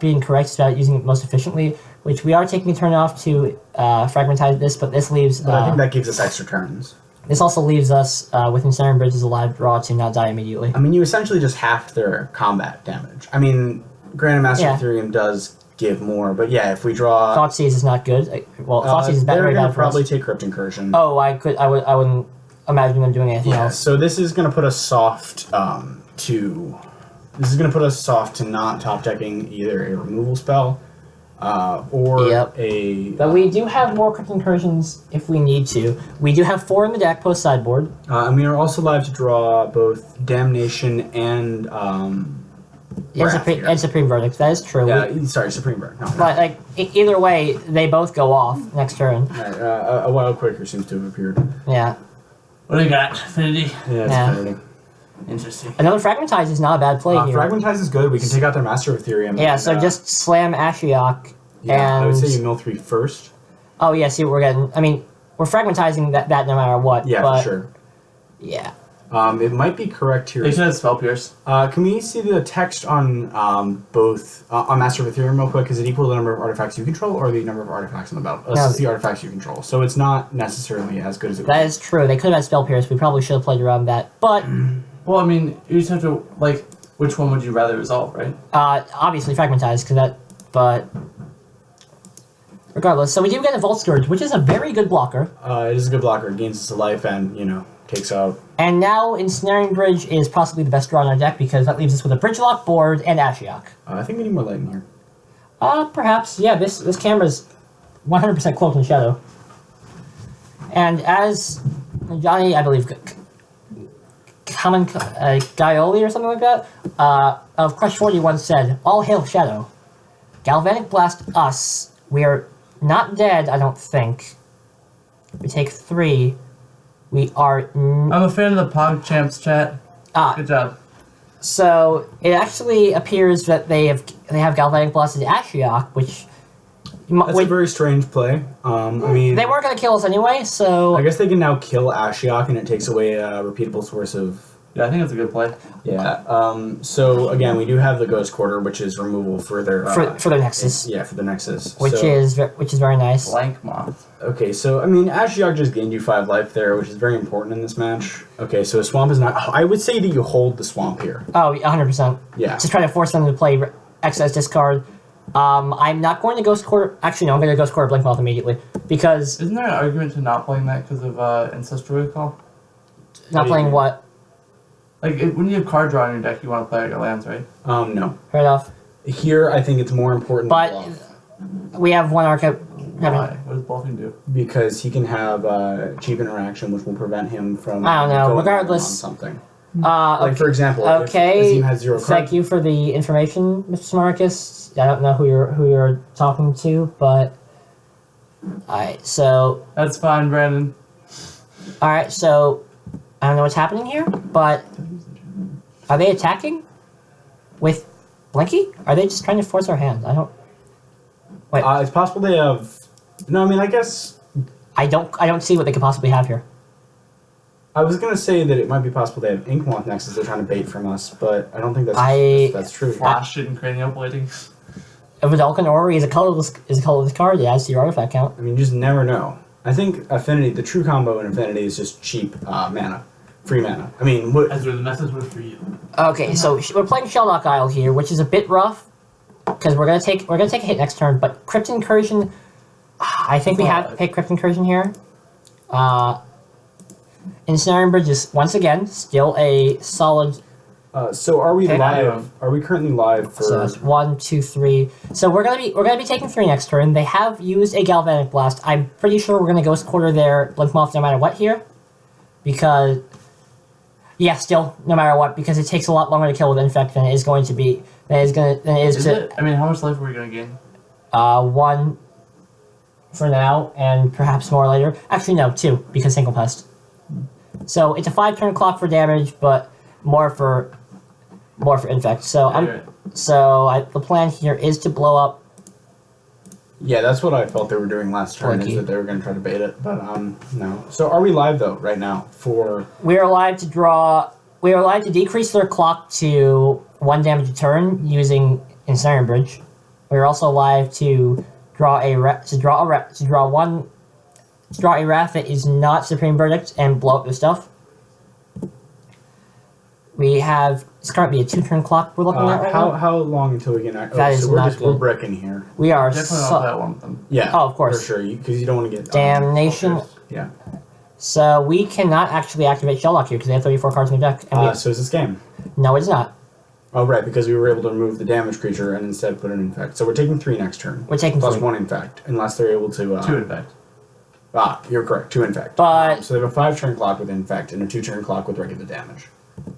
being correct. It's about using it most efficiently. Which we are taking a turn off to fragmentize this, but this leaves. But I think that gives us extra turns. This also leaves us with Ensnaring Bridge as a live draw to not die immediately. I mean, you essentially just half their combat damage. I mean, granted, Master of Ethereum does give more, but yeah, if we draw Thoughtseize is not good. Well, Thoughtseize is very bad for us. Probably take Crypt Incursion. Oh, I wouldn't imagine them doing anything else. So this is going to put us soft to. This is going to put us soft to not top decking either a removal spell or a. But we do have more Crypt Incursions if we need to. We do have 4 in the deck post sideboard. And we are also live to draw both Damnation and. And Supreme Verdict. That is true. Yeah, sorry, Supreme Verdict. No. But either way, they both go off next turn. A Wild Quaker seems to have appeared. Yeah. What do you got? Affinity? Yeah, it's Affinity. Interesting. Another Fragmentize is not a bad play here. Fragmentize is good. We can take out their Master of Ethereum. Yeah, so just slam Ashiok. Yeah, I would say you mill 3 first. Oh, yeah, see what we're getting. I mean, we're fragmentizing that no matter what. Yeah, but, for sure. Yeah. It might be correct here. They should have Spell Pierce. Can we see the text on both on Master of Ethereum real quick? Is it equal to the number of artifacts you control or the number of artifacts on the battlefield? This is the artifacts you control, so it's not necessarily as good as it was. That is true. They could have had Spell Pierce. We probably should have played around that. But well, I mean, you just have to which one would you rather resolve, right? Obviously Fragmentize, but regardless. So we do get a Vault Scourge, which is a very good blocker. It is a good blocker. It gains us to life and takes out. And now Ensnaring Bridge is possibly the best draw in our deck because that leaves us with a Bridge Lock board and Ashiok. I think we need more light in here. Perhaps. Yeah, this camera's 100% cloaked in shadow. And as Johnny, I believe, Gaioli or something like that, of Crush 40 once said, "All hail Shadow. Galvanic Blast us. We are not dead, I don't think. We take 3. We are... I'm a fan of the PogChamps chat. Good job. So, it actually appears that they have Galvanic Blast as Ashiok, which... That's a very strange play. I mean... They weren't going to kill us anyway, so... I guess they can now kill Ashiok, and it takes away a repeatable source of Yeah, I think it's a good play. Yeah. So again, we do have the Ghost Quarter, which is removal for their for the Nexus, yeah, for the Nexus, which So- is very nice. Blank Moth. Okay, so I mean, Ashiok just gained you 5 life there, which is very important in this match. Okay, so a swamp is not. I would say that you hold the swamp here. Oh, 100%. Yeah. To try to force them to play excess discard. I'm not going to Ghost Quarter. Actually, no, I'm going to Ghost Quarter Blink Moth immediately because Isn't there an argument to not playing that because of Ancestral Recall? not do you playing mean? what. Like, when you have card draw in your deck, you want to play your lands, right? No. Fair enough. Here, I think it's more important. But to bluff we have one archetype. Why? What does bluffing do? because he can have cheap interaction, which will prevent him from. I don't know, going regardless- on something. Okay. Like for example, Okay. if Azim has 0 Thank cards, you for the information, Mr. Smarkus. I don't know who you're talking to, but alright. So That's fine, Brandon. alright. So I don't know what's happening here, but are they attacking with Blinky? Are they just trying to force our hand? I don't. Wait. it's possible they have. No, I mean, I guess I don't see what they could possibly have here. I was gonna say that it might be possible they have Inkmoth Nexus they're trying to bait from us, but I don't think that's true. Flash it and cranial plating. If a Vulcan Orrery is a colorless card, it adds to your artifact count. I mean, you just never know. I think Affinity, the true combo in Affinity is just cheap mana, free mana. I mean, That's where the message was for you. Okay, so we're playing Shelldock Isle here, which is a bit rough because we're gonna take a hit next turn. But Crypt Incursion, I think we have to pick Crypt Incursion here. Ensnaring Bridge is once again still a solid. so are we Okay. live? Are we currently live for? So that's 1, 2, 3. So we're gonna be taking 3 next turn. They have used a Galvanic Blast. I'm pretty sure we're gonna Ghost Quarter their Blink Moth no matter what here, because yeah, still no matter what, because it takes a lot longer to kill with Infect than it is going to be than it is Is to it? I mean, how much life are we going to gain? 1 for now and perhaps more later. Actually, no, 2 because Single Pest. So it's a 5-turn clock for damage, but more for Infect. So the plan here is to blow up. Yeah, that's what I felt they were doing last turn. Blinky. Is that they were going to try to bait it, but no. So are we live though right now for? We are allowed to draw. We are allowed to decrease their clock to 1 damage a turn using Ensnaring Bridge. We are also allowed to draw a Wrath that is not Supreme Verdict and blow up their stuff. We have it's currently a 2-turn clock we're looking at right now. How long until we can? That is so we're not just we're good. bricking here. We are Definitely not that one of them. Yeah. Oh, of course. For sure, because you don't want to get Damnation. Yeah. So we cannot actually activate Shelldock here because they have 34 cards in their deck. And So is this game? no, it's not. Oh right, because we were able to remove the damage creature and instead put an infect. So we're taking 3 next turn. We're taking Plus 3. 1 infect, unless they're able to. 2 infect. You're correct. 2 infect. But- so they have a 5-turn clock with infect and a 2-turn clock with regular damage.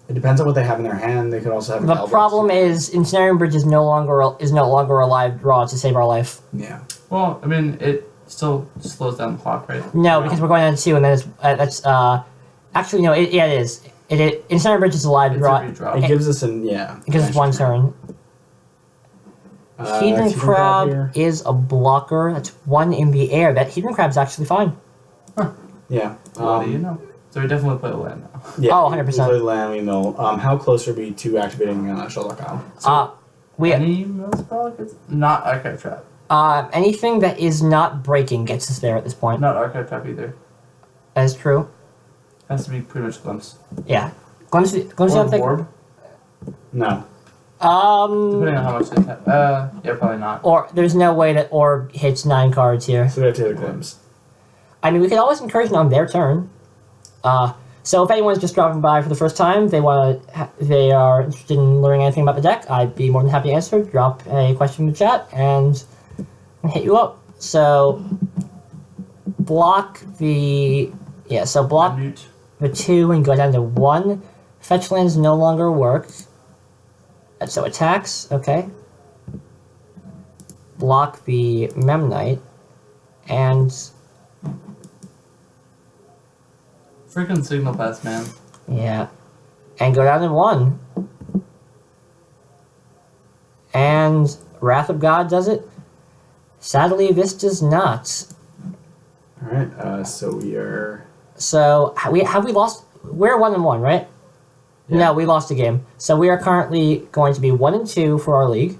It depends on what they have in their hand. They could also have. The problem is Ensnaring Bridge is no longer a live draw to save our life. Yeah. Well, I mean, it still slows down the clock, right? No, because we're going on 2, and then it's actually no. It is. Ensnaring Bridge is a live It's draw. a redraw. It gives us an yeah. Because it's 1 turn. Hedron Hedron Crab here. is a blocker. That's 1 in the air. That Hedron Crab's actually fine. Yeah. What do you know? So we definitely play the land now. Yeah. Oh, 100%. We play land, we mill. How close are we to activating Shelldock Isle? We Any spell gets not Archive Trap. anything that is not breaking gets us there at this point. Not Archive Trap either. That is true. Has to be pretty much Glimpse. Yeah. Glimpse Or don't think. Orb, No. depending on how much they have. Yeah, probably not. Or there's no way that Orb hits 9 cards here. So we have to hit a glimpse. I mean, we could always Incursion on their turn. So if anyone's just dropping by for the first time, they are interested in learning anything about the deck, I'd be more than happy to answer. Drop a question in the chat and hit you up. So block the block Mute. the 2 and go down to 1. Fetch lands no longer work. So attacks, okay. Block the Memnite and Freaking Signal Pass, man. yeah. And go down to 1. And Wrath of God does it. Sadly, this does not. Alright, so we are. So have we lost? We're 1-1, right? No, we lost a game. So we are currently going to be 1-2 for our league.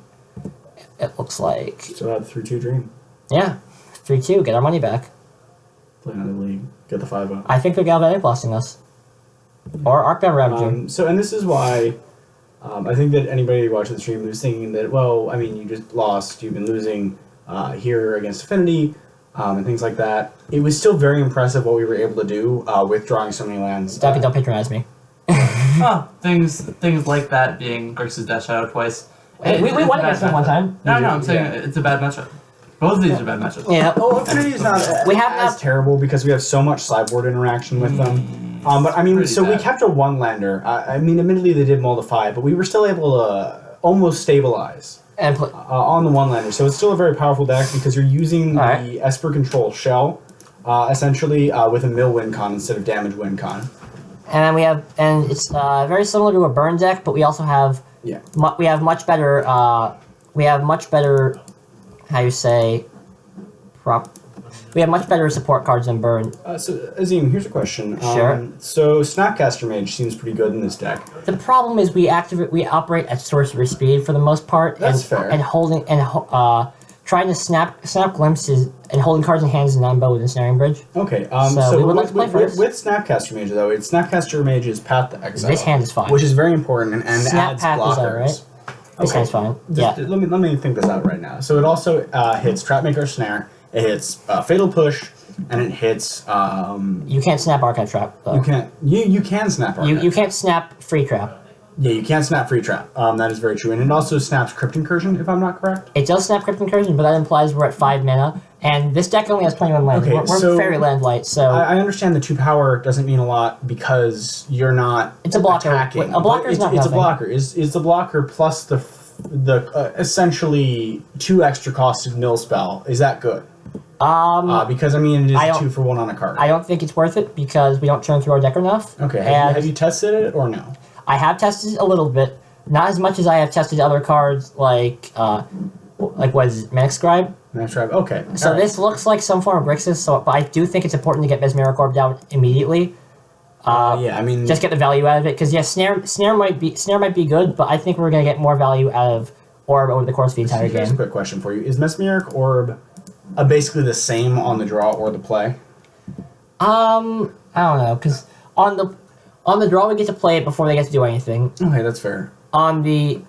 It looks like. So that 3-2 dream. Yeah. 3-2. Get our money back. Play another league. Get the 5-0. I think they're galvanic blasting us. Or arcbound ravaging. And this is why I think that anybody watching the stream who's thinking that, well, I mean, you just lost, you've been losing here against Affinity, and things like that. It was still very impressive what we were able to do with drawing so many lands. Duncan, don't patronize me. Things like that being Grixis Death Shadow twice. We won against them one time. No, I'm saying it's a bad matchup. Both of these are bad matchups. Yeah. Oh, Affinity is not We have as terrible because we have so much sideboard interaction with them. But I mean, Pretty so we bad. kept a one-lander. I mean, admittedly they did mull the 5, but we were still able to almost stabilize And on the one-lander. So it's still a very powerful deck because you're using Alright. the Esper control shell, essentially with a mill win con instead of damage win con. and then we have, and it's very similar to a burn deck, but we also have, Yeah. we have much better, how you say, we have much better support cards than burn. So Azim, here's a question. Sure. So Snapcaster Mage seems pretty good in this deck. The problem is we operate at sorcery speed for the most part, That's and fair. and holding and trying to snap glimpses and holding cards in hands is non-bow with Ensnaring Bridge. Okay. So we would like to play first. with Snapcaster Mage though, it's Snapcaster Mage's Path to Exile. This hand is fine. which is very important and Snap adds Path is blockers. alright. This hand's fine. Just- Yeah. Let me think this out right now. So it also hits Trapmaker Snare. It hits Fatal Push, and it hits. You can't snap Archive Trap, though. You can snap. Archive. You can't snap Free Trap. Yeah, you can snap Free Trap. That is very true, and it also snaps Crypt Incursion, if I'm not correct. It does snap Crypt Incursion, but that implies we're at 5 mana, and this deck only has 21 lands. Okay, we're so- very land light, so I understand the 2 power doesn't mean a lot because you're not. It's a blocker. Attacking. A blocker But is not It's a nothing. blocker. Is the blocker plus the essentially 2 extra cost of mill spell? Is that good? Because I mean it is I a don't- 2 for 1 on a card. I don't think it's worth it because we don't churn through our deck enough. Okay. And Have you tested it or no? I have tested it a little bit, not as much as I have tested other cards like what is it, Manic Scribe? Max Drive. Okay. So Alright. this looks like some form of Grixis, but I do think it's important to get Mesmeric Orb down immediately. Yeah, I mean, Just get the value out of it, because yeah, snare might be good, but I think we're gonna get more value out of Orb over the course of the entire here's a game. quick question for you: is Mesmeric Orb basically the same on the draw or the play? I don't know, because on the draw we get to play it before they get to do anything. Okay, that's fair. On the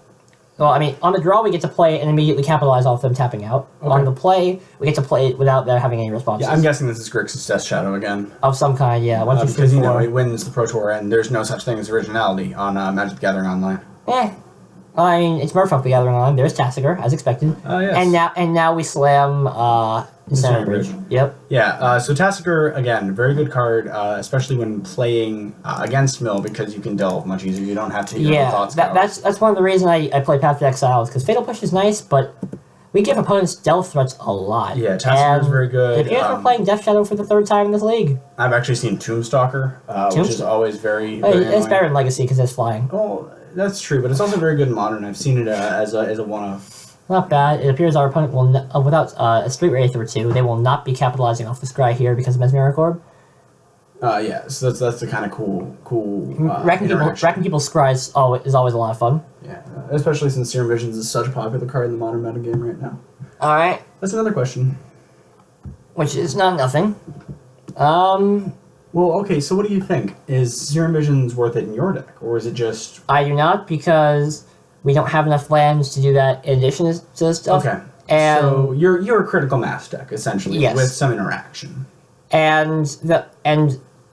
draw we get to play it and immediately capitalize off them tapping out. Okay. On the play we get to play it without there having any responses. Yeah, I'm guessing this is Grixis Death Shadow again. Of some kind, yeah. 1, 2, 3, Because, you know, 4. it wins the Pro Tour, and there's no such thing as originality on Magic the Gathering Online. I mean, it's Merfolk the Gathering on. There's Tassiger, as expected. Yes. And now we slam Ensnaring Bridge. Yep. Yeah, so Tassiger, again, very good card, especially when playing against Mill, because you can delve much easier. You don't have to use thoughts. That's one of the reasons I play Path to Exile, because Fatal Push is nice, but we give opponents delve threats a lot. Yeah, Tassiger's very good. It appears we're playing Death Shadow for the 3rd time in this league. I've actually seen Tombstalker, which is always very, very It's annoying. better in Legacy because it's flying. Oh, that's true, but it's also very good in Modern. I've seen it as a one-off. Not bad. It appears our opponent will, without a Street Wraith or 2, they will not be capitalizing off the scry here because of Mesmeric Orb. Yeah, so that's the kind of cool Wrecking people's scries is always a lot of fun. Yeah, especially since Serum Visions is such a popular card in the Modern metagame right now. Alright, That's another question. which is not nothing. Well, okay, so what do you think? Is Serum Visions worth it in your deck, or is it just... I do not, because we don't have enough lands to do that in addition to this stuff. Okay, And so you're a critical mass deck, essentially, Yes. with some interaction. and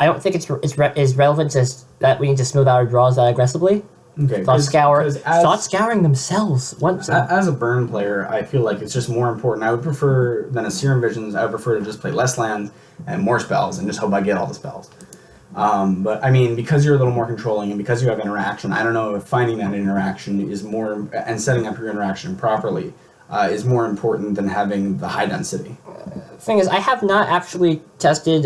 I don't think it's relevant to that we need to smooth out our draws that aggressively. Okay, Thought as scouring themselves. as a burn player, I feel like it's just more important. I would prefer than a Serum Visions. I would prefer to just play less lands and more spells, and just hope I get all the spells. But I mean, because you're a little more controlling and because you have interaction, I don't know if finding that interaction is more and setting up your interaction properly is more important than having the high density. Thing is, I have not actually tested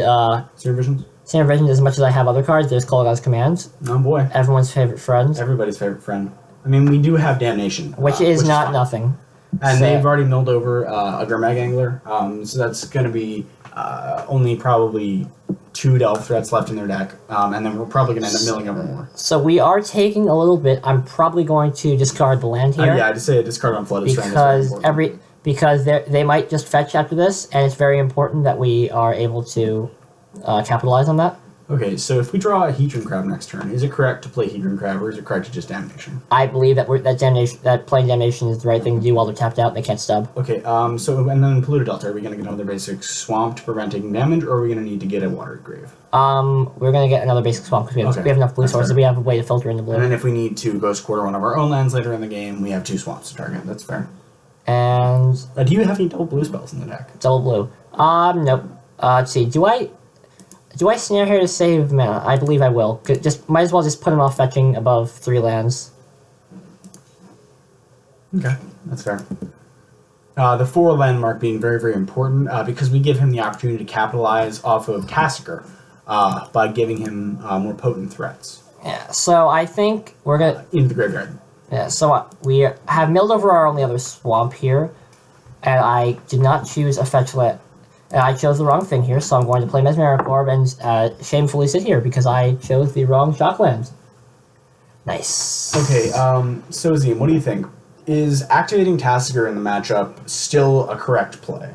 Serum Visions. Serum Visions as much as I have other cards. There's Kolaghan's Commands, Oh boy, everyone's favorite friend, everybody's favorite friend. I mean, we do have Damnation, which is not nothing. And So- they've already milled over a Gurmag Angler, so that's going to be only probably 2 Delve threats left in their deck, and then we're probably going to end up milling over more. So we are taking a little bit. I'm probably going to discard the land here. Yeah, I'd say a discard on Flooded Strand is very important. because they might just fetch after this, and it's very important that we are able to capitalize on that. Okay, so if we draw a Hedron Crab next turn, is it correct to play Hedron Crab, or is it correct to just Damnation? I believe that that playing damnation is the right thing to do while they're tapped out and they can't stub. Okay, so and then Polluted Delta, are we going to get another basic swamp to prevent taking damage, or are we going to need to get a Watered Grave? We're gonna get another basic swamp because we have enough blue That's sources. fair. We have a way to filter in the blue. And then if we need to Ghost Quarter one of our own lands later in the game, we have 2 swamps to target. That's fair. And Do you have any double blue spells in the deck? double blue. Nope. Let's see. Do I snare here to save mana? I believe I will. Might as well just put him off fetching above 3 lands. Okay, that's fair. The 4 landmark being very, very important because we give him the opportunity to capitalize off of Cassiker by giving him more potent threats Yeah. So I think we're gonna. into the graveyard. Yeah. So we have milled over our only other swamp here, and I did not choose a fetch land. And I chose the wrong thing here, so I'm going to play Mesmeric Orb and shamefully sit here because I chose the wrong shocklands. Nice. Okay, so Zim, what do you think? Is activating Cassiker in the matchup still a correct play?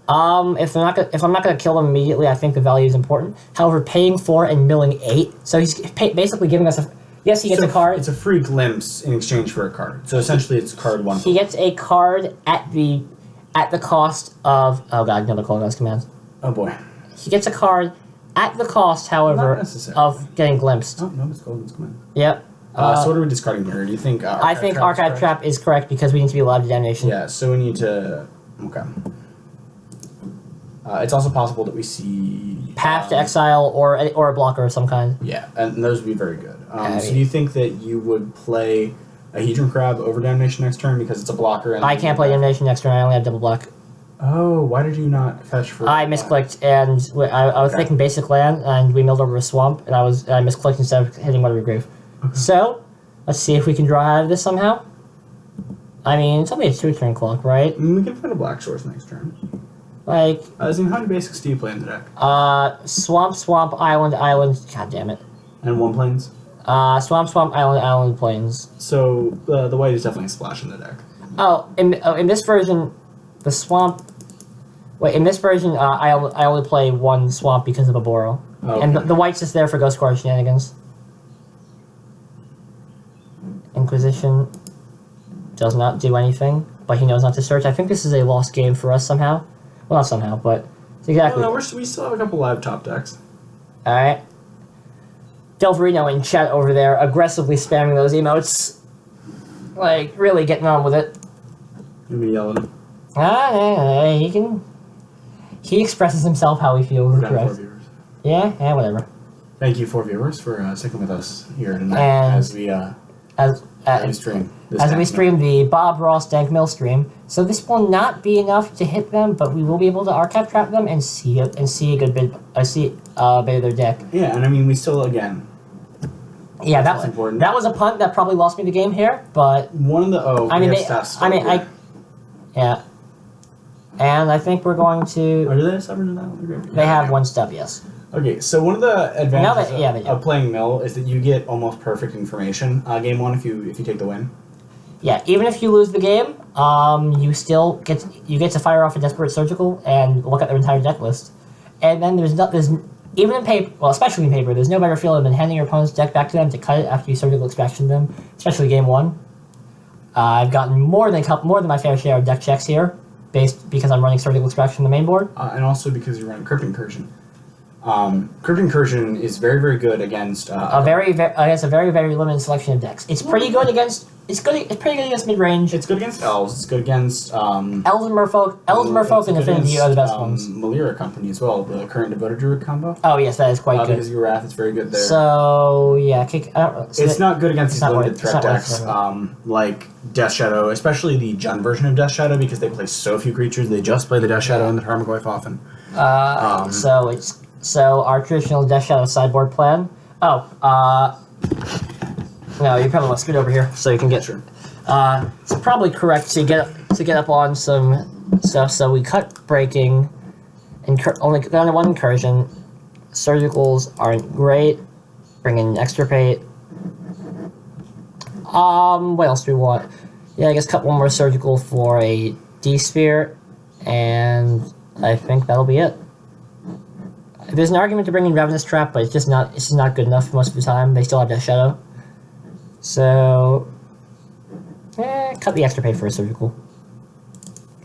If I'm not gonna kill them immediately, I think the value is important. However, paying 4 and milling 8, so he's basically giving us a. Yes, he gets a card. It's a free glimpse in exchange for a card. So essentially, it's card 1. He gets a card at the cost of. Oh god, another Kolaghan's command. Oh boy. He gets a card at the cost, Not however, necessarily. of getting glimpsed. Oh no, it's Golden's command. Yep. So what are we discarding here? Do you think? I think is Archive correct? Trap is correct because we need to be allowed to damnation. Yeah, so we need to. Okay. It's also possible that we see Path to exile or a blocker of some kind. Yeah, and those would be very good. I So mean- do you think that you would play a Hedron Crab over Damnation next turn because it's a blocker? And I can't play damnation next turn. I only have double black. Oh, why did you not fetch for? I misclicked and I was Okay. thinking basic land and we milled over a swamp and I misclicked instead of hitting Watery Grave. Okay. So let's see if we can draw out of this somehow. I mean, it's only a 2-turn clock, right? We can find a black source next turn. Like, Zim, how many basics do you play in the deck? swamp, island, god damn it. And 1 plains. Swamp, island, plains. So the white is definitely a splash in the deck. In this version, the swamp. Wait, in this version, I only play 1 swamp because of a Boro. Okay. And the white's just there for Ghost Quarter shenanigans. Inquisition does not do anything, but he knows not to search. I think this is a lost game for us somehow. Well, not somehow, but exactly. Oh, no, we still have a couple live top decks. Alright. Delverino in chat over there, aggressively spamming those emotes. Like, really getting on with it. Let me yell at him. He can. He expresses himself how he feels. We're down 4 Correct. viewers. Yeah, whatever. Thank you, 4 viewers, for sticking with us here tonight And as we stream. This As we down. stream the Bob Ross Dank Mill stream. So this will not be enough to hit them, but we will be able to archive trap them and see a good bit. See a bit of their deck. Yeah, and I mean, we still, again, Yeah, That's important. that was a punt that probably lost me the game here, but one of the I mean, we have stats. yeah. And I think we're going Or to. do they have stubborn in that one? They have 1 stub, yes. Okay, so one of the advantages they do. of playing mill is that you get almost perfect information game 1 if you take the win. Yeah, even if you lose the game, you still get to fire off a Desperate Surgical and look at their entire deck list. And then there's even in paper, well, especially in paper, there's no better feeling than handing your opponent's deck back to them to cut it after you surgical extraction them, especially game 1. I've gotten more than my fair share of deck checks here, because I'm running surgical extraction on the main board. And also because you're running Crypt Incursion. Crypt Incursion is very, very good against A very very limited selection of decks. It's pretty good against. It's pretty good against mid range. It's good against elves. It's good against Elves and Merfolk and Affinity are the best ones. Malira Company as well. The current Devoted Druid combo. Oh yes, that is quite good. Because of your Wrath, it's very good there. So yeah, It's not good against these limited threat decks, worth like Death Shadow, especially the Jund version of Death Shadow, because they play so few creatures. They just play the Death Shadow and the Tarmogoyf often. So our traditional Death Shadow sideboard plan. No, you probably want to scoot over here so you can get. Sure. It's probably correct to to get up on some stuff, so we cut breaking, only down to 1 incursion. Surgicals aren't great. Bring in extirpate. What else do we want? Yeah, I guess cut 1 more surgical for a D-sphere, and I think that'll be it. There's an argument to bring in Ravenous Trap, but it's just not good enough most of the time. They still have Death Shadow. So, cut the extra pay for a surgical.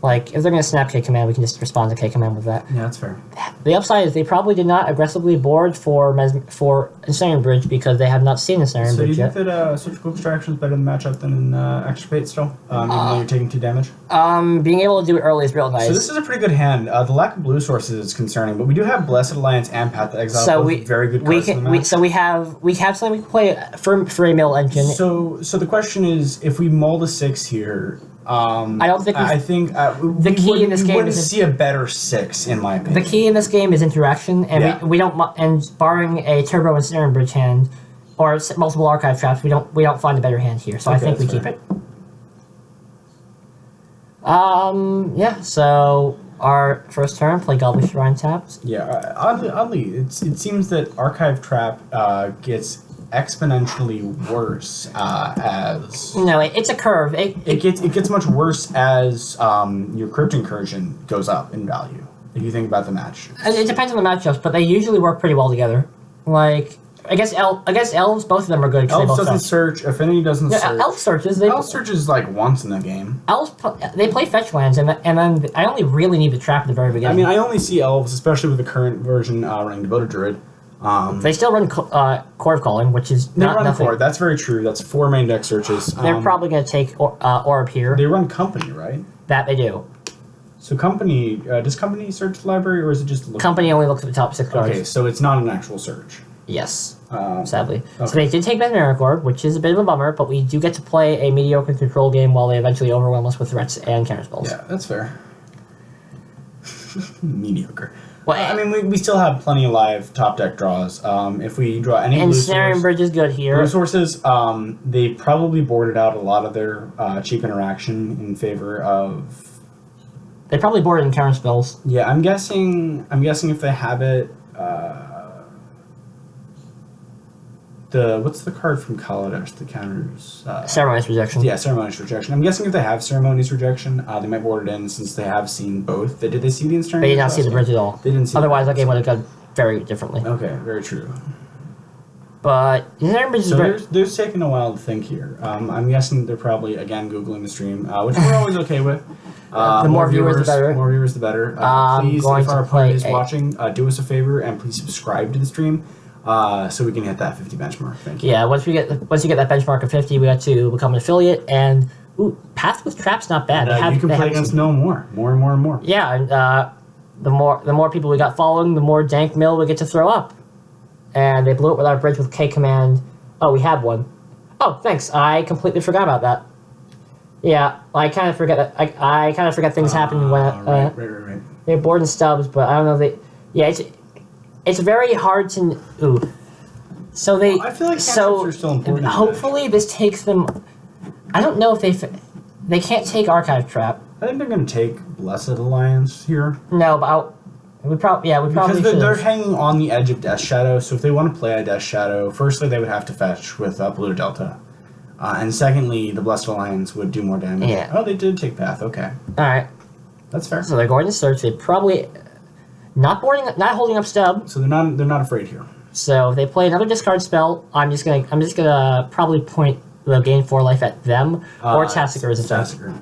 Like, if they're going to snap K command, we can just respond to K command with that. Yeah, that's fair. The upside is they probably did not aggressively board for Ensnaring Bridge because they have not seen Ensnaring Bridge yet. So do you think that Surgical Extraction is better in the matchup than Extirpate still? Even though you're taking 2 damage? Being able to do it early is real nice. So this is a pretty good hand. The lack of blue sources is concerning, but we do have Blessed Alliance and Path to Exile, so both very good cards in the match. So we have something we can play for a mill engine. So the question is, if we mull the 6 here, I don't think I think the key in this game wouldn't is see a better 6 in my opinion. the key in this game is interaction, and we don't, and barring a turbo Ensnaring Bridge hand or multiple archive traps, we don't find a better hand here. So I think we keep it. Yeah. So our first turn, play Goblin Shrine tapped. Yeah, oddly, it seems that Archive Trap gets exponentially worse as... No, it's a curve. It gets much worse as your Crypt Incursion goes up in value, if you think about the match. It depends on the matchups, but they usually work pretty well together. Like, I guess Elves, both of them are good. Elves doesn't search, Affinity doesn't search. Elf searches. Elf searches like once in the game. Elves, they play fetch lands, and then I only really need the trap at the very beginning. I mean, I only see Elves, especially with the current version running Devoted Druid. They still run Core of Calling, which is they not run nothing. Core. That's very true. That's 4 main deck searches. They're probably going to take Orb here. They run Company, right? That they do. So Company, does Company search the library, or is it just... Company only looks at the top 6 cards. Okay, so it's not an actual search. Yes, Um, sadly. okay. So they did take Mesmeric Orb, which is a bit of a bummer, but we do get to play a mediocre control game while they eventually overwhelm us with threats and counterspells. Yeah, that's fair. Mediocre. Well, I mean, we still have plenty of live top deck draws. If we draw any blue Ensnaring Bridge is good here. blue sources, they probably boarded out a lot of their cheap interaction in favor of... They probably boarded in counterspells. Yeah, I'm guessing if they have it... what's the card from Kaladesh that counters... Ceremonious Rejection. Yeah, Ceremonious Rejection. I'm guessing if they have Ceremonious Rejection, they might board it in since they have seen both. Did they see the Ensnaring They did Bridge not see the last bridge time? at all. They didn't see Otherwise, the that game would have gone very differently. Okay, very true. But Ensnaring Bridge is So very... there's taking a while to think here. I'm guessing they're probably, again, Googling the stream, which we're always okay with. The more viewers, the better. More viewers, the better. Please, going if our to play opponent is watching, do us a favor and please subscribe to the stream so we can hit that 50 benchmark. Thank you. Yeah, once you get that benchmark of 50, we got to become an affiliate, and Path with Trap's not bad. And, you can play against no more and more and more. Yeah, and the more people we got following, the more dank mill we get to throw up. And they blew it with our bridge with K command. Oh, we have one. Oh, thanks. I completely forgot about that. Yeah, I kind of forget that. I kind of forget things happen when Right. they're board and stubs, but I don't know. It's very hard to. Ooh. So they. I feel like cantrips are still important. Hopefully, this takes them. I don't know if they can't take Archive Trap. I think they're going to take Blessed Alliance here. No, but we probably Because should. they're hanging on the edge of Death Shadow, so if they want to play a Death Shadow, firstly they would have to fetch with Blue Delta. And secondly, the Blessed Alliance would do more damage. Yeah. Oh, they did take Path, okay. Alright. That's fair. So they're going to search. They probably not holding up stub. So they're not afraid here. So if they play another discard spell, I'm just gonna probably point the gain 4 life at them or Tassiger as a Tassiger.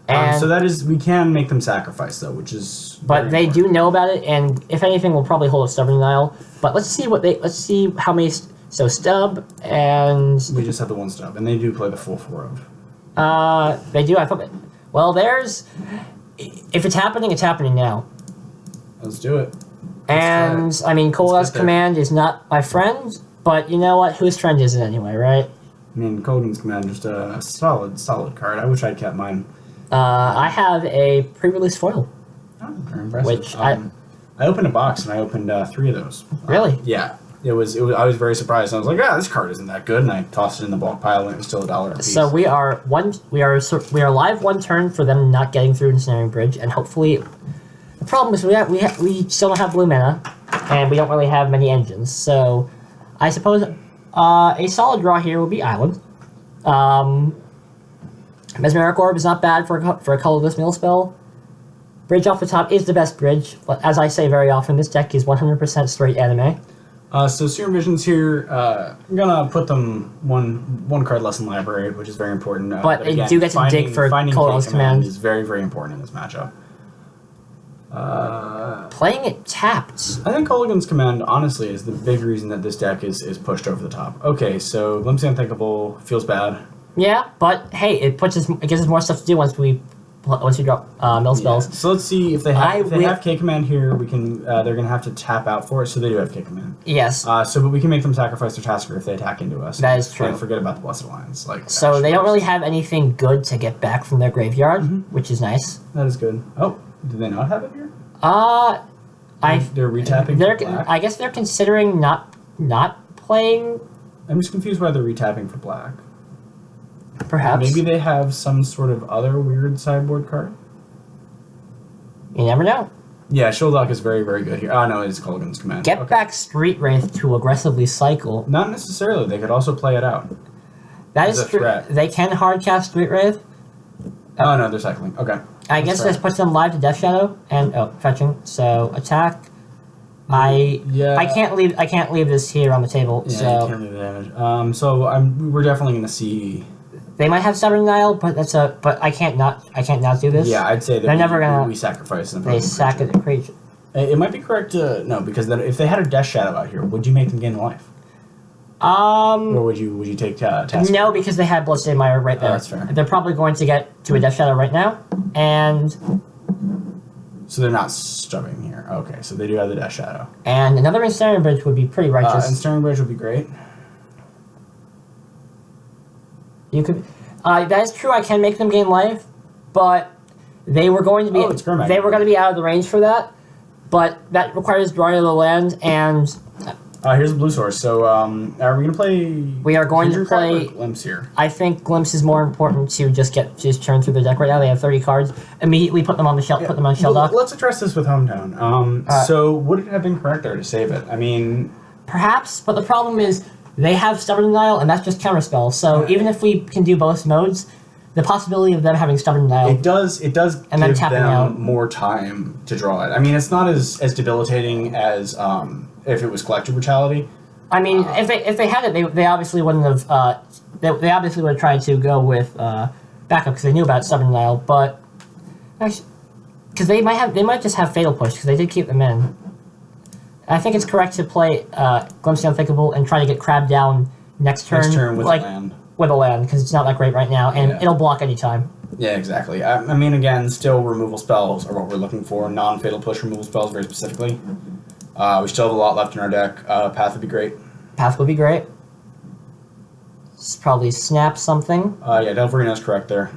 And so that is, we can make them sacrifice though, which is. But they do know about it, and if anything, we'll probably hold a stubborn denial. But let's see how many. So stub and. We just have the one stub, and they do play the full 4 of. They do. I thought. Well, there's. If it's happening now. Let's do it. And I mean, Coalesce Command is not my friend, but you know what? Whose friend is it anyway, right? I mean, Kogan's Command just a solid card. I wish I'd kept mine. I have a pre-release foil. Oh, very impressive. Which I opened a box and I opened 3 of those. Really? Yeah. I was very surprised. I was like, this card isn't that good, and I tossed it in the bulk pile, and it was still $1 a piece. So we are live one turn for them not getting through Ensnaring Bridge, and hopefully, the problem is we still don't have blue mana, and we don't really have many engines. So, I suppose a solid draw here would be Island. Mesmeric Orb is not bad for a colorless mill spell. Bridge off the top is the best bridge. As I say very often, this deck is 100% straight anime. So Serum Visions here, I'm gonna put them one card less in library, which is very important. But they do get to dig for colorless command. Is very, very important in this matchup. Playing it tapped. I think Kolaghan's Command, honestly, is the big reason that this deck is pushed over the top. Okay, so Glimpse the Unthinkable feels bad. Yeah, but hey, it gives us more stuff to do once we drop mill spells. Yeah. So let's see if they have K Command here. We can they're gonna have to tap out for it. So they do have K Command. Yes. But we can make them sacrifice their Tasker if they attack into us. That is true. And forget about the Blessed Alliance. So they don't really have anything good to get back from their graveyard, which is nice. That is good. Oh, do they not have it here? They're retapping. For black? I guess they're considering not playing. I'm just confused why they're retapping for black. Perhaps. Maybe they have some sort of other weird sideboard card. You never know. Yeah, Shouldock is very, very good here. Oh, no, it's Kolaghan's Command. Get back Street Wraith to aggressively cycle. Not necessarily. They could also play it out. That is true. They can hardcast Street Wraith. Oh, no, they're cycling. Okay. I guess this puts them live to Death Shadow and fetching. So attack. I can't leave this here on the table. Yeah, so you can't leave the damage. We're definitely gonna see. They might have Stubborn Denial, but I can't not do this. Yeah, I'd say that they're never gonna. We sacrifice them. They sack the creature. It might be correct to no, because then if they had a Death Shadow out here, would you make them gain life? Or would you take Tasker? No, because they had Bloodstained Admirer right there. Oh, that's fair. They're probably going to get to a Death Shadow right now, and so they're not stubbing here. Okay, so they do have the Death Shadow. And another Ensnaring Bridge would be pretty righteous. Ensnaring Bridge would be great. You could. That is true. I can make them gain life, but they were going to be. They were going to be out of the range for that, but that requires drawing of the land and. Here's a blue source. So, are we gonna play? We are going to play Glimpse here. I think Glimpse is more important to just turn through the deck right now. They have 30 cards. Immediately put them on the shelf. Yeah. Put them on shell dock. Let's address this with Hometown. So would it have been correct there to save it? I mean, perhaps, but the problem is they have Stubborn Denial, and that's just counterspell. So even if we can do both modes, the possibility of them having Stubborn Denial it does and give then tapping them out more time to draw it. I mean, it's not as debilitating as if it was Collective Brutality. I mean, if they had it, they obviously wouldn't have. They obviously would have tried to go with backup because they knew about Stubborn Denial, but actually, because they might just have Fatal Push because they did keep them in. I think it's correct to play Glimpse the Unthinkable and try to get Crab down next turn with land. With a land because it's not that great right now, and it'll block any time. Yeah, exactly. I mean, again, still removal spells are what we're looking for. Non-fatal push removal spells, very specifically. We still have a lot left in our deck. Path would be great. Path would be great. Probably snap something. Yeah, Delverino is correct there.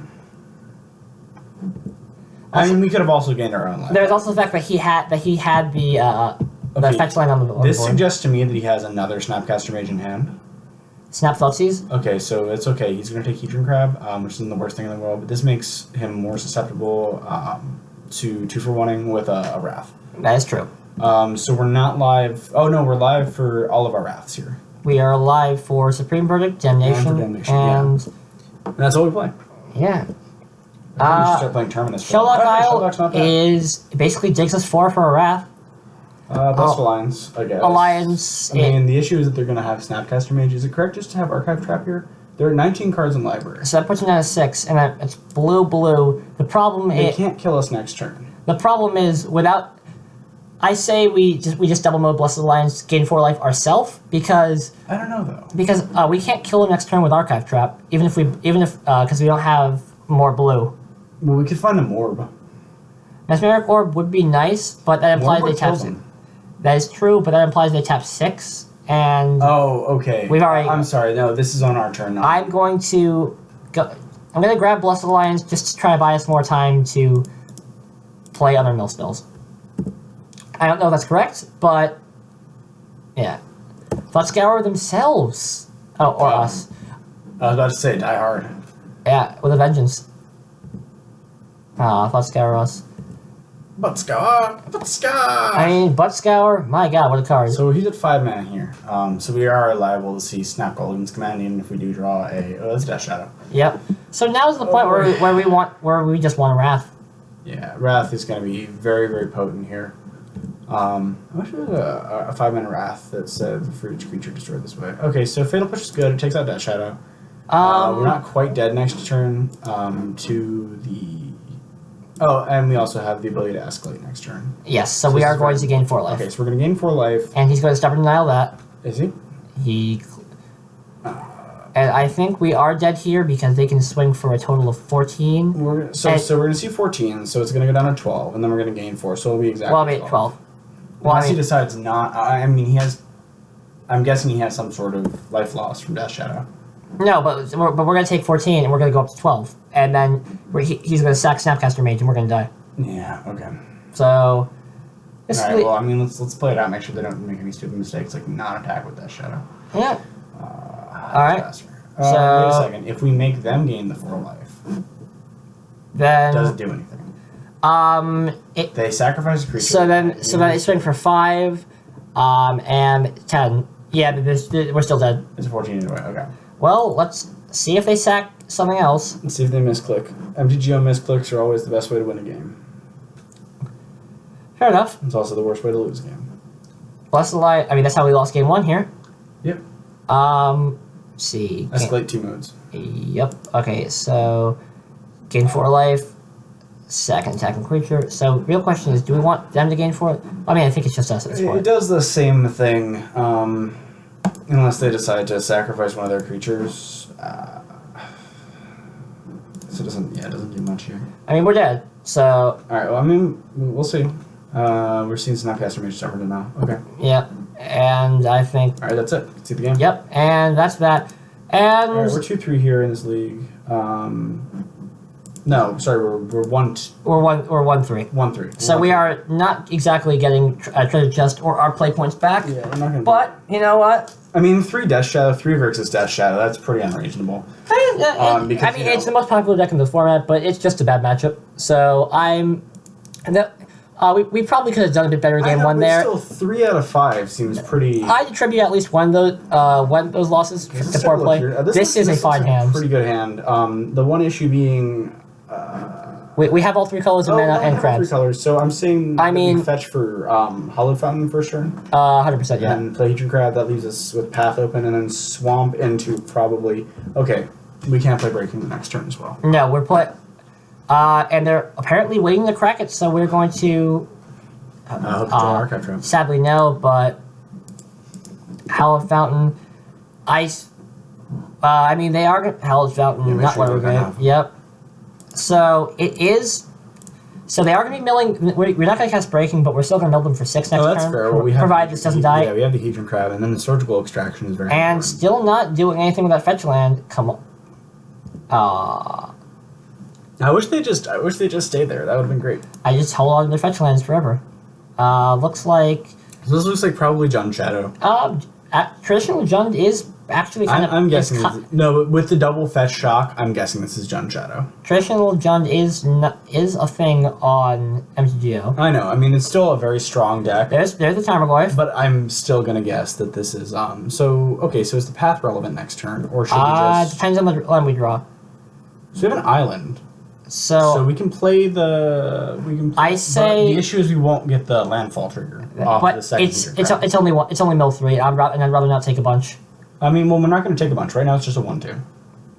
I mean, we could have also gained our own life. There's also the fact that he had the fetch line on the board. This suggests to me that he has another Snapcaster Mage in hand. Snap Thoughtseize? Okay, so it's okay. He's going to take Hedron Crab, which isn't the worst thing in the world, but this makes him more susceptible to 2-for-1ing with a Wrath. That is true. So we're not live. Oh no, we're live for all of our Wraths here. We are live for Supreme Verdict, Damnation, and that's all we play. Yeah. We should start playing Terminus. Shelldock Isle is basically digs us 4 for a Wrath. Blessed Alliance, I guess. Alliance. I mean, the issue is that they're going to have Snapcaster Mage. Is it correct just to have Archive Trap here? There are 19 cards in library. So that puts them down to 6, and it's blue. The problem is... They can't kill us next turn. The problem is, without... I say we just double mode Blessed Alliance, gain 4 life ourselves, because... I don't know, though. Because we can't kill them next turn with Archive Trap, because we don't have more blue. Well, we could find a Morb. Mesmeric Orb would be nice, but that implies they tap... That is true, but that implies they tap 6, and... Oh, okay. We've already... I'm sorry, no, this is on our turn now. I'm going to grab Blessed Alliance just to try to buy us more time to play other mill spells. I don't know if that's correct, but... Yeah. Let's scour themselves. Oh, or us. I was about to say, die hard. Yeah, with a vengeance. Let's scour us. Butt scour! Butt scour! I mean, butt scour. My God, what a card. So he's at 5 mana here. So we are liable to see Snap Golden's command, even if we do draw a. Oh, that's Death Shadow. Yep. So now's the point where we just want Wrath. Yeah, Wrath is going to be very, very potent here. I wish there was a 5 mana Wrath that said for each creature destroyed this way. Okay, so Fatal Push is good. It takes out Death Shadow. We're not quite dead next turn to the. Oh, and we also have the ability to escalate next turn. Yes, so we are going to gain 4 life. Okay, so we're going to gain 4 life. And he's going to stubborn denial that. Is he? And I think we are dead here because they can swing for a total of 14. So we're going to see 14, so it's going to go down to 12, and then we're going to gain 4, so it'll be exactly 12. Well, Unless he decides not. I mean, he has. I'm guessing he has some sort of life loss from Death Shadow. No, but we're going to take 14 and we're going to go up to 12. And then he's going to sack Snapcaster Mage and we're going to die. Yeah, okay. So. Alright, well, I mean, let's play it out, make sure they don't make any stupid mistakes, like not attack with Death Shadow. Yeah. Alright. So. Wait a second. If we make them gain the 4 life, then. does it do anything? They sacrifice a creature. So then they swing for 5, and 10. Yeah, but we're still dead. It's a 14 anyway, okay. Well, let's see if they sack something else. Let's see if they misclick. MTGO misclicks are always the best way to win a game. Fair enough. It's also the worst way to lose a game. Bless the light. I mean, that's how we lost game 1 here. Yep. See. Escalate 2 modes. Yep. Okay, so gain 4 life, second attacking creature. So, real question is, do we want them to gain 4? I mean, I think it's just us at this point. It does the same thing, unless they decide to sacrifice one of their creatures. So it doesn't do much here. I mean, we're dead. So. All right. Well, I mean, we'll see. We're seeing Snapcaster Mage stubborn now. Okay. Yep. And I think. All right, that's it. Let's see the game. Yep. And that's that. And. All right, we're 2-3 here in this league. No, sorry, we're 1. We're 1-3. 1-3. So we are not exactly getting a treasure chest or our play points back. Yeah, we're not gonna. But you know what? I mean, 3 Death Shadow, 3 versus Death Shadow. That's pretty unreasonable. Because, it's the most popular deck in the format, but it's just a bad matchup. So we probably could have done a bit better in game 1 there. Still, 3 out of 5 seems pretty. I'd attribute at least one of those losses to poor play. This is a fine hand. Pretty good hand. The one issue being. We have all 3 colors of mana and crabs. 3 colors. So I'm saying. We fetch for Hollow Fountain first turn. 100%. Yeah. And play Hedron Crab. That leaves us with Path open, and then Swamp into probably. Okay, we can't play Breaking the next turn as well. No, we're play. And they're apparently waiting to crack it, so we're going to. Archive Trap. Sadly, no, but Hollow Fountain, Ice. I mean, they are Hollow Fountain, not what we're going to. Yep. So it is. So they are going to be milling. We're not going to cast Breaking, but we're still going to mill them for 6 next turn. That's fair. Well, provided this doesn't die. Yeah, we have the Hedron Crab, and then the Surgical Extraction is very. And important. still not doing anything with that fetch land. Come on. I wish they just stayed there. That would have been great. I just hold on to their fetch lands forever. Looks like. So this looks like probably Jund Shadow. Traditional Jund is actually kind of. I'm guessing. No, with the double fetch shock, I'm guessing this is Jund Shadow. Traditional Jund is a thing on MTGO. I know. I mean, it's still a very strong deck. There's the Tarmogoyf. But I'm still gonna guess that this is So is the path relevant next turn, or should we just? Depends on the land we draw. So we have an island. So we can play the. I say the issue is we won't get the landfall trigger off but the second. It's only one. It's only mill 3. And I'd rather not take a bunch. I mean, well, we're not going to take a bunch right now. It's just a 1/2.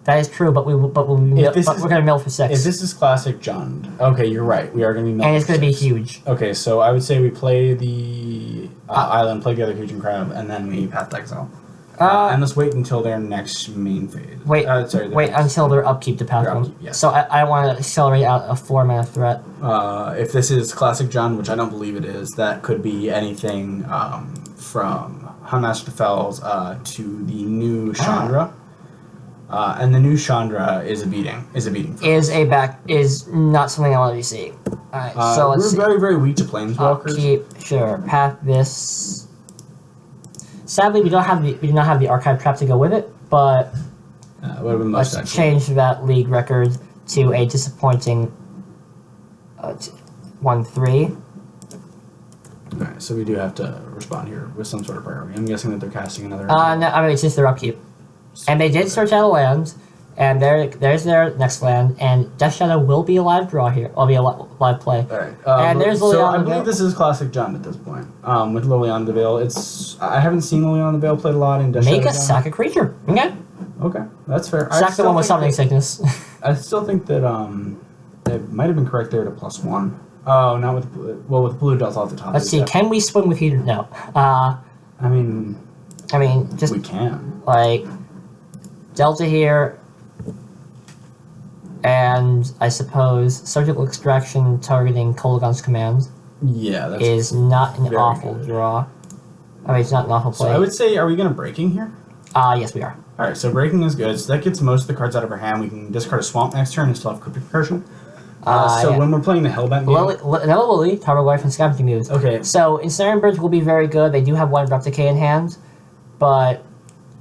That is true, but we're going to mill for 6. If this is classic Jund, okay, you're right. We are going to be milling. And it's going to be huge. Okay, so I would say we play the island, play the other Hedron Crab, and then we Path to Exile. And let's wait until their next main phase. Wait until their upkeep to path them. Yes. So I want to accelerate out a 4-mana threat. If this is classic Jund, which I don't believe it is, that could be anything from Hunmaster to Fells to the new Chandra. And the new Chandra is a beating. Is not something I want to be seeing. Alright, so let's we're very, very weak to Planeswalkers. Path this. Sadly, we do not have the archive trap to go with it, but Would have been much let's change that league record to a disappointing 1-3. Alright, so we do have to respond here with some sort of priority. I'm guessing that they're casting another. No, I mean it's just their upkeep, and they did search out a land, and there's their next land, and Death Shadow will be a live draw here. Will be a live play. Alright. And there's so Liliana I the believe Veil. this is classic Jund at this point. With Liliana the Veil. I haven't seen Liliana the Veil played a lot in Death Make Shadow a Jund. sack a creature. Okay, Okay, that's fair. sack the one with summoning think sickness. I still think that they might have been correct there to +1. Oh, not with with blue delta at the top. Let's see. Can we swim with heater? No. I mean, Just we can. like Delta here, and I suppose surgical extraction targeting Kolaghan's command Yeah, that's. is not an very awful good. draw. I mean, it's not an awful So play. I would say, are we gonna breaking here? Yes, we are. All right, so breaking is good. So that gets most of the cards out of our hand. We can discard a swamp next turn and still have cryptic recursion. So Yeah. when we're playing the Hellbent game, Another Lily, Tower Life, and Scavenging Ooze. okay, So Ensnaring Bridge will be very good. They do have one Abrupt Decay in hand, but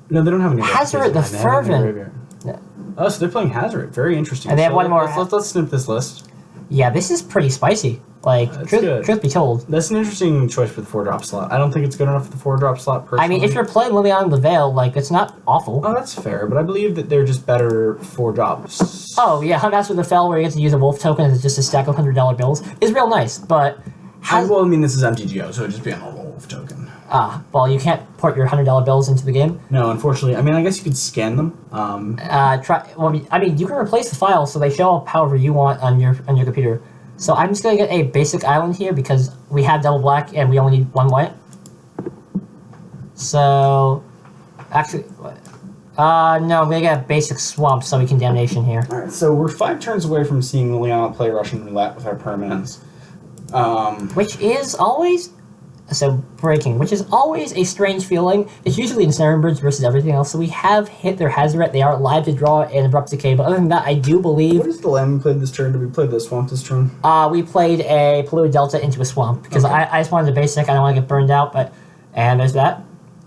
no, they don't have any. Hazard replicas the in hand. They have any Fervent. graveyard. Yeah. Oh, so they're playing Hazard. Very interesting. And they have So one more Let's snip this list. yeah, this is pretty spicy. Like, That's good. truth be told. That's an interesting choice for the 4-drop slot. I don't think it's good enough for the 4-drop slot. Personally. I mean, if you're playing Liliana the Veil, like, it's not awful. Oh, that's fair, but I believe that they're just better 4-drops. Oh, yeah, Hunt Master of the Fell, where you get to use a wolf token as just a stack of $100 bills, is real nice, but... Well, I mean, this is MTGO, so it'd just be a normal wolf token. Well, you can't port your $100 bills into the game. No, unfortunately. I mean, I guess you could scan them. You can replace the files so they show up however you want on your computer. So I'm just gonna get a basic island here because we have double black and we only need one white. So, actually, no, I'm gonna get a basic swamp so we can damnation here. Alright, so we're 5 turns away from seeing Liliana play Russian roulette with our permanents. Which is always which is always a strange feeling. It's usually Ensnaring Bridge versus everything else. So we have hit their Hazoret. They are live to draw and Abrupt Decay. But other than that, I do believe What is the land we played this turn? Did we play the swamp this turn? we played a Polluted Delta into a swamp because Okay. I just wanted a basic. I don't want to get burned out. And there's that.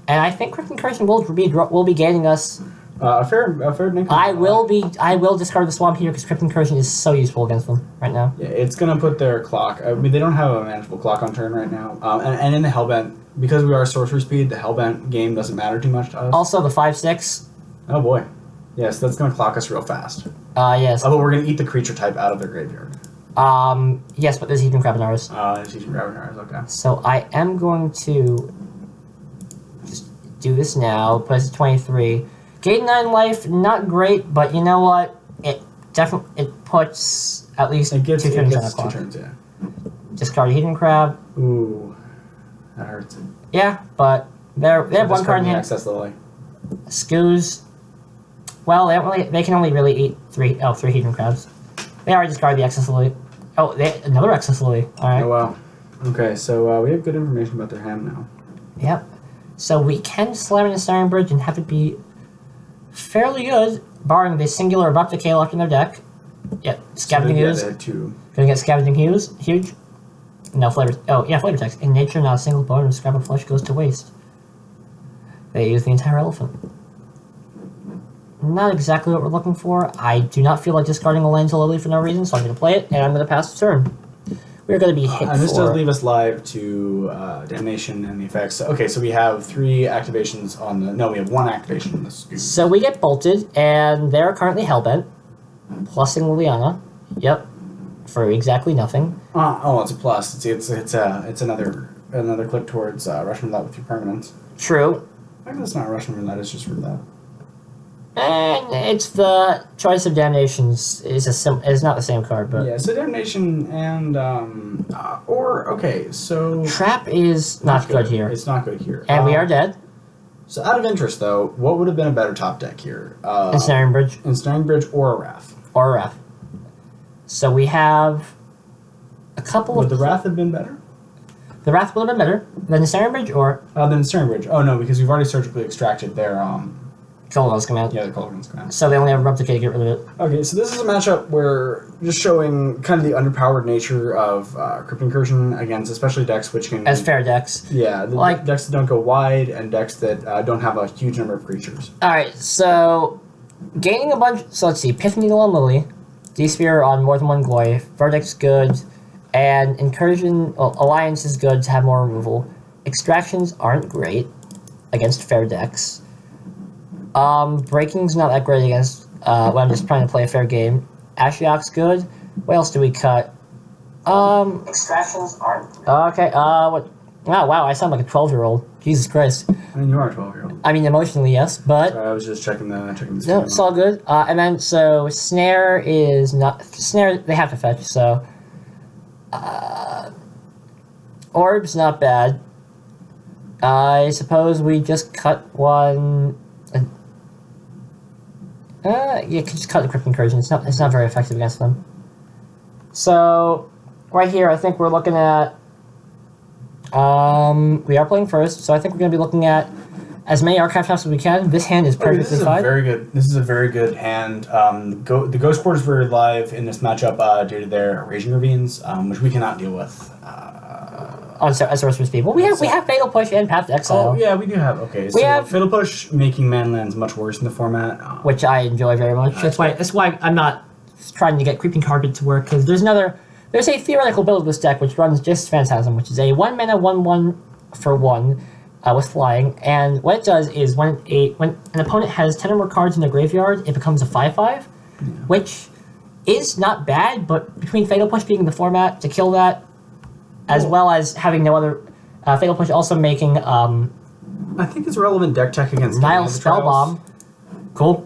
And I think Crypt Incursion will be gaining us. A fair nickel. I will discard the swamp here because Crypt Incursion is so useful against them right now. Yeah, it's gonna put their clock. I mean, they don't have a manageable clock on turn right now. And in the Hellbent, because we are sorcery speed, the Hellbent game doesn't matter too much to us. Also, the 5/6. Oh boy. Yes, that's gonna clock us real fast. Yes. But we're gonna eat the creature type out of their graveyard. Yes, but there's even Crabinaris. She's grabbing ours, okay. So I am going to just do this now. Put us at 23. Gain 9 life, not great, but you know what? It puts at least It gets 2 turns on the 2 clock. turns, yeah. Discard a Hidden Crab. Ooh. That hurts. Yeah, but they have one card in hand. Access Lily. Scoos. Well, they can only really eat 3 Hidden Crabs. They already discarded the Excess Lily. Oh, another Excess Lily. Alright. Oh wow. Okay, so we have good information about their hand now. Yep. So we can slam in a Siren Bridge and have it be fairly good, barring the singular Abrupt Decay left in their deck. Yep. Scavenging Ooze. They had 2. Gonna get Scavenging Ooze. Huge. No, Flavor. Oh, yeah, Flavor Text. In nature, not a single bone or scrap of flesh goes to waste. They use the entire elephant. Not exactly what we're looking for. I do not feel like discarding a land to Lily for no reason, so I'm gonna play it, and I'm gonna pass the turn. We're gonna be hit And this for... does leave us live to Damnation and the effects. Okay, so we have 3 activations on the... No, we have 1 activation on this. So we get bolted, and they're currently Hellbent, plussing Liliana. Yep, for exactly nothing. It's a plus. It's another click towards Russian roulette with your permanents. True. Actually, it's not Russian roulette. It's just roulette. And it's the Choice of Damnations is not the same card, but Yeah. So Damnation and so Trap is not good here, It's not good here. and we are dead. So out of interest, though, what would have been a better top deck here? Ensnaring Bridge Ensnaring Bridge or a Wrath? or a Wrath. So we have a couple Would of... the Wrath have been better? The Wrath would have been better than Ensnaring Bridge or Then Ensnaring Bridge. Oh no, because we've already surgically extracted their Kolaghan's command. Yeah, the Kolaghan's command. So they only have Replicate to get rid of it. Okay, so this is a matchup where just showing kind of the underpowered nature of Crypt Incursion against especially decks which can... As fair decks. Yeah, the decks that don't go wide and decks that don't have a huge number of creatures. Alright, so gaining a bunch... So let's see, Pith Needle on Lily, D-Sphere on more than one Goy, Verdict's good, and Incursion... Well, Alliance is good to have more removal. Extractions aren't great against fair decks. Breaking's not that great against when I'm just trying to play a fair game. Ashiok's good. What else do we cut? Extractions aren't... Okay, what... Oh, wow, I sound like a 12-year-old. Jesus Christ. I mean, you are a 12-year-old. I mean, emotionally, yes, but... Sorry, I was just checking the No, it's all good. And then, so, Snare is not... Snare, they have to fetch, so... Orb's not bad. I suppose we just cut one... you can just cut the Crypt Incursion. It's not very effective against them. So, right here, I think we're looking at... we are playing first, so I think we're going to be looking at as many archive taps as we can. This hand is perfectly fine. This is a very good hand. The Ghost Board is very live in this matchup due to their Raging Ravines, which we cannot deal with. On Sorcerer's Speed. Well, we have Fatal Push and Path to Exile. Oh, yeah, we do have. Okay, so Fatal Push making Manlands much worse in the format. Which I enjoy very much. That's why I'm not trying to get Creeping Carpet to work, because there's a theoretical build of this deck which runs just Phantasm, which is a 1-mana 1/1 for 1 with flying, and what it does is when an opponent has 10 or more cards in their graveyard, it becomes a 5/5, which is not bad, but between Fatal Push being in the format to kill that, as well as having no other Fatal Push also making I think it's relevant deck tech against Nile Spellbomb. Cool.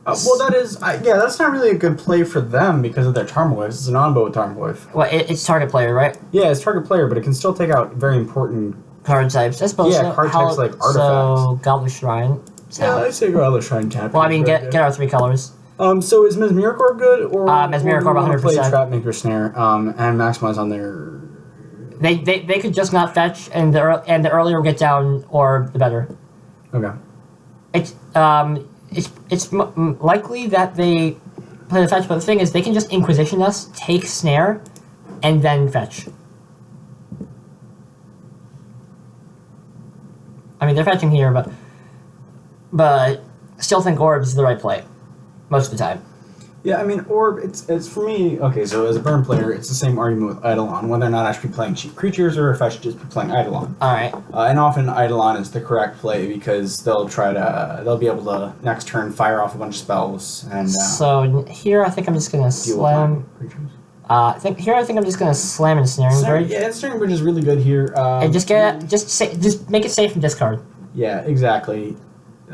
Well, that is... that's not really a good play for them because of their Tarmogoyf. It's an on-bow with Tarmogoyf. Well, it's target player, right? Yeah, it's target player, but it can still take out very important... Card types, I suppose. Yeah, card types like artifacts. So, Goblet Shrine. Yeah, I'd say Goblet Shrine tap. Well, I mean, get our 3 colors. So is Mesmeric good, or... Mesmeric Orb 100%. Play Trapmaker Snare, and maximize on their... They could just not fetch, and the earlier we get down, or the better. Okay. It's likely that they play the fetch, but the thing is, they can just Inquisition us, take Snare, and then fetch. I mean, they're fetching here, but still think Orb is the right play most of the time. Yeah, I mean, Orb, it's for me, okay, so as a burn player, it's the same argument with Eidolon, whether or not actually playing cheap creatures or if I should just be playing Eidolon. Alright. And often Eidolon is the correct play because they'll be able to next turn fire off a bunch of spells and... so here I think I'm just gonna slam... I think I'm just gonna slam and Snaring Bridge. Yeah, Snaring Bridge is really good here. And just make it safe and discard. Yeah, exactly.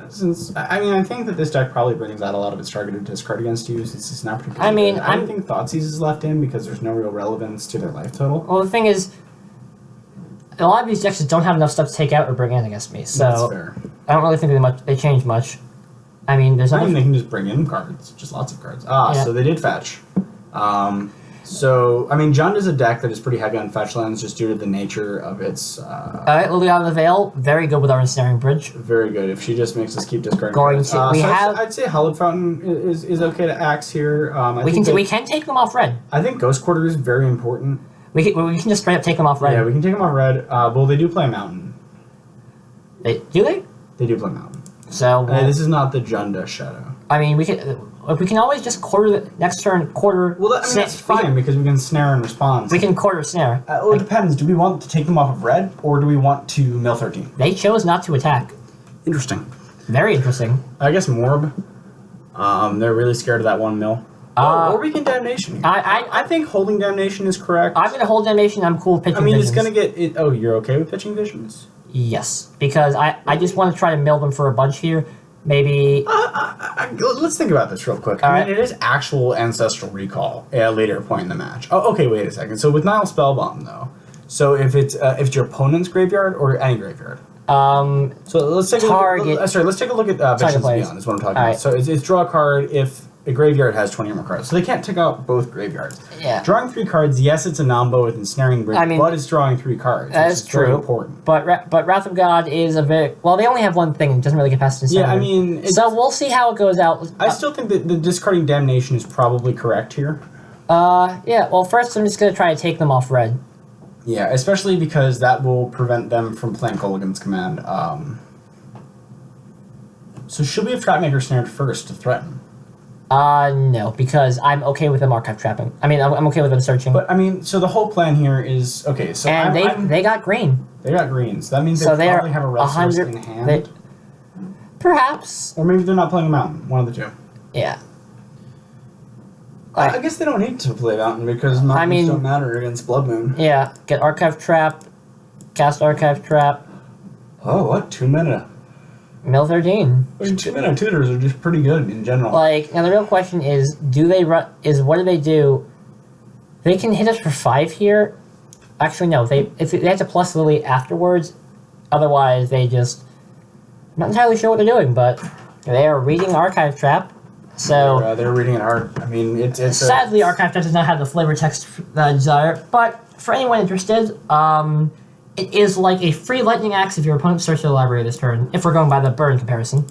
Since I think that this deck probably brings out a lot of its targeted discard against you, since it's not particularly good. I don't think Thoughtseize is left in because there's no real relevance to their life total. Well, the thing is, a lot of these decks just don't have enough stuff to take out or bring in against me, so that's fair. I don't really think they change much. I mean, there's nothing. They can just bring in cards, just lots of cards. So they did fetch. So, I mean, Jund is a deck that is pretty heavy on fetch lands just due to the nature of its... Alright, Liliana the Veil, very good with our Ensnaring Bridge. Very good. If she just makes us keep discarding cards. I'd say Hallowed Fountain is okay to axe here. We can take them off red. I think Ghost Quarter is very important. We can just straight up take them off red. Yeah, we can take them off red. Well, they do play Mountain. Do they? They do play Mountain. So... this is not the Junda Shadow. I mean, we can always just quarter the next turn, quarter... Well, that's fine, because we can snare and respond. We can quarter snare. It depends. Do we want to take them off of red, or do we want to mill 13? They chose not to attack. Interesting. Very interesting. I guess Morb. They're really scared of that 1 mill. Or we can Damnation. I think holding Damnation is correct. I'm going to hold Damnation. I'm cool with pitching Visions. It's going to get... it. Oh, you're okay with pitching Visions? Yes, because I just want to try to mill them for a bunch here. Maybe... let's think about this real quick. It is actual Ancestral Recall at a later point in the match. Oh, okay, wait a second. So with Nile Spellbomb, though, so if it's your opponent's graveyard or any graveyard? So let's take a look at Visions Beyond is what I'm talking about. So it's draw a card if a graveyard has 20 or more cards, so they can't take out both graveyards. Yeah. Drawing 3 cards, yes, it's a Nombo with ensnaring bridge, I mean, but it's drawing 3 cards. That which is very true. important. But Wrath of God is a very well. They only have one thing; it doesn't really get past the Yeah, I mean, so we'll see how it goes out. I still think that the discarding Damnation is probably correct here. Yeah. Well, first I'm just gonna try to take them off red. Yeah, especially because that will prevent them from playing Kolaghan's Command. So should we have Trapmaker snared first to threaten? No, because I'm okay with them archive trapping. I mean, I'm okay with them searching. But I mean, so the whole plan here is okay. So and they got green. They got greens. That means So they they're probably have a red source 100 in hand. Perhaps. Or maybe they're not playing a mountain. One of the two. Yeah. I guess they don't need to play mountain because mountains don't matter against Blood Moon. Yeah. Get archive trap. Cast archive trap. Oh, what? 2 mana. Mill 13. I mean, 2 mana tutors are just pretty good in general. Like, now the real question is, what do they do? They can hit us for 5 here. Actually, no. They have to plus Lily afterwards. Otherwise, they just... I'm not entirely sure what they're doing, but they are reading Archive Trap. So they're reading it hard. I mean, it's sadly, Archive Trap does not have the flavor text desire. But for anyone interested, it is like a free lightning axe if your opponent starts their library this turn. If we're going by the burn comparison.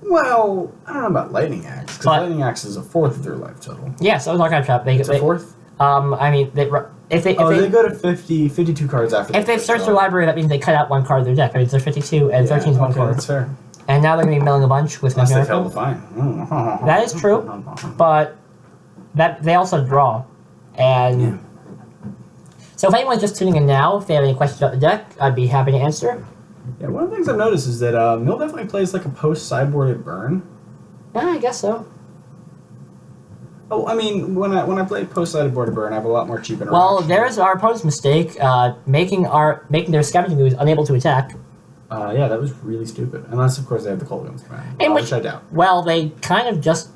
Well, I don't know about lightning axe because lightning axe is a 4th of their life total. Yeah, so it's Archive Trap. It's a 4th. I mean, if they go to 52 cards after. If they've searched their library, that means they cut out 1 card of their deck. I mean, they're 52 and 13 is 1 card. That's fair. And now they're going to be milling a bunch with Unless they Miracle. fail to find. That is true, but that they also draw. And yeah. So if anyone's just tuning in now, if they have any questions about the deck, I'd be happy to answer. Yeah, one of the things I've noticed is that Mill definitely plays like a post-sideboarded burn. Yeah, I guess so. Oh, I mean, when I play post-sideboarded burn, I have a lot more cheap interaction. Well, there is our opponent's mistake, making their scavenging ooze unable to attack. Yeah, that was really stupid. Unless, of course, they have the Kolaghan's Command, which I doubt. Well, they kind of just...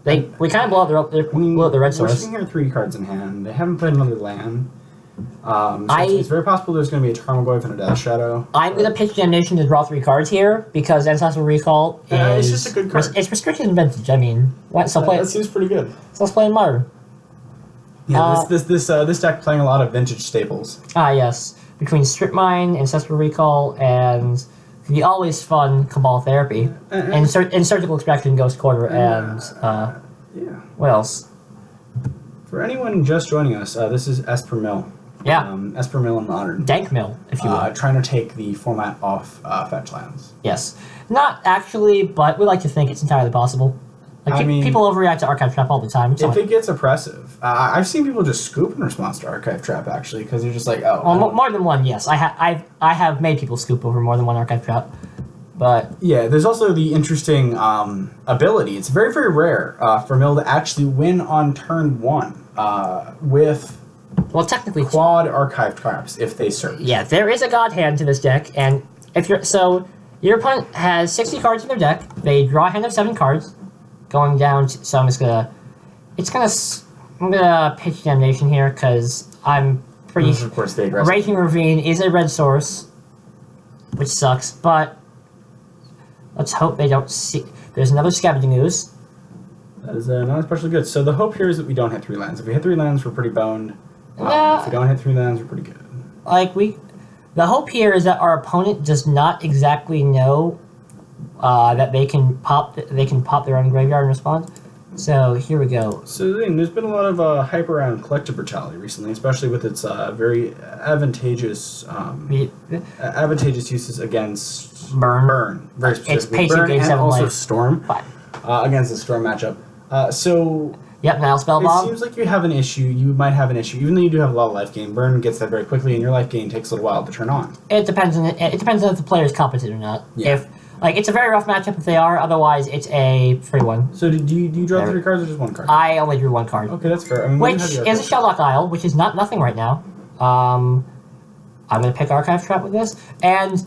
We kind of blow up the red source. We're sitting here 3 cards in hand. They haven't played another land. It's very possible there's going to be a Tarmogoyf and a Death Shadow. I'm going to pitch Damnation to draw 3 cards here, because Ancestral Recall is... It's just a good card. It's restricted in Vintage, I mean... What? So that seems pretty good. So let's play in Modern. Yeah, this deck playing a lot of Vintage staples. Ah, yes. Between Strip Mine, Ancestral Recall, and the always fun Cabal Therapy, and Surgical Extraction, Ghost Quarter, and... yeah. What else? For anyone just joining us, this is Esper Mill. Yeah. Esper Mill in Modern. Dank Mill, if you will. Trying to take the format off fetch lands. Yes. Not actually, but we like to think it's entirely possible. Like, people overreact to Archive Trap all the time. If it gets oppressive, I've seen people just scoop in response to Archive Trap, actually, because they're just like, oh. Well, more than one, yes. I have made people scoop over more than one Archive Trap. But yeah, there's also the interesting ability. It's very, very rare for Mill to actually win on turn 1 with... Well, technically, quad archive traps if they search. Yeah, there is a god hand to this deck, and if your opponent has 60 cards in their deck, they draw a hand of 7 cards, going down. So I'm gonna pitch Damnation here because I'm pretty. Of course, they aggressive. Raging Ravine is a red source, which sucks, but let's hope they don't see. There's another Scavenging Ooze. That is not especially good. So the hope here is that we don't hit 3 lands. If we hit 3 lands, we're pretty boned. If we don't hit 3 lands, we're pretty good. The hope here is that our opponent does not exactly know that they can pop their own graveyard in response. So here we go. So there's been a lot of hype around Collective Brutality recently, especially with its very advantageous uses against Burn. Very specifically. It's Burn game and 7 also life. Storm against the Storm matchup. Yep, now Spellbomb. It seems like you have an issue. You might have an issue, even though you do have a lot of life gain. Burn gets that very quickly, and your life gain takes a little while to turn on. It depends on if the player is competent or not. Yeah. It's a very rough matchup if they are. Otherwise, it's a free one. So do you draw 3 cards or just 1 card? I only drew 1 card. Okay, that's fair. I mean, which is a Shelldock Isle, which is not nothing right now. I'm gonna pick Archive Trap with this, and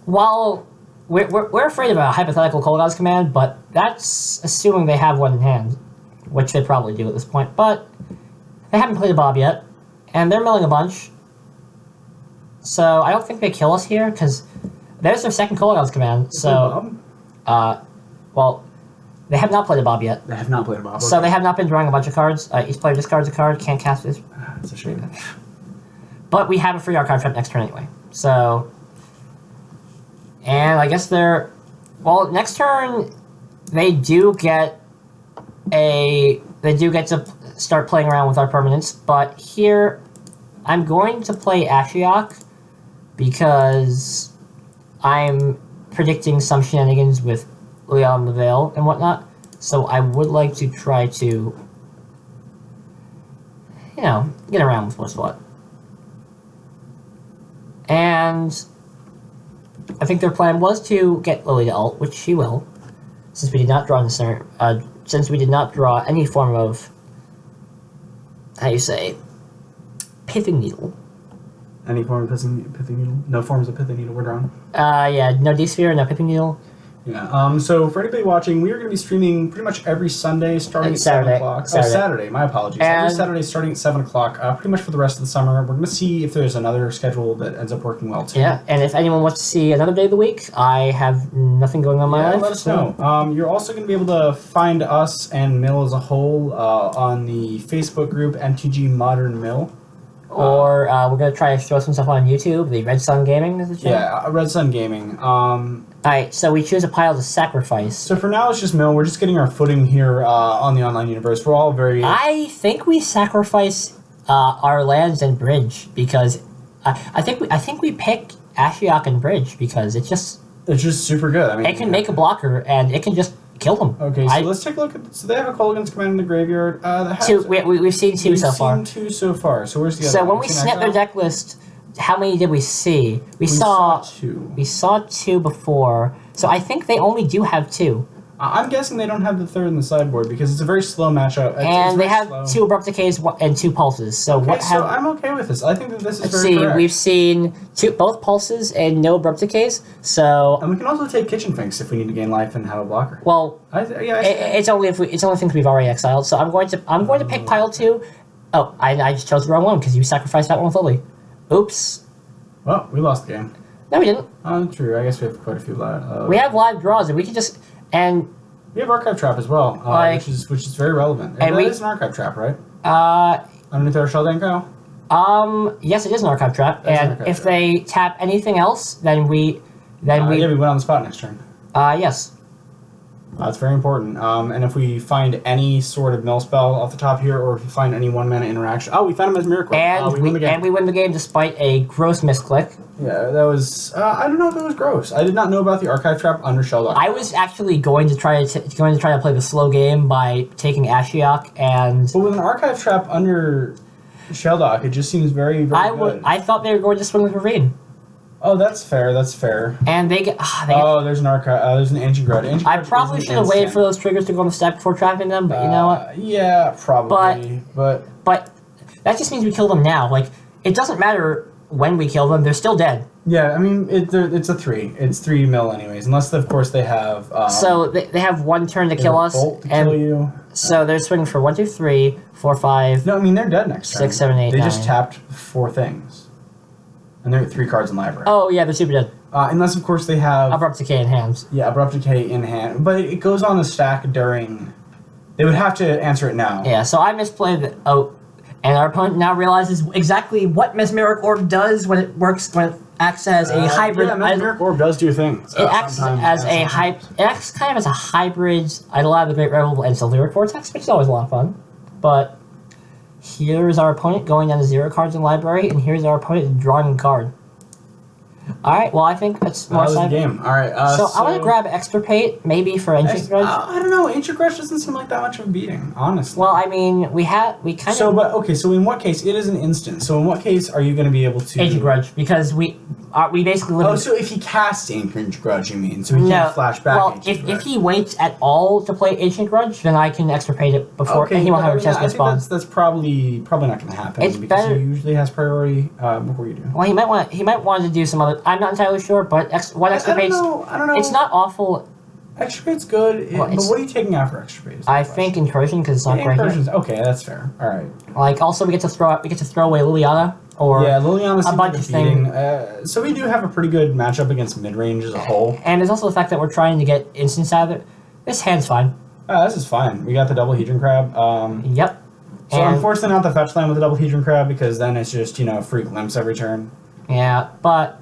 while we're afraid of a hypothetical Kolaghan's Command, but that's assuming they have one in hand, which they probably do at this point. But they haven't played a Bob yet, and they're milling a bunch. So I don't think they kill us here because there's their second Kolaghan's Command. So, well, They have not played a Bob yet. They have not played a Bob. So they have not been drawing a bunch of cards. Each player discards a card, can't cast it. It's a shame. But we have a free archive trap next turn anyway. So, and I guess they're, well, next turn they do get to start playing around with our permanents. But here, I'm going to play Ashiok because I'm predicting some shenanigans with Leon the Veil and whatnot. So I would like to try to, you know, get around with what's what. And I think their plan was to get Lily to ult, which she will, since we did not draw in the center, since we did not draw any form of, how do you say, pithing needle. Any form of pithing needle? No forms of pithing needle were drawn. Yeah, no D-sphere, no pithing needle. Yeah. So for anybody watching, we are going to be streaming pretty much every Sunday starting at 7 o'clock. Saturday. My apologies. Every Saturday starting at 7 o'clock, pretty much for the rest of the summer. We're going to see if there's another schedule that ends up working well too. Yeah, and if anyone wants to see another day of the week, I have nothing going on in my life. Let us know. You're also going to be able to find us and Mill as a whole on the Facebook group MTG Modern Mill. Or we're going to try to throw some stuff on YouTube. The Red Sun Gaming is the channel. Yeah, Red Sun Gaming. Alright, so we choose a pile to sacrifice. So for now, it's just Mill. We're just getting our footing here on the online universe. We're all very... I think we sacrifice our lands and bridge because I think we pick Ashiok and bridge because it's just super good. I mean, it can make a blocker and it can just kill them. Okay, so let's take a look at... So they have a Kolaghan's Command in the graveyard. We've seen two so far. We've seen two so far. So where's the other So one? when we snap their deck list, how many did we see? We saw two. We saw two before. So I think they only do have two. I'm guessing they don't have the third in the sideboard because it's a very slow matchup. And they have two Abrupt Decays and two Pulses. So okay, so I'm okay with this. I think that this is let's very see, correct. we've seen both Pulses and no Abrupt Decays. So and we can also take Kitchen Finks if we need to gain life and have a blocker. Well, it's only things we've already exiled. So I'm going to pick pile 2. Oh, I just chose the wrong one because you sacrificed that one with Lily. Oops. Well, we lost the game. No, we didn't. True. I guess we have quite a few live. We have live draws, and we can just we have Archive Trap as well, which is very relevant. And that is an Archive Trap, right? Underneath our Sheldanko? Yes, it is an Archive Trap, and if they tap anything else, then we we win on the spot next turn. Yes. That's very important. And if we find any sort of mill spell off the top here, or if we find any 1-mana interaction... Oh, we found him as Miracle. And we win the game despite a gross misclick. Yeah, that was... I don't know if it was gross. I did not know about the Archive Trap under Shelldock. I was actually going to try to play the slow game by taking Ashiok and... But with an Archive Trap under Shelldock, it just seems very, very good. I thought they were going to swing with Ravine. Oh, that's fair. That's fair. And they get. There's an archive. There's an Ancient Grudge. I probably should have waited for those triggers to go on the stack before trapping them, but you know what? Yeah, probably. But that just means we kill them now. Like, it doesn't matter when we kill them; they're still dead. Yeah, I mean, it's a 3. It's 3 mil anyways, unless of course they have. So they have one turn to kill us, to kill you. So they're swinging for 1, 2, 3, 4, 5. No, I mean they're dead next turn. 6, 7, 8. They 9. just tapped 4 things. And they're 3 cards in library. Oh, yeah, they're super dead. Unless, of course, they have... Abrupt Decay in hands. Yeah, Abrupt Decay in hand. But it goes on the stack during... They would have to answer it now. Yeah, so I misplayed the... Oh, and our opponent now realizes exactly what Mesmeric Orb does when it acts as a hybrid... Yeah, Mesmeric Orb does do things. It acts as a hybrid... It acts kind of as a hybrid Idol of the Great Revel and Lyric Vortex, which is always a lot of fun. But... Here's our opponent going down to 0 cards in library, and here's our opponent drawing a card. Alright, well, I think that's more that was the game. Alright, so I want to grab Extirpate, maybe for Ancient Grudge. I don't know, Ancient Grudge doesn't seem like that much of a beating, honestly. Well, I mean, we kind of... So in what case, it is an instant, so in what case are you going to be able to... Ancient Grudge, because we basically live... Oh, so if he casts Ancient Grudge, you mean, so he can't flash back Ancient Grudge. If he waits at all to play Ancient Grudge, then I can Extirpate it before, and he won't have a chance to respond. I think that's probably not going to happen, because he usually has priority before you do. Well, he might want to do some other... I'm not entirely sure, but what Extirpate's... I don't know. It's not awful... Extirpate's good, but what are you taking after Extirpate? I think Incursion, because it's not great. Incursion's okay, that's fair. Alright. Like, also we get to throw away Liliana, or Liliana a bunch of things. So we do have a pretty good matchup against mid-range as a whole. And there's also the fact that we're trying to get instants out of it. This hand's fine. This is fine. We got the double Hedron Crab. Yep. So And- unfortunately not the fetch land with the double Hedron Crab because then it's just, free glimpse every turn. Yeah, but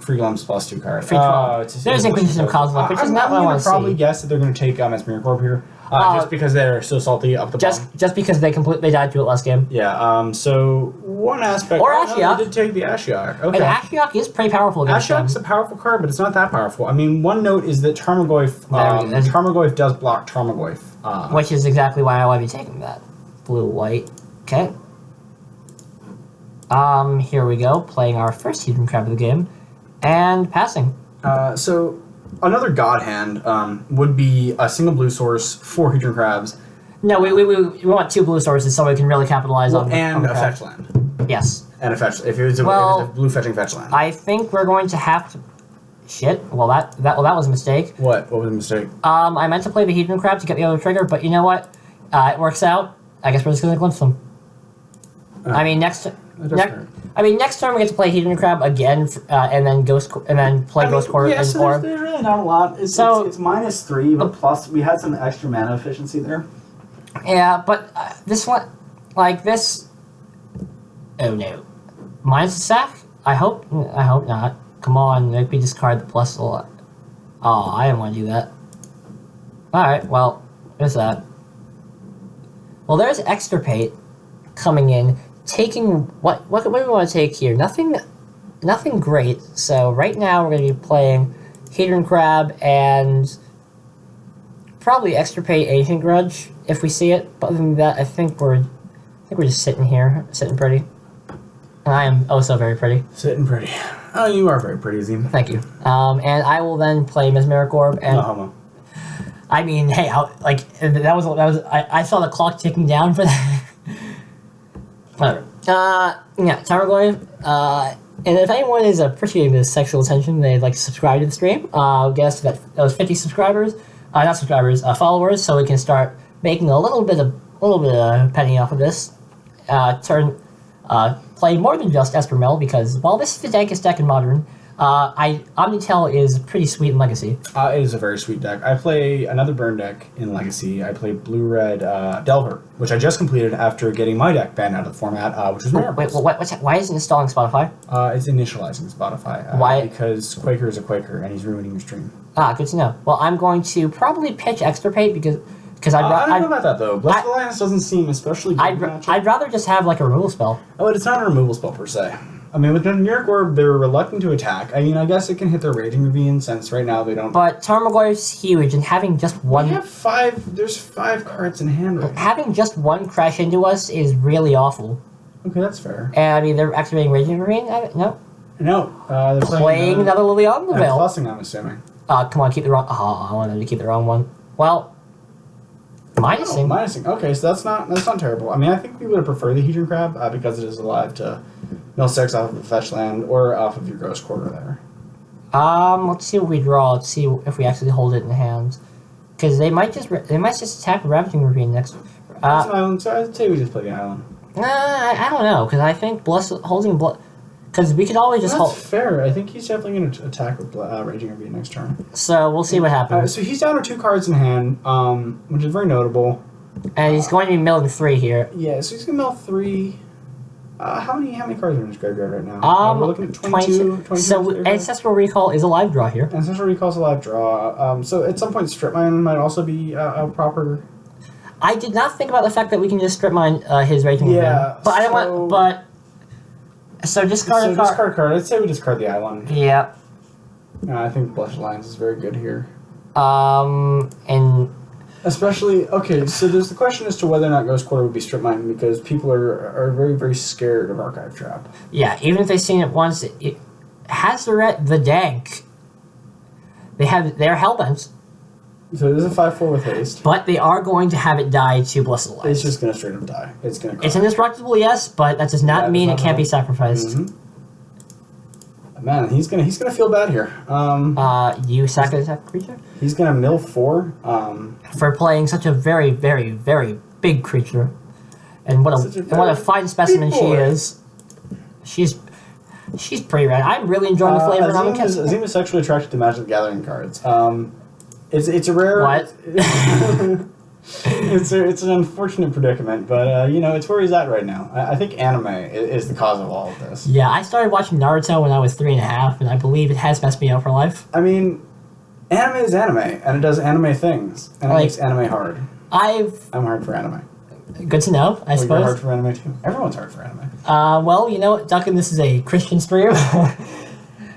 Free glimpse plus 2 cards. Free there's Inquisition of Kozilek, which is not what I want to see. I'm probably guess that they're going to take Esper Corp here. Just because they're so salty up the bottom. just because they died to it last game. Yeah, so one aspect... Or no, Ashiok. they did take the Ashiok. Okay. And Ashiok is pretty powerful against them. Ashiok's a powerful card, but it's not that powerful. I mean, one note is that Tarmogoyf does block Tarmogoyf. Which is exactly why I want to be taking that. Blue-white. Okay. Here we go, playing our first Hedron Crab of the game, and passing. So, another God Hand would be a single blue source, 4 Hedron Crabs. No, we want 2 blue sources so we can really capitalize on and the a crab. fetch land. Yes. And a fetch. If it's a blue fetching fetch land. I think we're going to have to... Shit. Well, that was a mistake. What? What was the mistake? I meant to play the Hedron Crab to get the other trigger, but you know what? It works out. I guess we're just going to glimpse them. Next turn we get to play Hedron Crab again, and then play Ghost Core and so Orb. there's really not a lot. It's -3, but plus we had some extra mana efficiency there. Yeah, but this one, like this. Oh no, minus a sack. I hope not. Come on, make me discard the plus a lot. Oh, I didn't want to do that. All right, well, there's that. Well, there's Extirpate coming in. Taking what do we want to take here? Nothing great. So right now we're going to be playing Hedron Crab and probably Extirpate Ancient Grudge if we see it. But other than that, I think we're just sitting here, sitting pretty. And I am also very pretty. Sitting pretty. Oh, you are very pretty, Zim. Thank you. And I will then play Mesmeric Orb and. No homo. I mean, hey, that was I saw the clock ticking down for that. Whatever. Yeah, Tarmogoyf. And if anyone is appreciating this sexual attention, they'd like to subscribe to the stream. Get us to those 50 subscribers, not subscribers, followers, so we can start making a little bit of penny off of this. Play more than just Esper Mill because while this is the dankest deck in Modern, Omnitel is pretty sweet in Legacy. It is a very sweet deck. I play another burn deck in Legacy. I play blue-red Delver, which I just completed after getting my deck banned out of the format, which was Miracles. Wait, why is it installing Spotify? It's initializing Spotify. Why? Because Quaker is a Quaker, and he's ruining your stream. Good to know. Well, I'm going to probably pitch Extirpate because I don't know about that, though. Blessed Alliance doesn't seem especially good. I'd rather just have, like, a removal spell. Oh, but it's not a removal spell, per se. I mean, with Miracle Orb, they're reluctant to attack. I mean, I guess it can hit their Raging Ravine, since right now they don't... But Tarmogoyf's huge, and having just one... There's 5 cards in hand right now. Having just one crash into us is really awful. Okay, that's fair. And, I mean, they're activating Raging Ravine? No. No, they're playing another Lily on the Veil. Plussing, I'm assuming. Come on, keep the wrong... Oh, I wanted to keep the wrong one. Well... Minusing. Minusing. Okay, so that's not terrible. I mean, I think we would have preferred the Hedron Crab because it is alive to mill 6 off of the fetch land or off of your gross quarter there. Let's see what we draw. Let's see if we actually hold it in hand, because they might just attack Ravaging Ravine next. It's an island, so I'd say we just play the island. I don't know, because I think holding blood. Because we could always just hold. That's fair. I think he's definitely going to attack with Raging Ravine next turn. So we'll see what happens. So he's down to 2 cards in hand, which is very notable. And he's going to be milling 3 here. Yeah, so he's going to mill 3. How many cards are in his graveyard right now? We're looking at 22. So Ancestral Recall is a live draw here. Ancestral Recall is a live draw. So at some point, Strip Mine might also be a proper. I did not think about the fact that we can just Strip Mine his Raging Ravine. But I don't want. But. So discard a card. Discard a card. I'd say we discard the island. Yeah. I think Blessed Alliance is very good here. And especially so there's the question as to whether or not Ghost Quarter would be strip mine because people are very, very scared of Archive Trap. Yeah, even if they've seen it once, it has the dank. They're hellbent. So it is a 5/4 with haste. But they are going to have it die to Blessed Alliance. It's just gonna straight up die. It's gonna cry. It's indestructible, yes, but that does not mean it can't be sacrificed. Mm-hmm. Man, he's gonna feel bad here. You sack a creature? He's gonna mill 4. For playing such a very, very, very big creature. And what a fine specimen she is. She's pretty rad. I'm really enjoying the flavor of Azim is sexually attracted to Magic the Gathering cards. It's a rare... What? It's an unfortunate predicament, but it's where he's at right now. I think anime is the cause of all of this. Yeah, I started watching Naruto when I was 3.5, and I believe it has messed me up for life. I mean, anime is anime, and it does anime things, and it makes anime hard. I'm hard for anime. Good to know, I suppose. You're hard for anime too. Everyone's hard for anime. Well, you know what, Duncan, this is a Christian stream.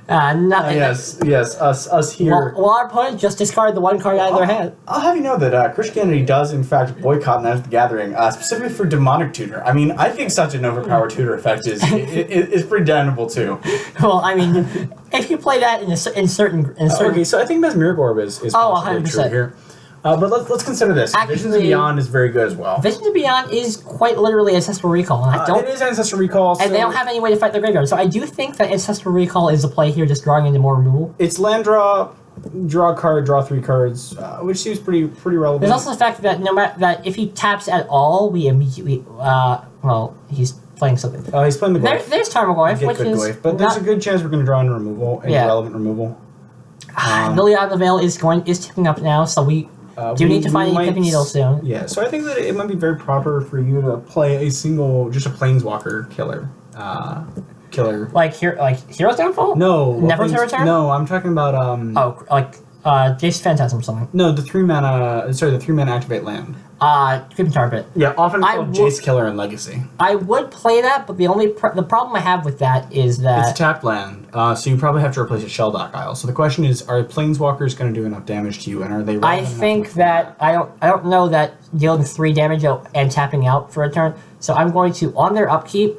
Yes, us here. Well, our opponent just discarded the one card out of their hand. I'll have you know that Christianity does, in fact, boycott Magic the Gathering, specifically for demonic tutor. I mean, I think such an overpowered tutor effect is pretty damnable too. Well, I mean, if you play that in certain. Okay, so I think Mesmeric Orb is possibly 100%. true here. But let's consider this. Actually, Visions of Beyond is very good as well. Visions of Beyond is quite literally Ancestral Recall, and I don't. It is Ancestral Recall, and they don't have any way to fight their graveyard. So I do think that Ancestral Recall is a play here, just drawing into more removal. It's land draw a card, draw 3 cards, which seems pretty relevant. There's also the fact that that if he taps at all, we immediately he's playing something. Oh, he's playing the Glyph. There's Tarmogoyf, which is Glyph, but there's a good chance we're going to draw into removal, relevant removal. Liliana the Veil is ticking up now, so we. Do you need to find a Pippin Needle soon? Yeah, so I think that it might be very proper for you to play just a Planeswalker killer. Like Hero's Downfall? No. Never to Return? No, I'm talking about Jace Phantasm something. No, the 3-mana activate land. Creeping Target. Yeah, often called Jace Killer in Legacy. I would play that, but the problem I have with that is that it's a tapped land, so you probably have to replace a Shelldock Isle. So the question is, are Planeswalkers going to do enough damage to you, and are they? I think that I don't know that dealing 3 damage and tapping out for a turn. So I'm going to on their upkeep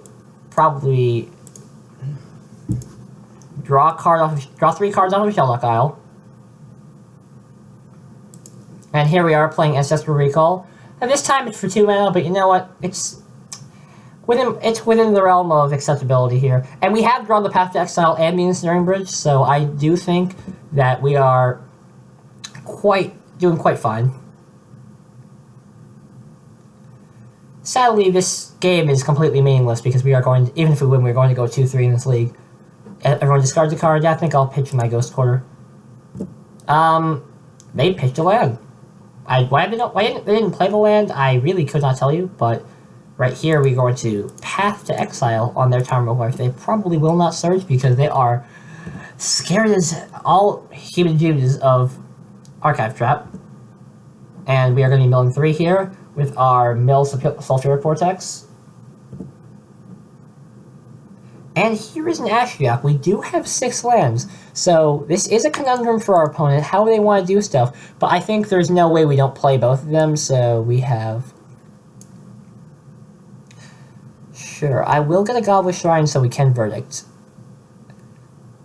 probably draw 3 cards off of Shelldock Isle. And here we are playing Ancestral Recall. And this time it's for 2 mana, but you know what? It's within the realm of acceptability here. And we have drawn the Path to Exile and the Ensnaring Bridge, so I do think that we are doing quite fine. Sadly, this game is completely meaningless because we are going even if we win, we're going to go 2-3 in this league. Everyone discards a card. Yeah, I think I'll pitch my Ghost Quarter. They pitched a land. Why they didn't play the land, I really could not tell you, but right here we're going to Path to Exile on their Tarmogoyf. They probably will not search because they are scared as all human Jews of Archive Trap. And we are going to be milling 3 here with our Mill Sulfuric Vortex. And here is an Ashiok. We do have 6 lands, so this is a conundrum for our opponent, how they want to do stuff. But I think there's no way we don't play both of them, so we have... Sure, I will get a Goblet Shrine so we can Verdict.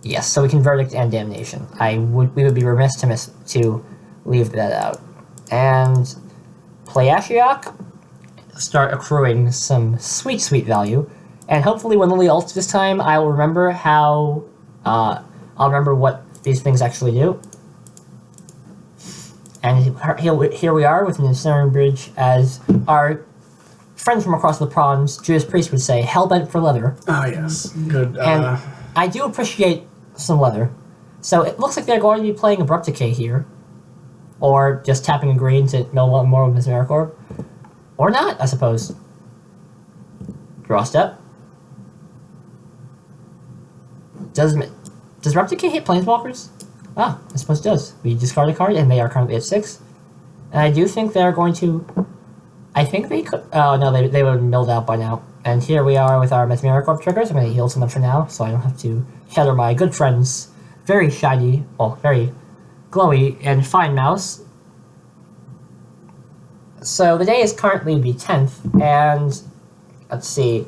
Yes, so we can Verdict and Damnation. We would be remiss to leave that out. And play Ashiok, start accruing some sweet, sweet value. And hopefully when Lily ults this time, I will remember how... I'll remember what these things actually do. And here we are with an Ensnaring Bridge, as our friends from across the ponds, Judas Priest would say, hellbent for leather. Oh, yes. Good. And I do appreciate some leather. So it looks like they're going to be playing Abrupt Decay here. Or just tapping a green to mill one more with Mesmeric Orb. Or not, I suppose. Draw step. Does Abrupt Decay hit Planeswalkers? Ah, I suppose it does. We discard a card, and they are currently at 6. And I do think they're going to... I think they could... Oh, no, they would have milled out by now. And here we are with our Mesmeric Orb triggers. I'm going to heal some of them for now, so I don't have to shatter my good friend's very shiny, well, very glowy and fine mouse. So the day is currently the 10th, and... Let's see.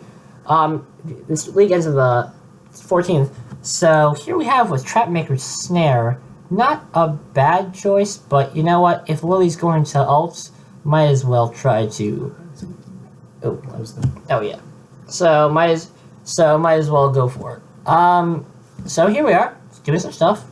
This league ends on the 14th. So here we have with Trapmaker's Snare. Not a bad choice, but you know what? If Lily's going to ult, might as well try to... Oh yeah. So might as well go for it. So here we are, doing some stuff.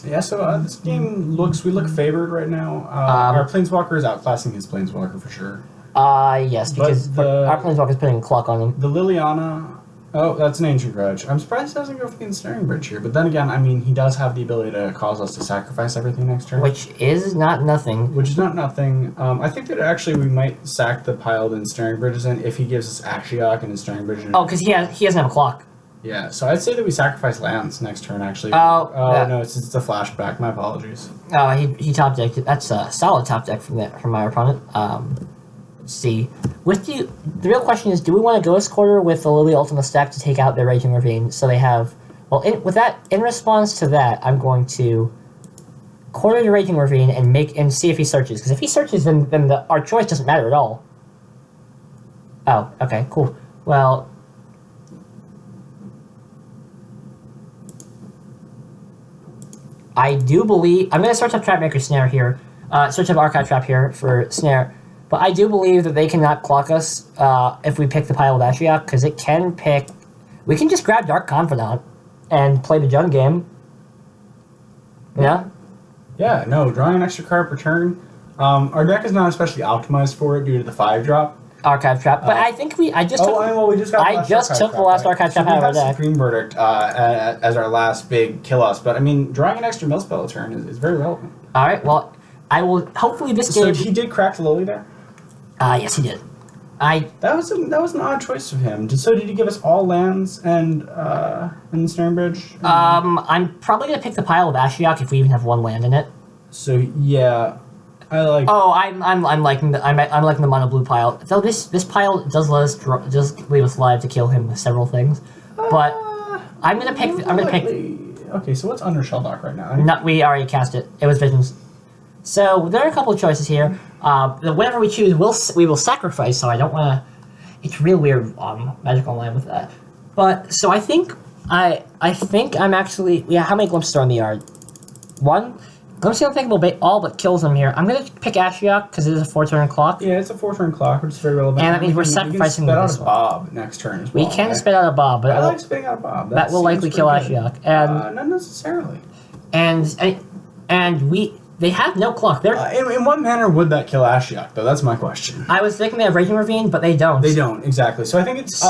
Yeah, so this game we look favored right now. Our Planeswalker is outclassing his Planeswalker for sure. Yes, because our Planeswalker is putting a clock on him. The Liliana Oh, that's an Ancient Grudge. I'm surprised he doesn't go for the Ensnaring Bridge here, but then again, I mean, he does have the ability to cause us to sacrifice everything next turn. Which is not nothing. Which is not nothing. I think that actually we might sack the pile the Ensnaring Bridges in if he gives us Ashiok and Ensnaring Bridge. Oh, because he doesn't have a clock. Yeah, so I'd say that we sacrifice lands next turn, actually. Yeah. No, it's the flashback. My apologies. He top decked. That's a solid top deck from our opponent. Let's see. With the real question is, do we want to Ghost Quarter with the Lily Ultima stack to take out their Raging Ravine? So they have. Well, in response to that, I'm going to quarter the Raging Ravine and see if he searches. Because if he searches, then our choice doesn't matter at all. Oh, okay, cool. Well. I do believe... I'm going to search up Trapmaker Snare here. Search up Archive Trap here for Snare. But I do believe that they cannot clock us if we pick the pile of Ashiok, because it can pick... We can just grab Dark Confidant and play the Jund game. Yeah? Yeah, no, drawing an extra card per turn. Our deck is not especially optimized for it due to the 5-drop. Archive Trap. But I think we... I just took the last Archive Trap out of our deck. Supreme Verdict as our last big kill us, but I mean, drawing an extra mill spell a turn is very relevant. Alright, well, I will... Hopefully this game... So he did crack the Lily there? Yes, he did. That was an odd choice of him. So did he give us all lands and the Stern Bridge? I'm probably gonna pick the pile of Ashiok if we even have one land in it. So yeah, I like. Oh, I'm liking the mono blue pile. Though this pile does let us just leave us live to kill him with several things, but I'm gonna pick. Okay, so what's under Shelldock right now? We already cast it. It was Visions. So there are a couple of choices here. Whatever we choose, we will sacrifice. So I don't want to. It's real weird Magic Online with that. But so I think I'm actually How many glimpses are in the yard? One. Glimpse the Unthinkable all but kills them here. I'm gonna pick Ashiok because it is a 4-turn clock. Yeah, it's a 4-turn clock, which is very relevant. And that means we're sacrificing this. We can this spit out a Bob next turn as well. We can spit out a Bob, but I like spitting out a Bob. That will likely kill Ashiok. And not necessarily. And they have no clock. They're in what manner would that kill Ashiok, though? That's my question. I was thinking they have Raging Ravine, but they don't. They don't, exactly. So I think it's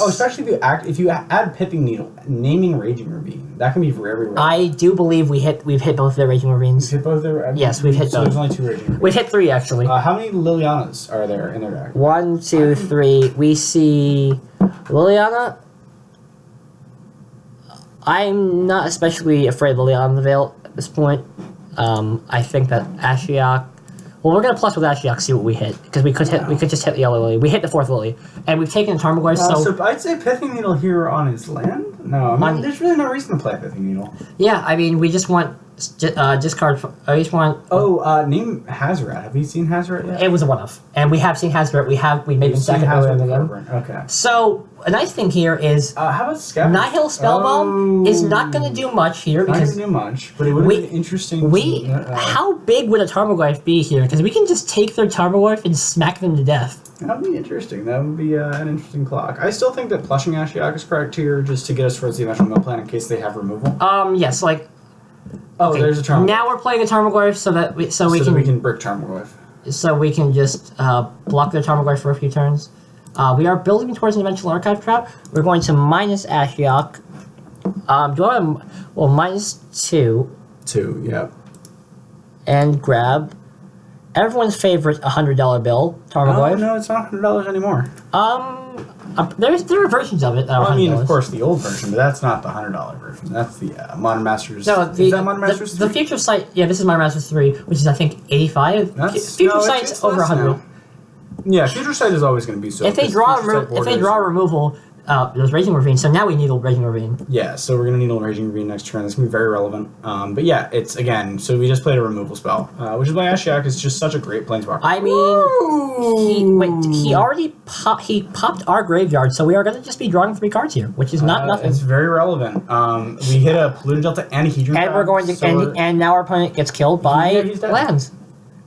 especially if you add Pithing Needle, naming Raging Ravine, that can be very rare. I do believe we've hit both their Raging Ravines. We've hit both their Yes, we've hit so both. There's only 2 Raging Ravines. We've hit 3 actually. How many Lilianas are there in their deck? 1, 2, 3. We see Liliana. I'm not especially afraid of Liliana in the Veil at this point. I think that Ashiok. Well, we're gonna plus with Ashiok, see what we hit, because we could just hit the yellow Lily. We hit the 4th Lily, and we've taken the Tarmogoyf. So I'd say Pithing Needle here on his land. No, I mean, there's really no reason to play Pithing Needle. Yeah, I mean, we just want discard. I just want. Name Hazoret. Have you seen Hazoret yet? It was a one-off, and we have seen Hazoret. We made him second earlier in the game. Okay. So a nice thing here is how about Scavenge? Nihil Spellbomb is not going to do much here because not going to do much, but it would have been interesting. How big would a Tarmogoyf be here? Because we can just take their Tarmogoyf and smack them to death. That would be interesting. That would be an interesting clock. I still think that plushing Ashiok is correct here, just to get us towards the eventual mill plan in case they have removal. Yes, like. Oh, okay. There's a Tarmogoyf. Now we're playing a Tarmogoyf so that we can brick Tarmogoyf. So we can just block their Tarmogoyf for a few turns. We are building towards an eventual Archive Trap. We're going to minus Ashiok. Do I want to... minus 2. 2, yep. And grab everyone's favorite $100 bill, Tarmogoyf. No, it's not $100 anymore. There are versions of it that are $100. I mean, of course, the old version, but that's not the $100 version. That's the Modern Masters. No, is that Modern Masters 3? The Future Sight... Yeah, this is Modern Masters 3, which is, I think, 85. Future Sight's over 100. Now. Yeah, Future Sight is always going to be so. If they draw removal, there's Raging Ravine. So now we need a Raging Ravine. Yeah, so we're going to need a Raging Ravine next turn. That's going to be very relevant. But yeah, it's again. So we just played a removal spell, which is why Ashiok is just such a great planeswalker. I mean, he already popped our graveyard, so we are going to just be drawing 3 cards here, which is not nothing. It's very relevant. We hit a Polluted Delta and a Hedron. And we're going to, and now our opponent gets killed by lands.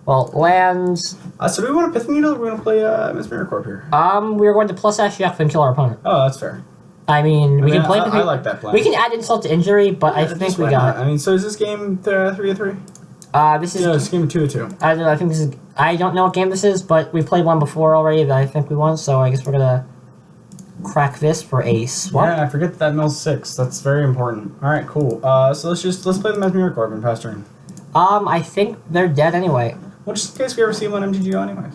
Well, lands. So do we want to Pithing Needle or we want to play Mesmeric Corp here? We are going to plus Ashiok and kill our opponent. Oh, that's fair. I mean, we can play. I like that plan. We can add insult to injury, but I think we got. I mean, so is this game 3-3? This is. No, it's game 2-2. I don't know. I think this is. I don't know what game this is, but we played one before already that I think we won. So I guess we're gonna. crack this for a swap. Yeah, I forget that mill's 6. That's very important. All right, cool. So let's play the Mesmeric Orb and pass turn. I think they're dead anyway. Well, just in case we ever see him on MTGO anyways.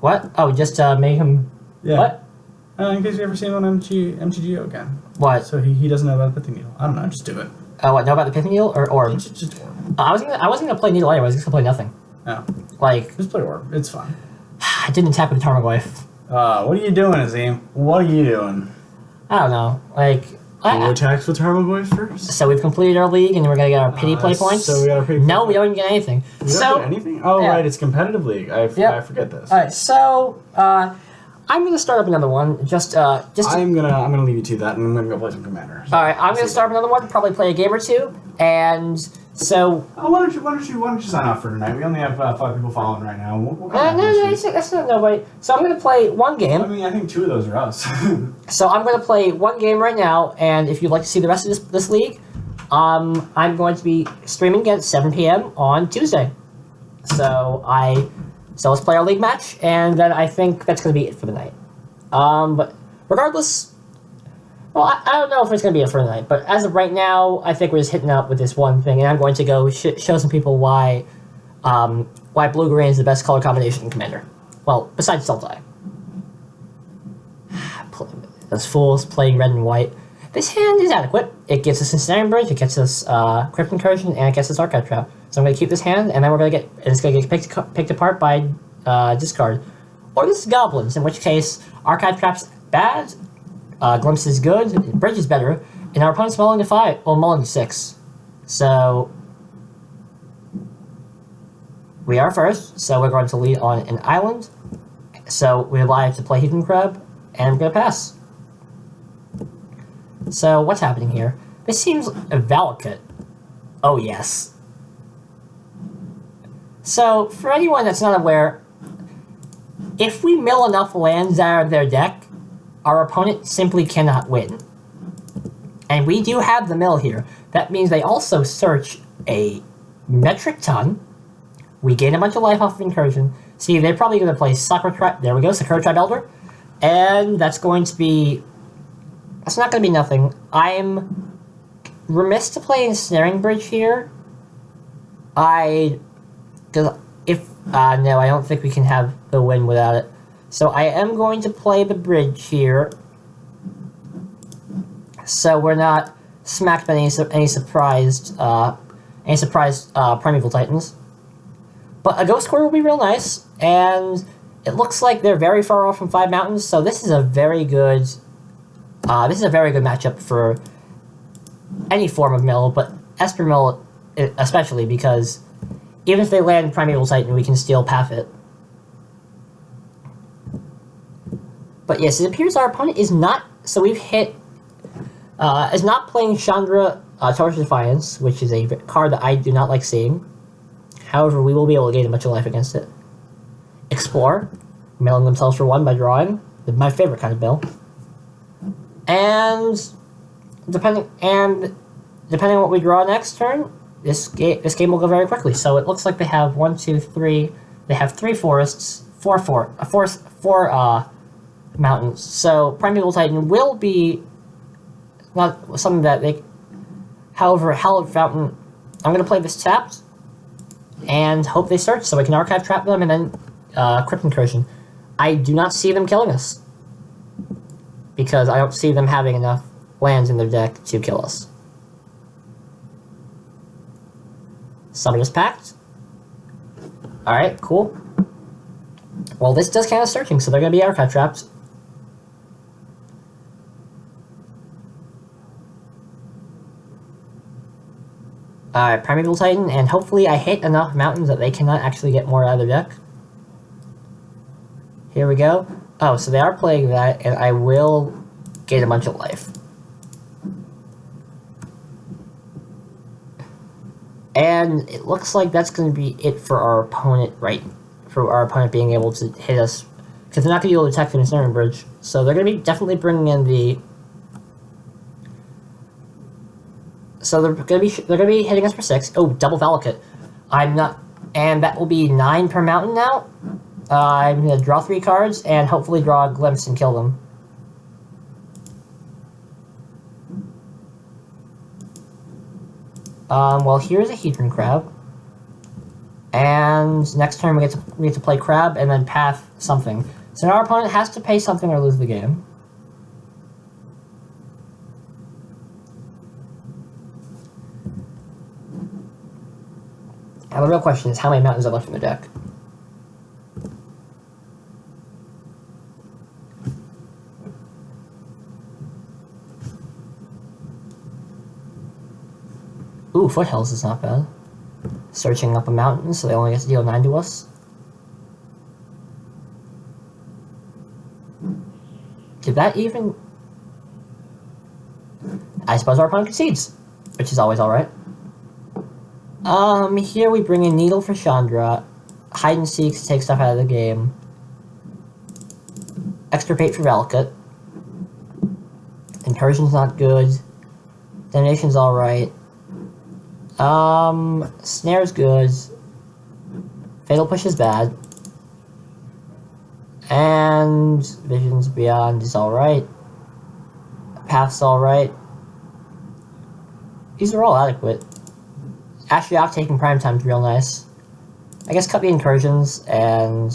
What? Oh, just make him. Yeah. What? In case we ever see him on MTGO again. What? So he doesn't know about the Pithing Needle. I don't know, just do it. Oh, what? Know about the Pithing Needle or Orb? Just Orb. I wasn't gonna play Needle anyway. I was just gonna play nothing. No. Like, Just play Orb. It's fine. I didn't tap with Tarmogoyf. What are you doing, Azim? What are you doing? I don't know. Like, Who attacks with Tarmogoyf first? so we've completed our league, and we're gonna get our pity play points. So we got a pity No, play we don't even get anything. We don't get anything? Oh, yeah. right, it's competitive league. I forget this. All right, so I'm gonna start up another one. Just. I'm gonna leave you to that, and I'm gonna go play some Commander. All right, I'm gonna start up another one. Probably play a game or two, and so. Why don't you sign off for tonight? We only have 5 people following right now. We'll come back No, next week. that's not nobody. So I'm gonna play one game. I mean, I think 2 of those are us. So I'm going to play one game right now, and if you'd like to see the rest of this league, I'm going to be streaming again at 7 p.m. on Tuesday. So let's play our league match, and then I think that's going to be it for the night. But regardless, well, I don't know if it's going to be it for the night, but as of right now, I think we're just hitting up with this one thing, and I'm going to go show some people why blue-green is the best color combination in Commander. Well, besides Sultai. Those fools playing red and white. This hand is adequate. It gets us Ensnaring Bridge, it gets us Crypt Incursion, and it gets us Archive Trap. So I'm going to keep this hand, and then it's going to get picked apart by discard. Or this is Goblins, in which case Archive Trap's bad, Glimpse is good, Bridge is better, and our opponent's mulling to 5, well, mulling to 6. So we are first, so we're going to lead on an island. So we're live to play Heathen Crab, and we're going to pass. So, what's happening here? This seems a Valakut. Oh, yes. So, for anyone that's not aware, if we mill enough lands out of their deck, our opponent simply cannot win. And we do have the mill here. That means they also search a metric ton. We gain a bunch of life off of Incursion. See, they're probably going to play Sakura Tribe. There we go, Sakura Tribe Elder. And that's going to be... That's not going to be nothing. I'm remiss to play Ensnaring Bridge here. Because if... no, I don't think we can have the win without it. So I am going to play the bridge here. So we're not smacked by any surprised Primeval Titans. But a Ghost Quarter will be real nice, and it looks like they're very far off from 5 mountains, so this is a very good matchup for any form of mill, but Esper mill especially, because even if they land Primeval Titan, we can still path it. But yes, it appears our opponent is not, so we've hit, is not playing Chandra Torch of Defiance, which is a card that I do not like seeing. However, we will be able to gain a bunch of life against it. Explore, milling themselves for 1 by drawing, my favorite kind of mill. And depending on what we draw next turn, this game will go very quickly. So it looks like they have 1, 2, 3. They have 3 forests, 4 mountains. So Primeval Titan will be not something that they. However, Hallowed Fountain, I'm going to play this tapped and hope they search so I can Archive Trap them and then Crypt Incursion. I do not see them killing us, because I don't see them having enough lands in their deck to kill us. Summoners Pact. Alright, cool. Well, this does count as searching, so they're going to be Archive Trapped. Alright, Primeval Titan, and hopefully I hit enough mountains that they cannot actually get more out of their deck. Here we go. Oh, so they are playing that, and I will gain a bunch of life. And it looks like that's going to be it for our opponent, right? For our opponent being able to hit us, because they're not going to be able to attack the Ensnaring Bridge. So they're going to be definitely bringing in the. So they're going to be hitting us for 6. Oh, double Valakut. I'm not, and that will be 9 per mountain now. I'm going to draw 3 cards and hopefully draw a Glimpse and kill them. Well, here's a Hedron Crab. And next turn we get to play Crab and then path something. So now our opponent has to pay something or lose the game. Now the real question is how many mountains are left in the deck? Ooh, Foothills is not bad. Searching up a mountain, so they only get to deal 9 to us. Did that even... I suppose our opponent concedes, which is always alright. Here we bring in Needle for Chandra, Hide and Seek to take stuff out of the game, Extirpate for Valakut, Incursion's not good, Detonation's alright, Snare's good, Fatal Push is bad, and Visions Beyond is alright, Path's alright. These are all adequate. Ashiok taking prime time is real nice. I guess cut the incursions and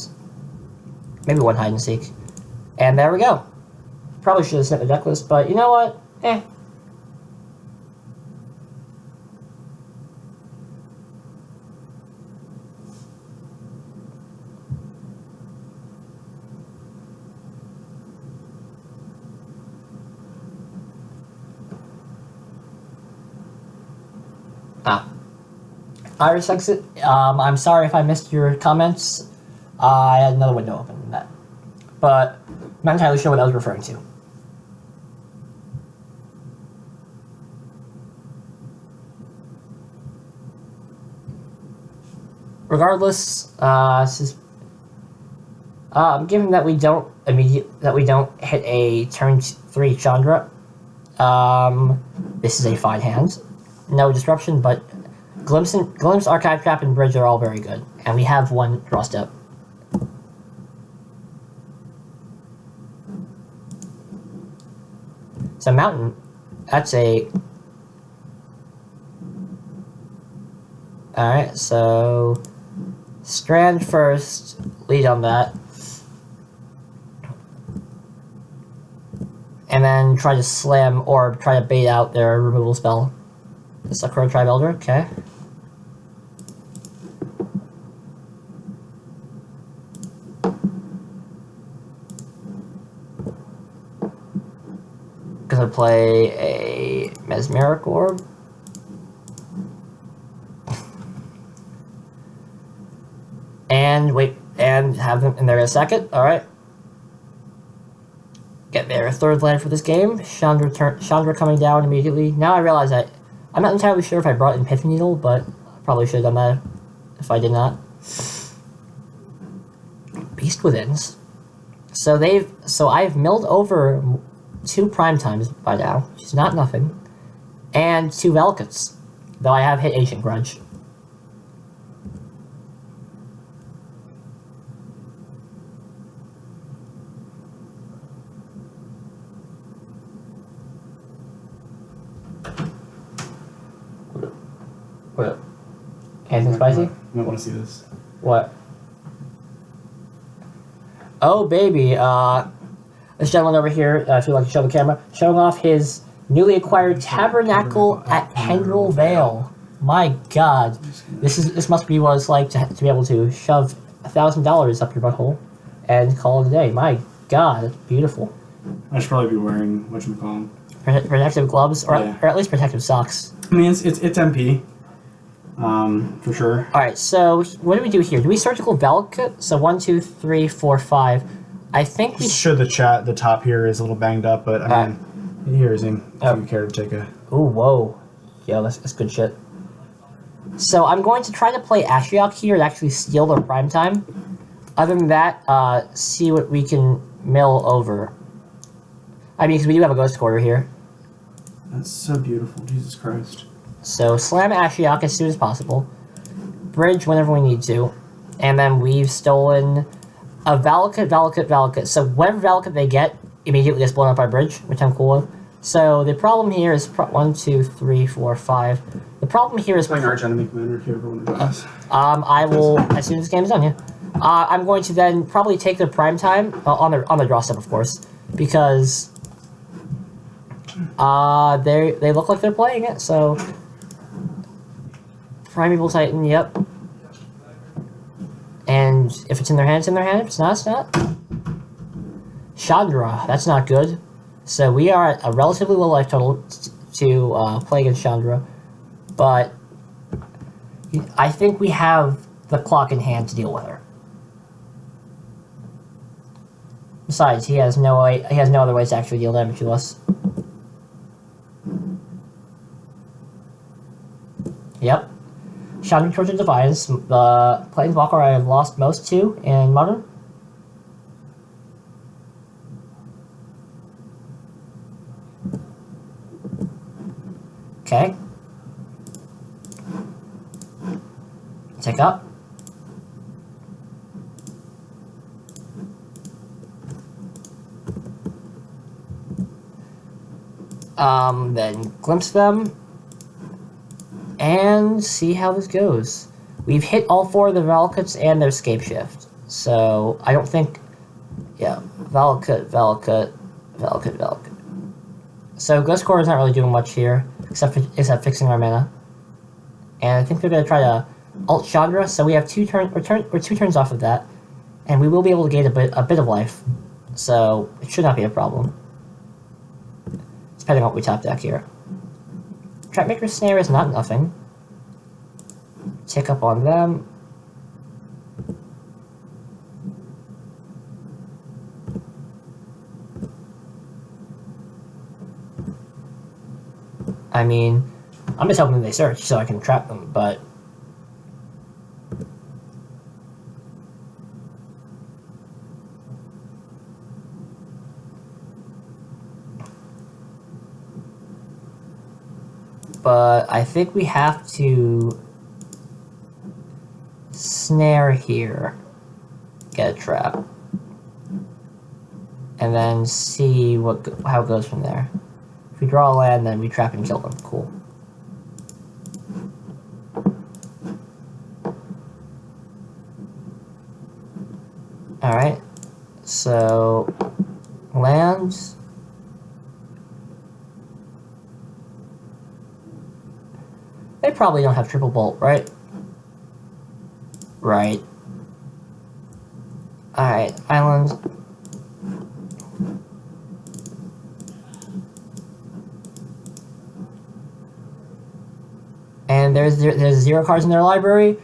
maybe one hide and seek. And there we go. Probably should have sent the deck list, but you know what? Eh. Iris exit. I'm sorry if I missed your comments. I had another window open in that. But I'm not entirely sure what I was referring to. Regardless, given that we don't hit a turn 3 Chandra, this is a fine hand. No disruption, but Glimpse, Archive Trap, and Bridge are all very good. And we have one draw step. So Mountain, that's a... Alright, so... Strand first, lead on that. And then try to slam or try to bait out their removal spell. The Sakura Tribe Elder, okay. Gonna play a Mesmeric Orb. And wait, and have them in there in a second, alright. Get their third land for this game. Chandra coming down immediately. Now I realize I'm not entirely sure if I brought in Epiphany Needle, but I probably should have done that if I did not. Beast Withins. So I've milled over 2 prime times by now, which is not nothing, and 2 Valakuts, though I have hit Ancient Grudge. What? Anything spicy? You might want to see this. What? Oh, baby, this gentleman over here, if you'd like to show the camera, showing off his newly acquired Tabernacle at Pendrel Vale. My god. This must be what it's like to be able to shove $1,000 up your butthole and call it a day. My god, that's beautiful. I should probably be wearing whatchamacallit. Protective gloves, or, Yeah. or at least protective socks. I mean, it's MP. For sure. Alright, so what do we do here? Do we Surgical Valakut? So 1, 2, 3, 4, 5. I think we Sure, the top here is a little banged up, but I mean, here's him. If you care to take a... Ooh, whoa. Yeah, that's good shit. So I'm going to try to play Ashiok here and actually steal their prime time. Other than that, see what we can mill over. I mean, because we do have a Ghost Quarter here. That's so beautiful, Jesus Christ. So slam Ashiok as soon as possible. Bridge whenever we need to. And then we've stolen a Valakut. So whatever Valakut they get immediately gets blown up by Bridge, which I'm cool with. So the problem here is 1, 2, 3, 4, 5. The problem here is Playing Arch Enemy Commander if you ever want to do this. I will as soon as this game is done. Yeah, I'm going to then probably take their prime time on the draw step, of course, because they look like they're playing it. So Primeval Titan, yep. And if it's in their hand, it's in their hand. If it's not, it's not. Chandra, that's not good. So we are at a relatively low life total to play against Chandra, but I think we have the clock in hand to deal with her. Besides, he has no other ways to actually deal damage to us. Yep. Chandra Torch of Defiance, the Planeswalker I have lost most to in Modern. Okay. Take up. Then glimpse them. And see how this goes. We've hit all 4 of the Valakut's and their Scape Shift. So, I don't think... Yeah, Valakut. So, Ghost Core is not really doing much here, except fixing our mana. And I think they're going to try to ult Chandra, so we have 2 turns off of that. And we will be able to gain a bit of life. So, it should not be a problem. Depending on what we top deck here. Trapmaker's Snare is not nothing. Tick up on them. I mean, I'm just hoping they search so I can trap them, but... But I think we have to snare here, get a trap, and then see how it goes from there. If we draw a land, then we trap and kill them. Cool. Alright, so lands. They probably don't have triple bolt, right? Right. Alright, islands. And there's 0 cards in their library,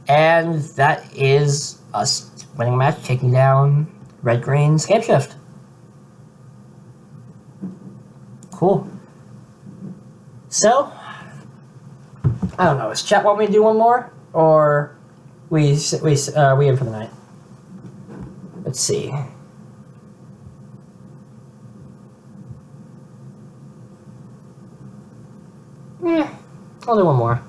and that is us winning a match, taking down red-green Scape Shift. Cool. So, I don't know. Does chat want me to do one more, or we in for the night? Let's see. I'll do one more.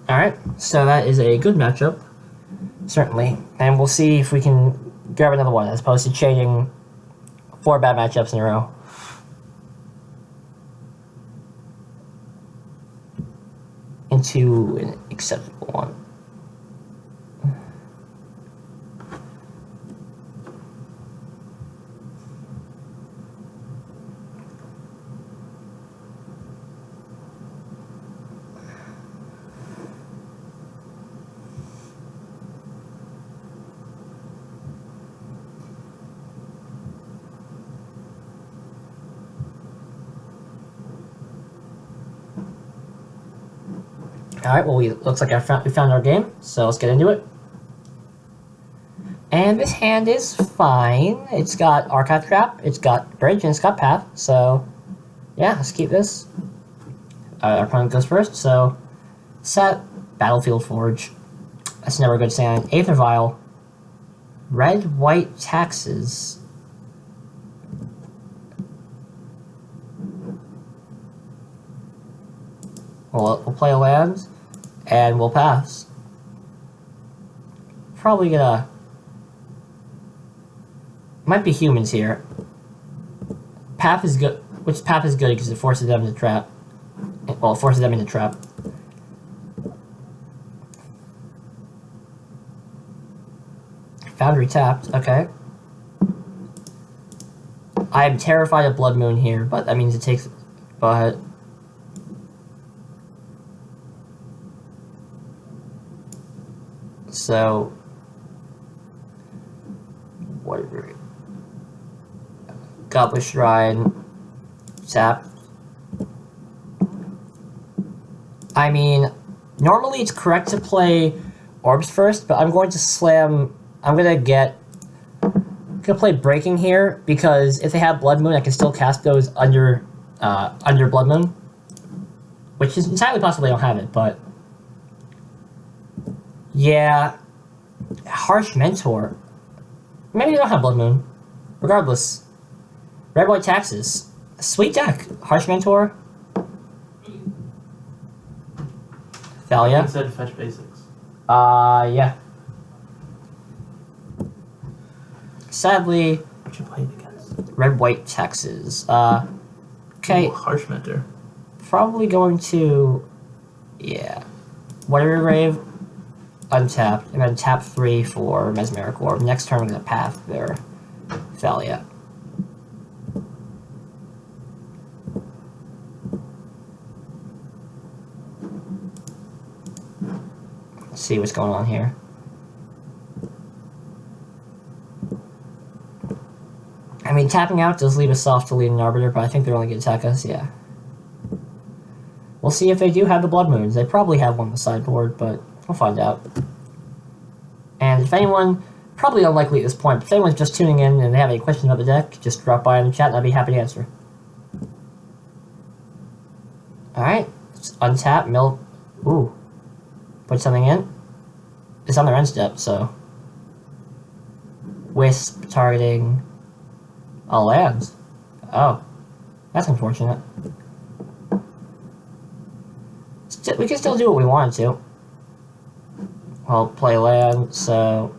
Alright, so that is a good matchup, certainly. And we'll see if we can grab another one, as opposed to chaining 4 bad matchups in a row. Into an acceptable one. Alright, well, looks like we found our game, so let's get into it. And this hand is fine. It's got Archive Trap, it's got Bridge, and it's got Path, so yeah, let's keep this. Our opponent goes first, so set, Battlefield Forge. That's never a good sign. Aether Vial. Red, white taxes. We'll play a land, and we'll pass. Probably gonna... Might be humans here. Path is good. Which path is good because it forces them to trap. Well, it forces them into trap. Foundry tapped, okay. I'm terrified of Blood Moon here, but that means it takes... But... So... Whatever. Goblet Shrine. Tap. I mean, normally it's correct to play Orbs first, but I'm going to slam... I'm gonna play Breaking here, because if they have Blood Moon, I can still cast those under Blood Moon. Which is entirely possible they don't have it, but... Yeah... Harsh Mentor. Maybe they don't have Blood Moon. Regardless. Red, white taxes. Sweet deck. Harsh Mentor. Thalia. You said fetch basics. Yeah. Sadly, What you played against? red, white taxes. Okay. Ooh, harsh mentor. Probably going to... Yeah. Whatever Grave. Untapped. And then tap 3 for Mesmeric Orb. Next turn, I'm going to path their Thalia. Let's see what's going on here. I mean, tapping out does leave us soft to lead an Arbiter, but I think they're only going to attack us, yeah. We'll see if they do have the Blood Moons. They probably have one on the sideboard, but we'll find out. And if anyone, probably unlikely at this point, but if anyone's just tuning in and they have any questions about the deck, just drop by in the chat and I'd be happy to answer. Alright, let's untap, mill, ooh. Put something in. It's on their end step, so. Wisp targeting a land. Oh. That's unfortunate. We can still do what we wanted to. Well, play land, so...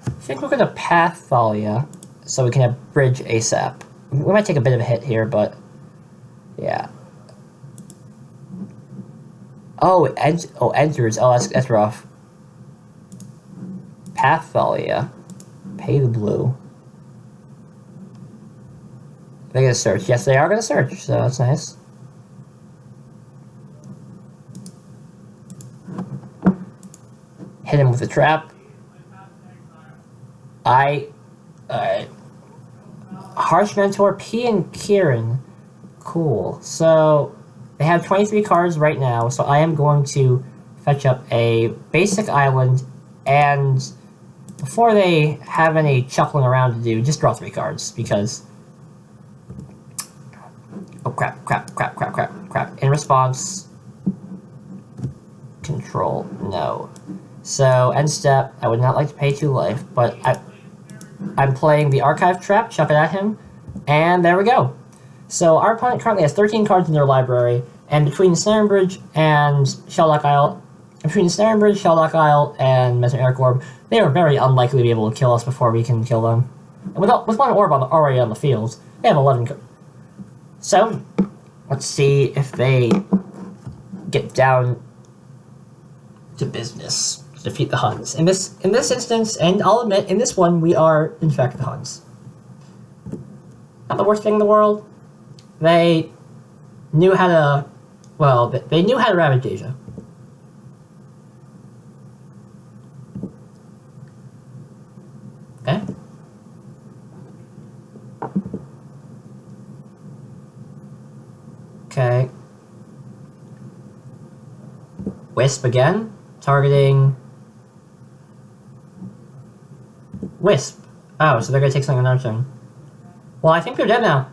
I think we're gonna path Thalia, so we can have bridge ASAP. We might take a bit of a hit here, but... Yeah. Oh, enters. Oh, that's rough. Path Thalia. Pay the blue. They're gonna search. Yes, they are gonna search, so that's nice. Hit him with a trap. Harsh Mentor, P and Kieran. Cool. So, they have 23 cards right now, so I am going to fetch up a basic island, and before they have any chuckling around to do, just draw 3 cards, because... Oh, crap. In response... Control, no. So, end step, I would not like to pay 2 life, but I'm playing the Archive Trap, chuck it at him, and there we go. So, our opponent currently has 13 cards in their library, and between Snare Bridge and Shelldock Isle, and Mesmeric Orb, they are very unlikely to be able to kill us before we can kill them. And with one orb already on the field, they have 11 cards. So, let's see if they get down to business. Defeat the Huns. In this instance, and I'll admit, in this one, we are, in fact, the Huns. Not the worst thing in the world. They knew how to... Well, they knew how to ravage Asia. Okay. Okay. Wisp again. Targeting... Wisp. Oh, so they're gonna take something on our turn. Well, I think they're dead now.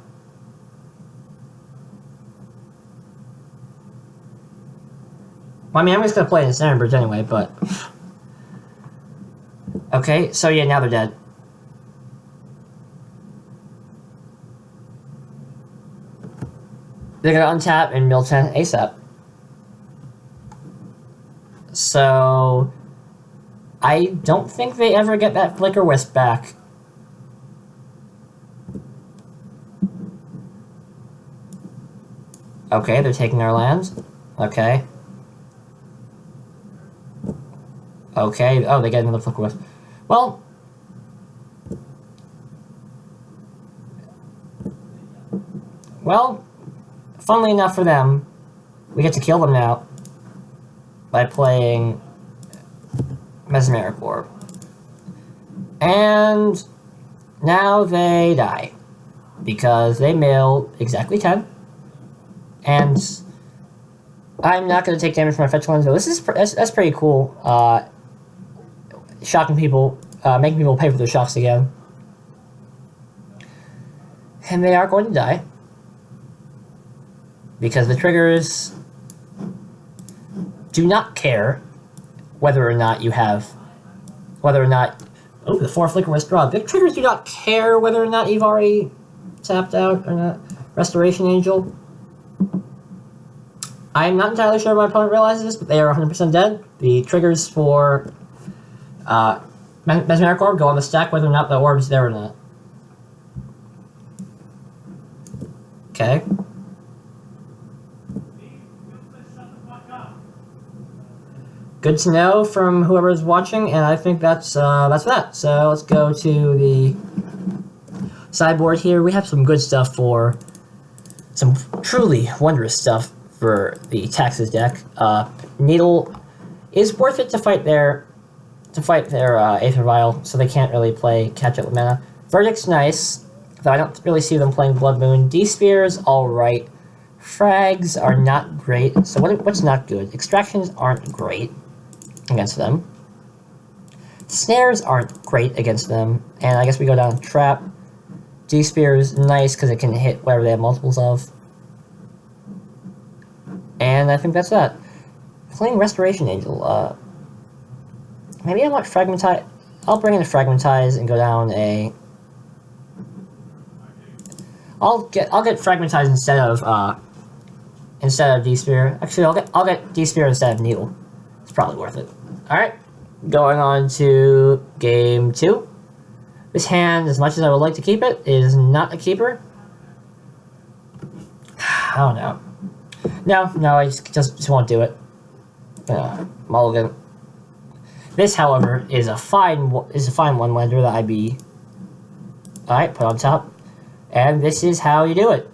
Well, I mean, I'm just gonna play in the Snare Bridge anyway, but... Okay, so yeah, now they're dead. They're gonna untap and mill 10 ASAP. So I don't think they ever get that Flicker Wisp back. Okay, they're taking our lands. Okay. Okay, oh, they get another Flicker Wisp. Well, funnily enough for them, we get to kill them now by playing Mesmeric Orb. And now they die because they mill exactly 10. And I'm not going to take damage from my fetch lands, though. That's pretty cool. Shocking people, making people pay for their shocks again. And they are going to die. Because the triggers do not care whether or not you have... Oh, the 4 Flicker Wisp draw. The triggers do not care whether or not you've already tapped out or not. Restoration Angel. I'm not entirely sure my opponent realizes this, but they are 100% dead. The triggers for Mesmeric Orb go on the stack whether or not the orb is there or not. Okay. Good to know from whoever's watching, and I think that's that. So let's go to the sideboard here. We have some good stuff for some truly wondrous stuff for the Taxes deck. Needle is worth it to fight their Aether Vial, so they can't really play catch up with mana. Verdict's nice, though I don't really see them playing Blood Moon. D-Spear is alright. Frags are not great. So what's not good? Extractions aren't great against them. Snares aren't great against them, and I guess we go down Trap. D-Spear is nice because it can hit whatever they have multiples of. And I think that's that. Playing Restoration Angel. Maybe I want Fragmentize. I'll bring in a Fragmentize and go down a... I'll get Fragmentize instead of D-Spear. Actually, I'll get D-Spear instead of Needle. It's probably worth it. Alright. Going on to game 2. This hand, as much as I would like to keep it, is not a keeper. I don't know. No, I just won't do it. Mulligan. This, however, is a fine one-lander that I'd be... Alright, put on top. And this is how you do it.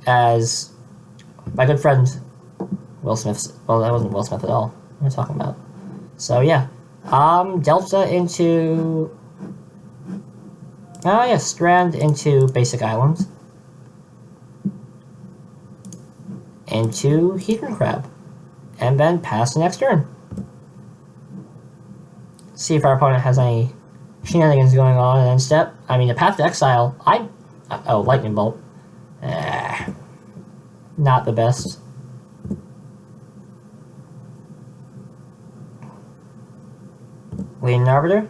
As my good friend Will Smith... Well, that wasn't Will Smith at all. What am I talking about? So, yeah. Delta into... Oh, yeah, Strand into Basic Island. Into Heathen Crab. And then pass the next turn. See if our opponent has any shenanigans going on, and then step. I mean, the Path to Exile, oh, Lightning Bolt. Not the best. Leading Arbiter?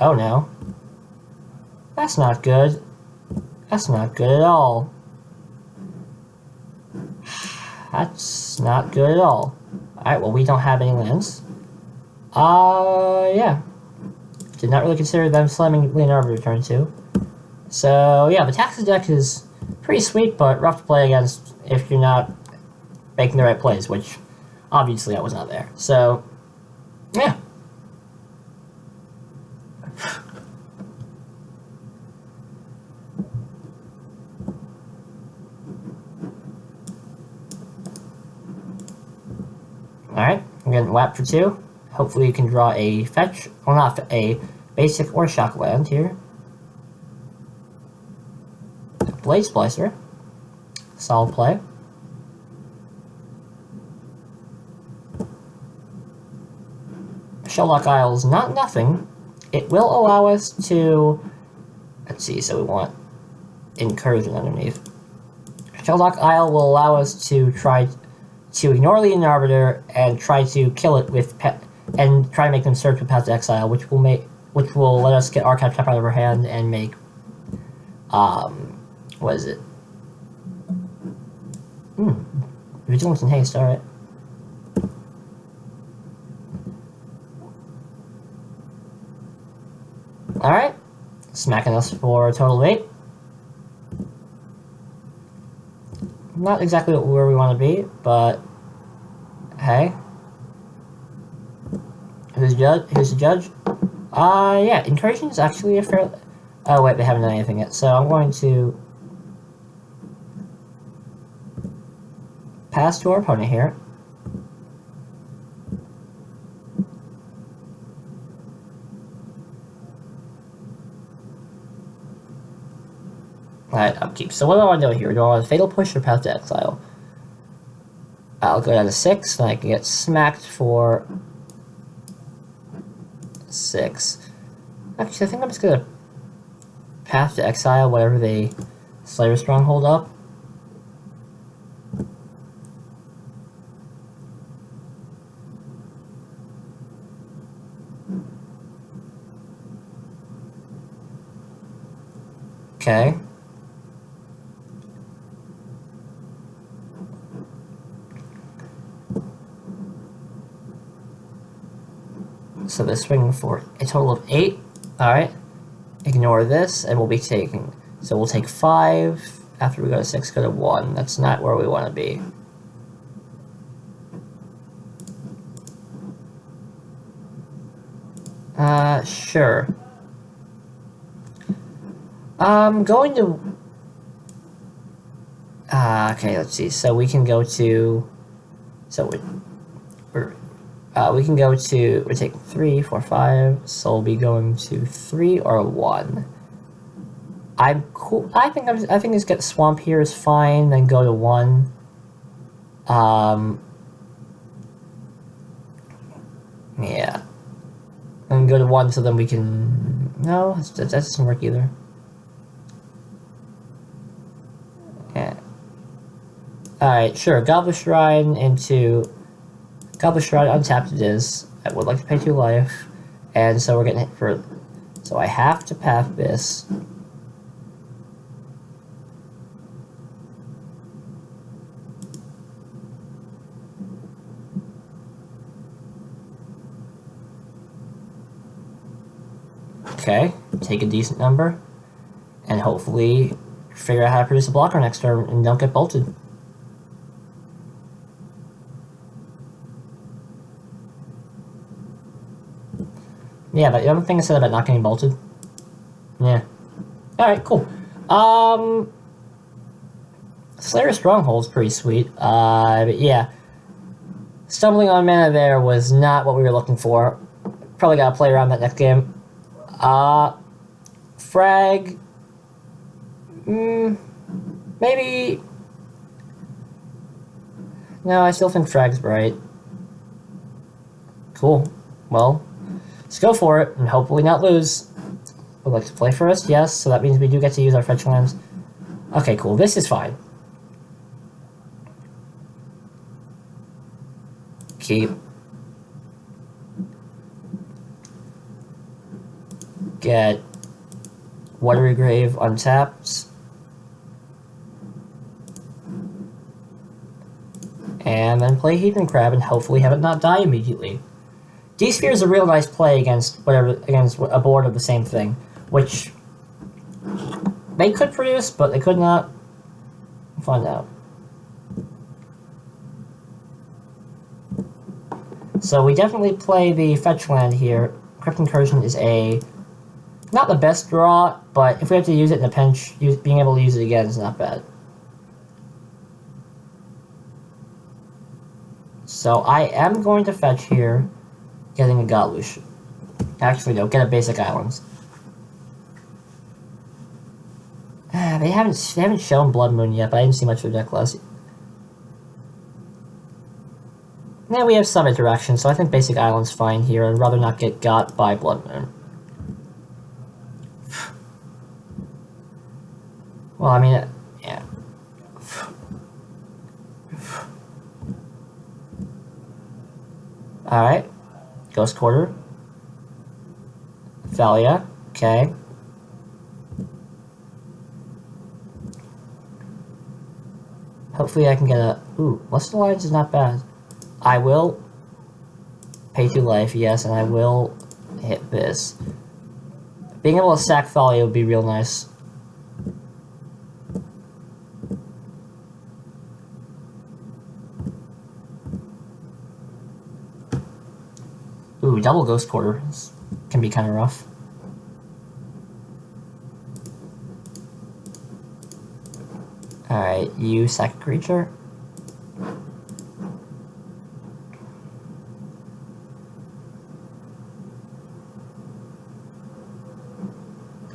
Oh no. That's not good. That's not good at all. That's not good at all. Alright, well, we don't have any lands. Yeah. Did not really consider them slamming Leonardo turn 2. So, yeah, the Taxes deck is pretty sweet, but rough to play against if you're not making the right plays, which obviously I was not there. So, yeah. Alright, I'm getting WAP for 2. Hopefully you can draw a fetch, or not a basic or shock land here. Blade Splicer. Solid play. Shelllock Isle is not nothing. It will allow us to... Let's see, so we want Incursion underneath. Shelllock Isle will allow us to try to ignore Leading Arbiter and try to kill it with and try to make them search with Path to Exile, which will which will let us get Archive Trap out of our hand and make, what is it? Vigilance and Haste, alright. Alright, smacking us for a total of 8. Not exactly where we want to be, but hey. Who's the judge? Yeah, Incursion is actually a fair... Oh wait, they haven't done anything yet, so I'm going to pass to our opponent here. Alright, upkeep. So what do I want to do here? Do I want a Fatal Push or Path to Exile? I'll go down to 6, and I can get smacked for 6. Actually, I think I'm just gonna Path to Exile whatever they Slayer Stronghold up. Okay. So they're swinging for a total of 8. Alright. Ignore this, and we'll be taking... So we'll take 5. After we go to 6, go to 1. That's not where we want to be. Sure. I'm going to... okay, let's see. So we can go to... So we can go to... We're taking 3, 4, 5. So we'll be going to 3 or 1. I'm cool. I think just get Swamp here is fine. Then go to 1. Yeah. And go to 1 so then we can... No, that doesn't work either. Yeah. Alright, sure. Goblet Shrine into... Goblet Shrine untapped it is. I would like to pay 2 life. And so we're getting hit for... So I have to path this. Okay, take a decent number. And hopefully figure out how to produce a blocker next turn and don't get bolted. Yeah, but the other thing I said about not getting bolted. Yeah. Alright, cool. Slayer Stronghold's pretty sweet. But yeah. Stumbling on mana there was not what we were looking for. Probably gotta play around that next game. Frag. Maybe. No, I still think Frag's bright. Cool. Well, let's go for it and hopefully not lose. Would like to play first? Yes, so that means we do get to use our fetch lands. Okay, cool. This is fine. Keep. Get Watery Grave untapped. And then play Heathen Crab and hopefully have it not die immediately. D-Sphere is a real nice play against a board of the same thing, which they could produce, but they could not. We'll find out. So we definitely play the fetch land here. Crypt Incursion is not the best draw, but if we have to use it in a pinch, being able to use it again is not bad. So I am going to fetch here, getting a Galush. Actually, no, get a basic Islands. They haven't shown Blood Moon yet, but I didn't see much of their deck last. Now we have some interaction, so I think basic Island's fine here. I'd rather not get got by Blood Moon. Well, I mean, yeah. Alright. Ghost Quarter. Thalia. Okay. Hopefully I can get a... Ooh, Lust Alliance is not bad. I will pay 2 life, yes, and I will hit this. Being able to sack Thalia would be real nice. Ooh, double Ghost Quarter can be kind of rough. Alright, you sack a creature.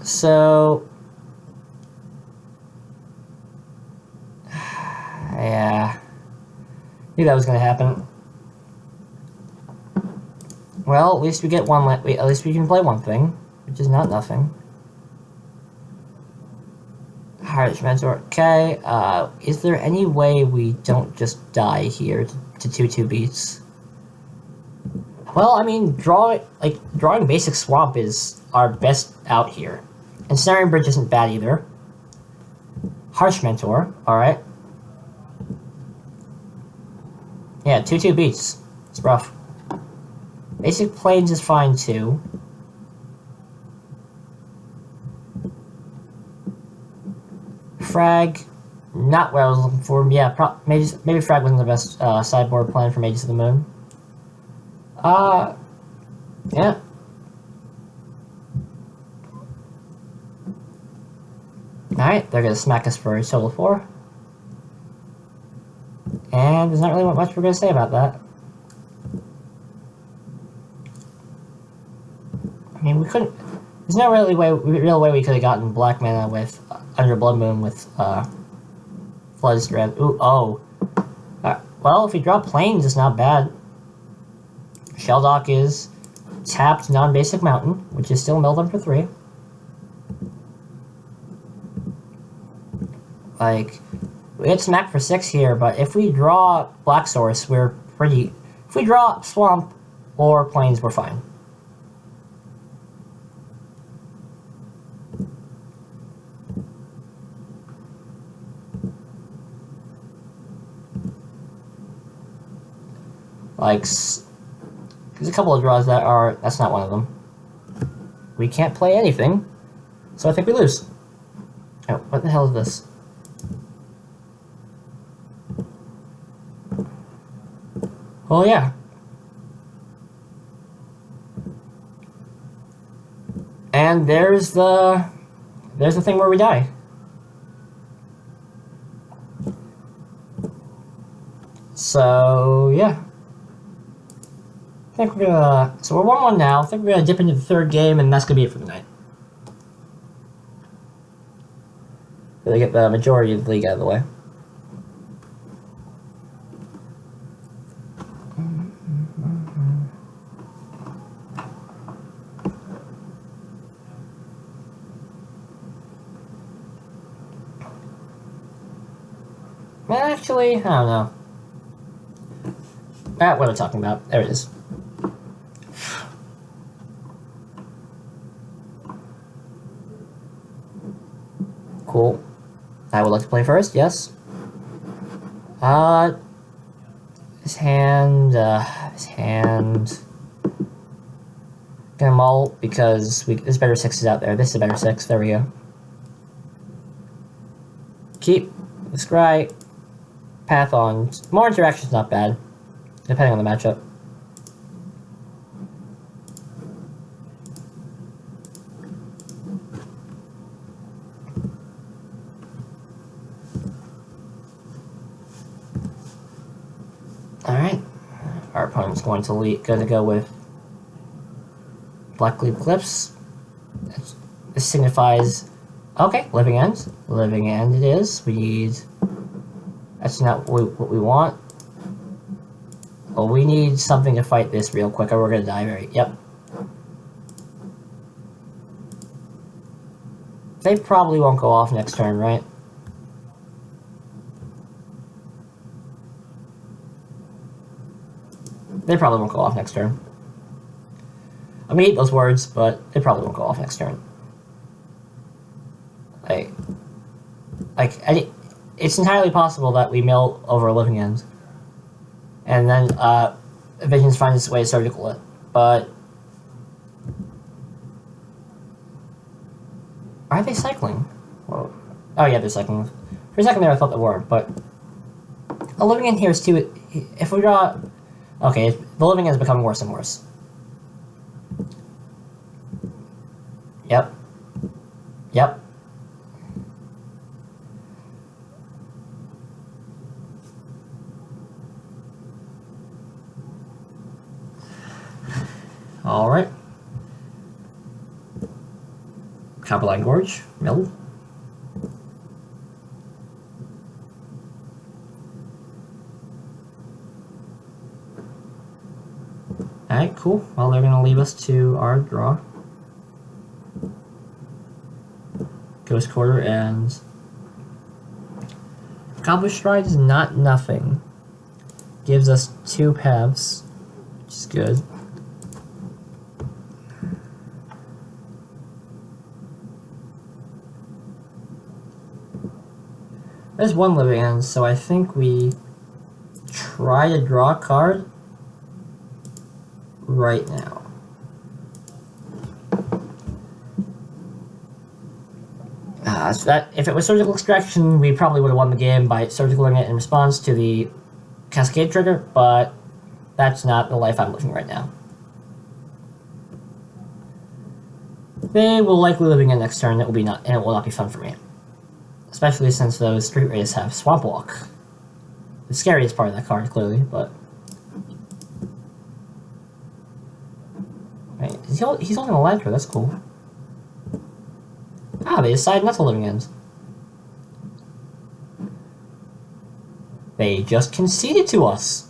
So... yeah. Knew that was gonna happen. Well, at least we get one. At least we can play one thing, which is not nothing. Harsh Mentor. Okay. Is there any way we don't just die here to 2/2 beats? Well, I mean, drawing basic swamp is our best out here, and Snaring Bridge isn't bad either. Harsh Mentor. All right. Yeah, 2/2 beats. It's rough. Basic Plains is fine too. Frag, not what I was looking for. Yeah, maybe Frag wasn't the best sideboard plan for Mages of the Moon. Yeah. Alright, they're gonna smack us for a total 4. And there's not really much we're gonna say about that. I mean, we couldn't... There's no real way we could have gotten black mana with Under Blood Moon with Floodstrand. Ooh, oh. Well, if we draw Plains, it's not bad. Shelldock is tapped non-basic mountain, which is still milled them for 3. Like, we get smacked for 6 here, but if we draw Black Source, we're pretty... If we draw Swamp or Plains, we're fine. Like, there's a couple of draws that are... That's not one of them. We can't play anything, so I think we lose. Oh, what the hell is this? Oh, yeah. And there's the thing where we die. So, yeah. I think we're gonna... So we're 1-1 now. I think we're gonna dip into the 3rd game, and that's gonna be it for the night. Really get the majority of the league out of the way. Actually, I don't know. What am I talking about? There it is. Cool. I would like to play first, yes. His hand... Gonna mull, because there's better 6s out there. This is a better 6. There we go. Keep. Scry. Path on. More interaction's not bad, depending on the matchup. Alright. Our opponent's going to go with Black Glebe Cliffs. This signifies... Okay, Living End. Living End it is. We need... That's not what we want. Well, we need something to fight this real quick, or we're gonna die very... Yep. They probably won't go off next turn, right? They probably won't go off next turn. I'm gonna eat those words, but they probably won't go off next turn. It's entirely possible that we mill over a living end, and then Visions finds its way to surgical it. But are they cycling? Whoa. Oh yeah, they're cycling. For a second there, I thought they were, but a living end here is too. If we draw, okay, the living end is becoming worse and worse. Yep. Yep. All right. Copperline Gorge, mill. Alright, cool. Well, they're gonna leave us to our draw. Ghost Quarter and Gobbler Stride is not nothing. Gives us 2 paths, which is good. There's 1 living end, so I think we try to draw a card right now. So that if it was Surgical Extraction, we probably would have won the game by surgicaling it in response to the Cascade trigger, but that's not the life I'm living right now. They will likely living in next turn. It will not be fun for me, especially since those Street Rays have Swamp Walk. The scariest part of that card, clearly, but right, he's holding a Lantern. That's cool. Ah, they decided not to living ends. They just conceded to us.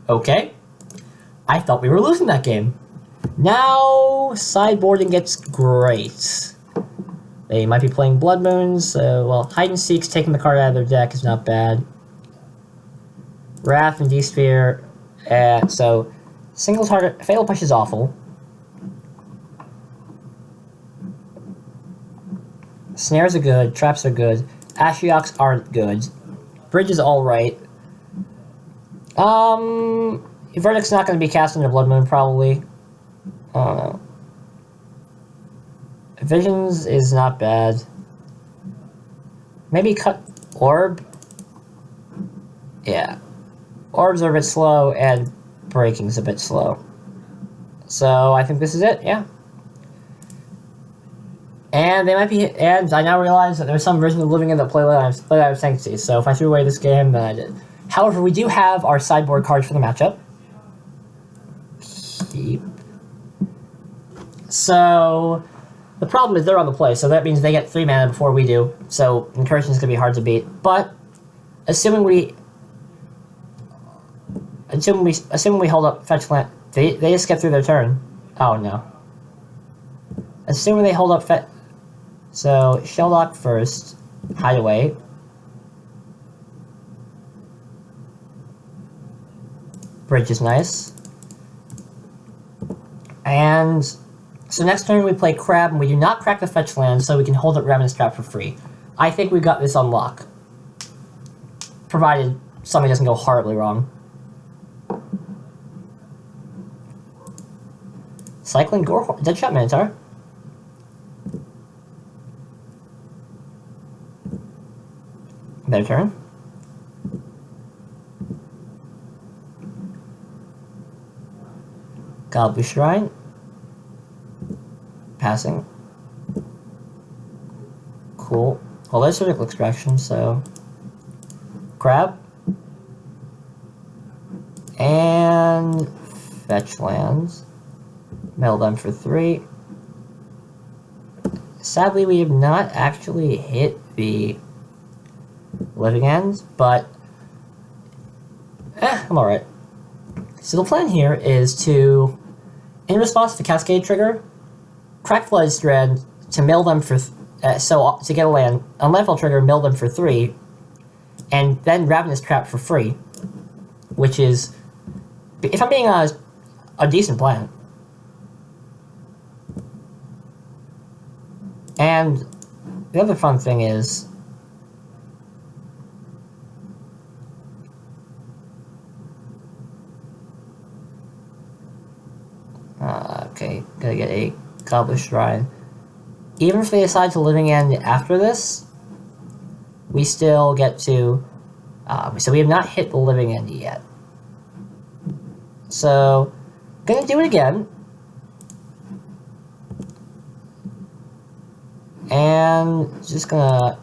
Okay. I thought we were losing that game. Now, sideboarding gets great. They might be playing Blood Moons, well, Hide and Seek's taking the card out of their deck is not bad. Wrath and D-Sphere, so single target, Fatal Push is awful. Snares are good, traps are good, Ashiok's aren't good, Bridge is alright. Verdict's not going to be cast into Blood Moon, probably. I don't know. Visions is not bad. Maybe cut Orb? Yeah. Orbs are a bit slow, and Breaking's a bit slow. So, I think this is it, yeah. And they might be, and I now realize that there's some version of Living in the playlet out of Sanctity, so if I threw away this game, then I did. However, we do have our sideboard cards for the matchup. Keep. So, the problem is they're on the play, so that means they get 3 mana before we do, so Incursion's gonna be hard to beat. But, assuming we hold up fetch land, they just get through their turn. Oh no. Assuming they hold up fetch. So, Shelldock first, Hideaway. Bridge is nice. And so next turn we play Crab, and we do not crack the fetch land, so we can hold up Ravenous Trap for free. I think we got this on lock. Provided something doesn't go horribly wrong. Cycling Gorehorn, Deadshot Minotaur. Their turn. Goblin Shrine. Passing. Cool. Well, there's Surgical Extraction, so... Crab. And... Fetch lands. Mill them for 3. Sadly, we have not actually hit the living ends, but I'm alright. So the plan here is to, in response to the Cascade trigger, crack Blood Strand to mill them for, to get a land, on landfall trigger, mill them for 3, and then Ravenous Trap for free, which is, if I'm being honest, a decent plan. And the other fun thing is, okay, gotta get a Goblet Shrine. Even if they decide to living end after this, we still get to, so we have not hit the living end yet. So, gonna do it again. And just gonna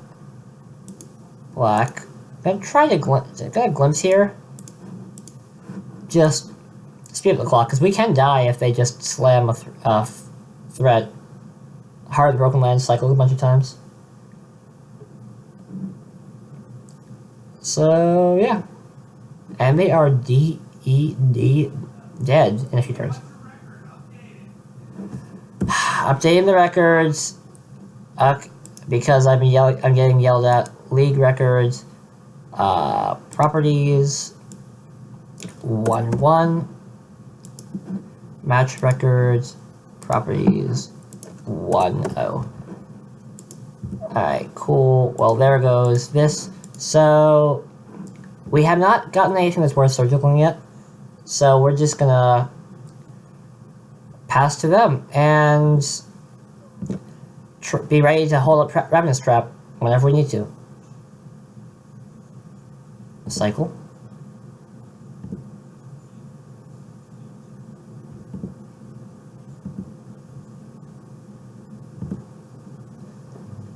black. Gonna try to glimpse here. Just speed up the clock, because we can die if they just slam a threat. Hard Broken Land cycle a bunch of times. So yeah, and they are dead in a few turns. Updating the records. Because I'm getting yelled at. League records, properties, 1-1. Match records, properties, 1-0. Alright, cool. Well, there goes this. So, we have not gotten anything that's worth surgicling yet. So, we're just gonna pass to them and be ready to hold up Ravenous Trap whenever we need to. Cycle.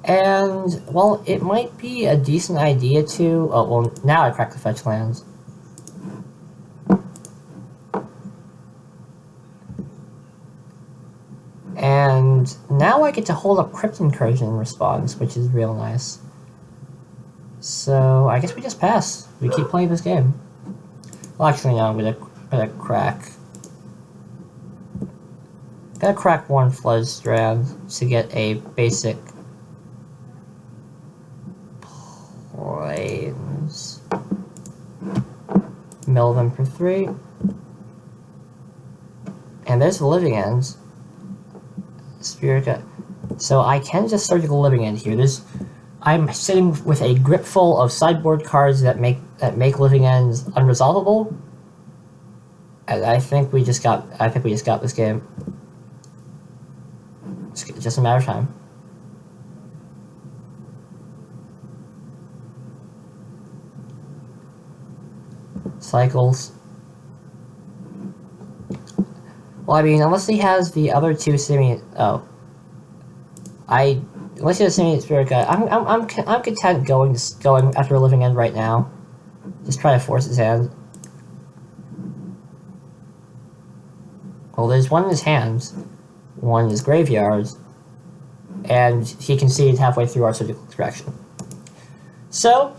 And, well, it might be a decent idea to... Oh, well, now I crack the fetch lands. And now I get to hold up Crypt Incursion in response, which is real nice. So, I guess we just pass. We keep playing this game. Well, actually, no, I'm gonna crack... Gotta crack one Flood Strand to get a basic... Plains. Mill them for 3. And there's the Living Ends. Spirit Gut. So I can just surgical Living End here. I'm sitting with a grip full of sideboard cards that make Living Ends unresolvable. And I think we just got this game. It's just a matter of time. Cycles. Well, I mean, unless he has the other two semi... Oh. Unless he has semi Spirit Gut, I'm content going after a Living End right now. Just try to force his hand. Well, there's one in his hands, one in his graveyard, and he conceded halfway through our surgical extraction. So,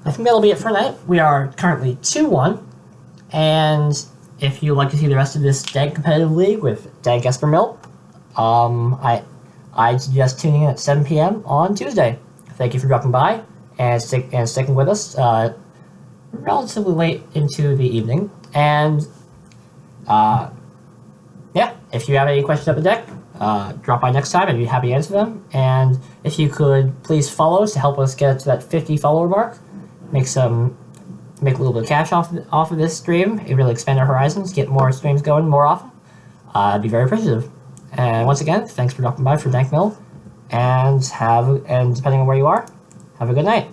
I think that'll be it for tonight. We are currently 2-1, and if you'd like to see the rest of this Dank competitive league with Dank Esper Mill, I'd suggest tuning in at 7 p.m. on Tuesday. Thank you for dropping by and sticking with us relatively late into the evening. And yeah, if you have any questions about the deck, drop by next time. I'd be happy to answer them. And if you could please follow us to help us get to that 50 follower mark, make a little bit of cash off of this stream. It really expand our horizons, get more streams going more often. I'd be very appreciative. And once again, thanks for dropping by for Dank Mill, and depending on where you are, have a good night.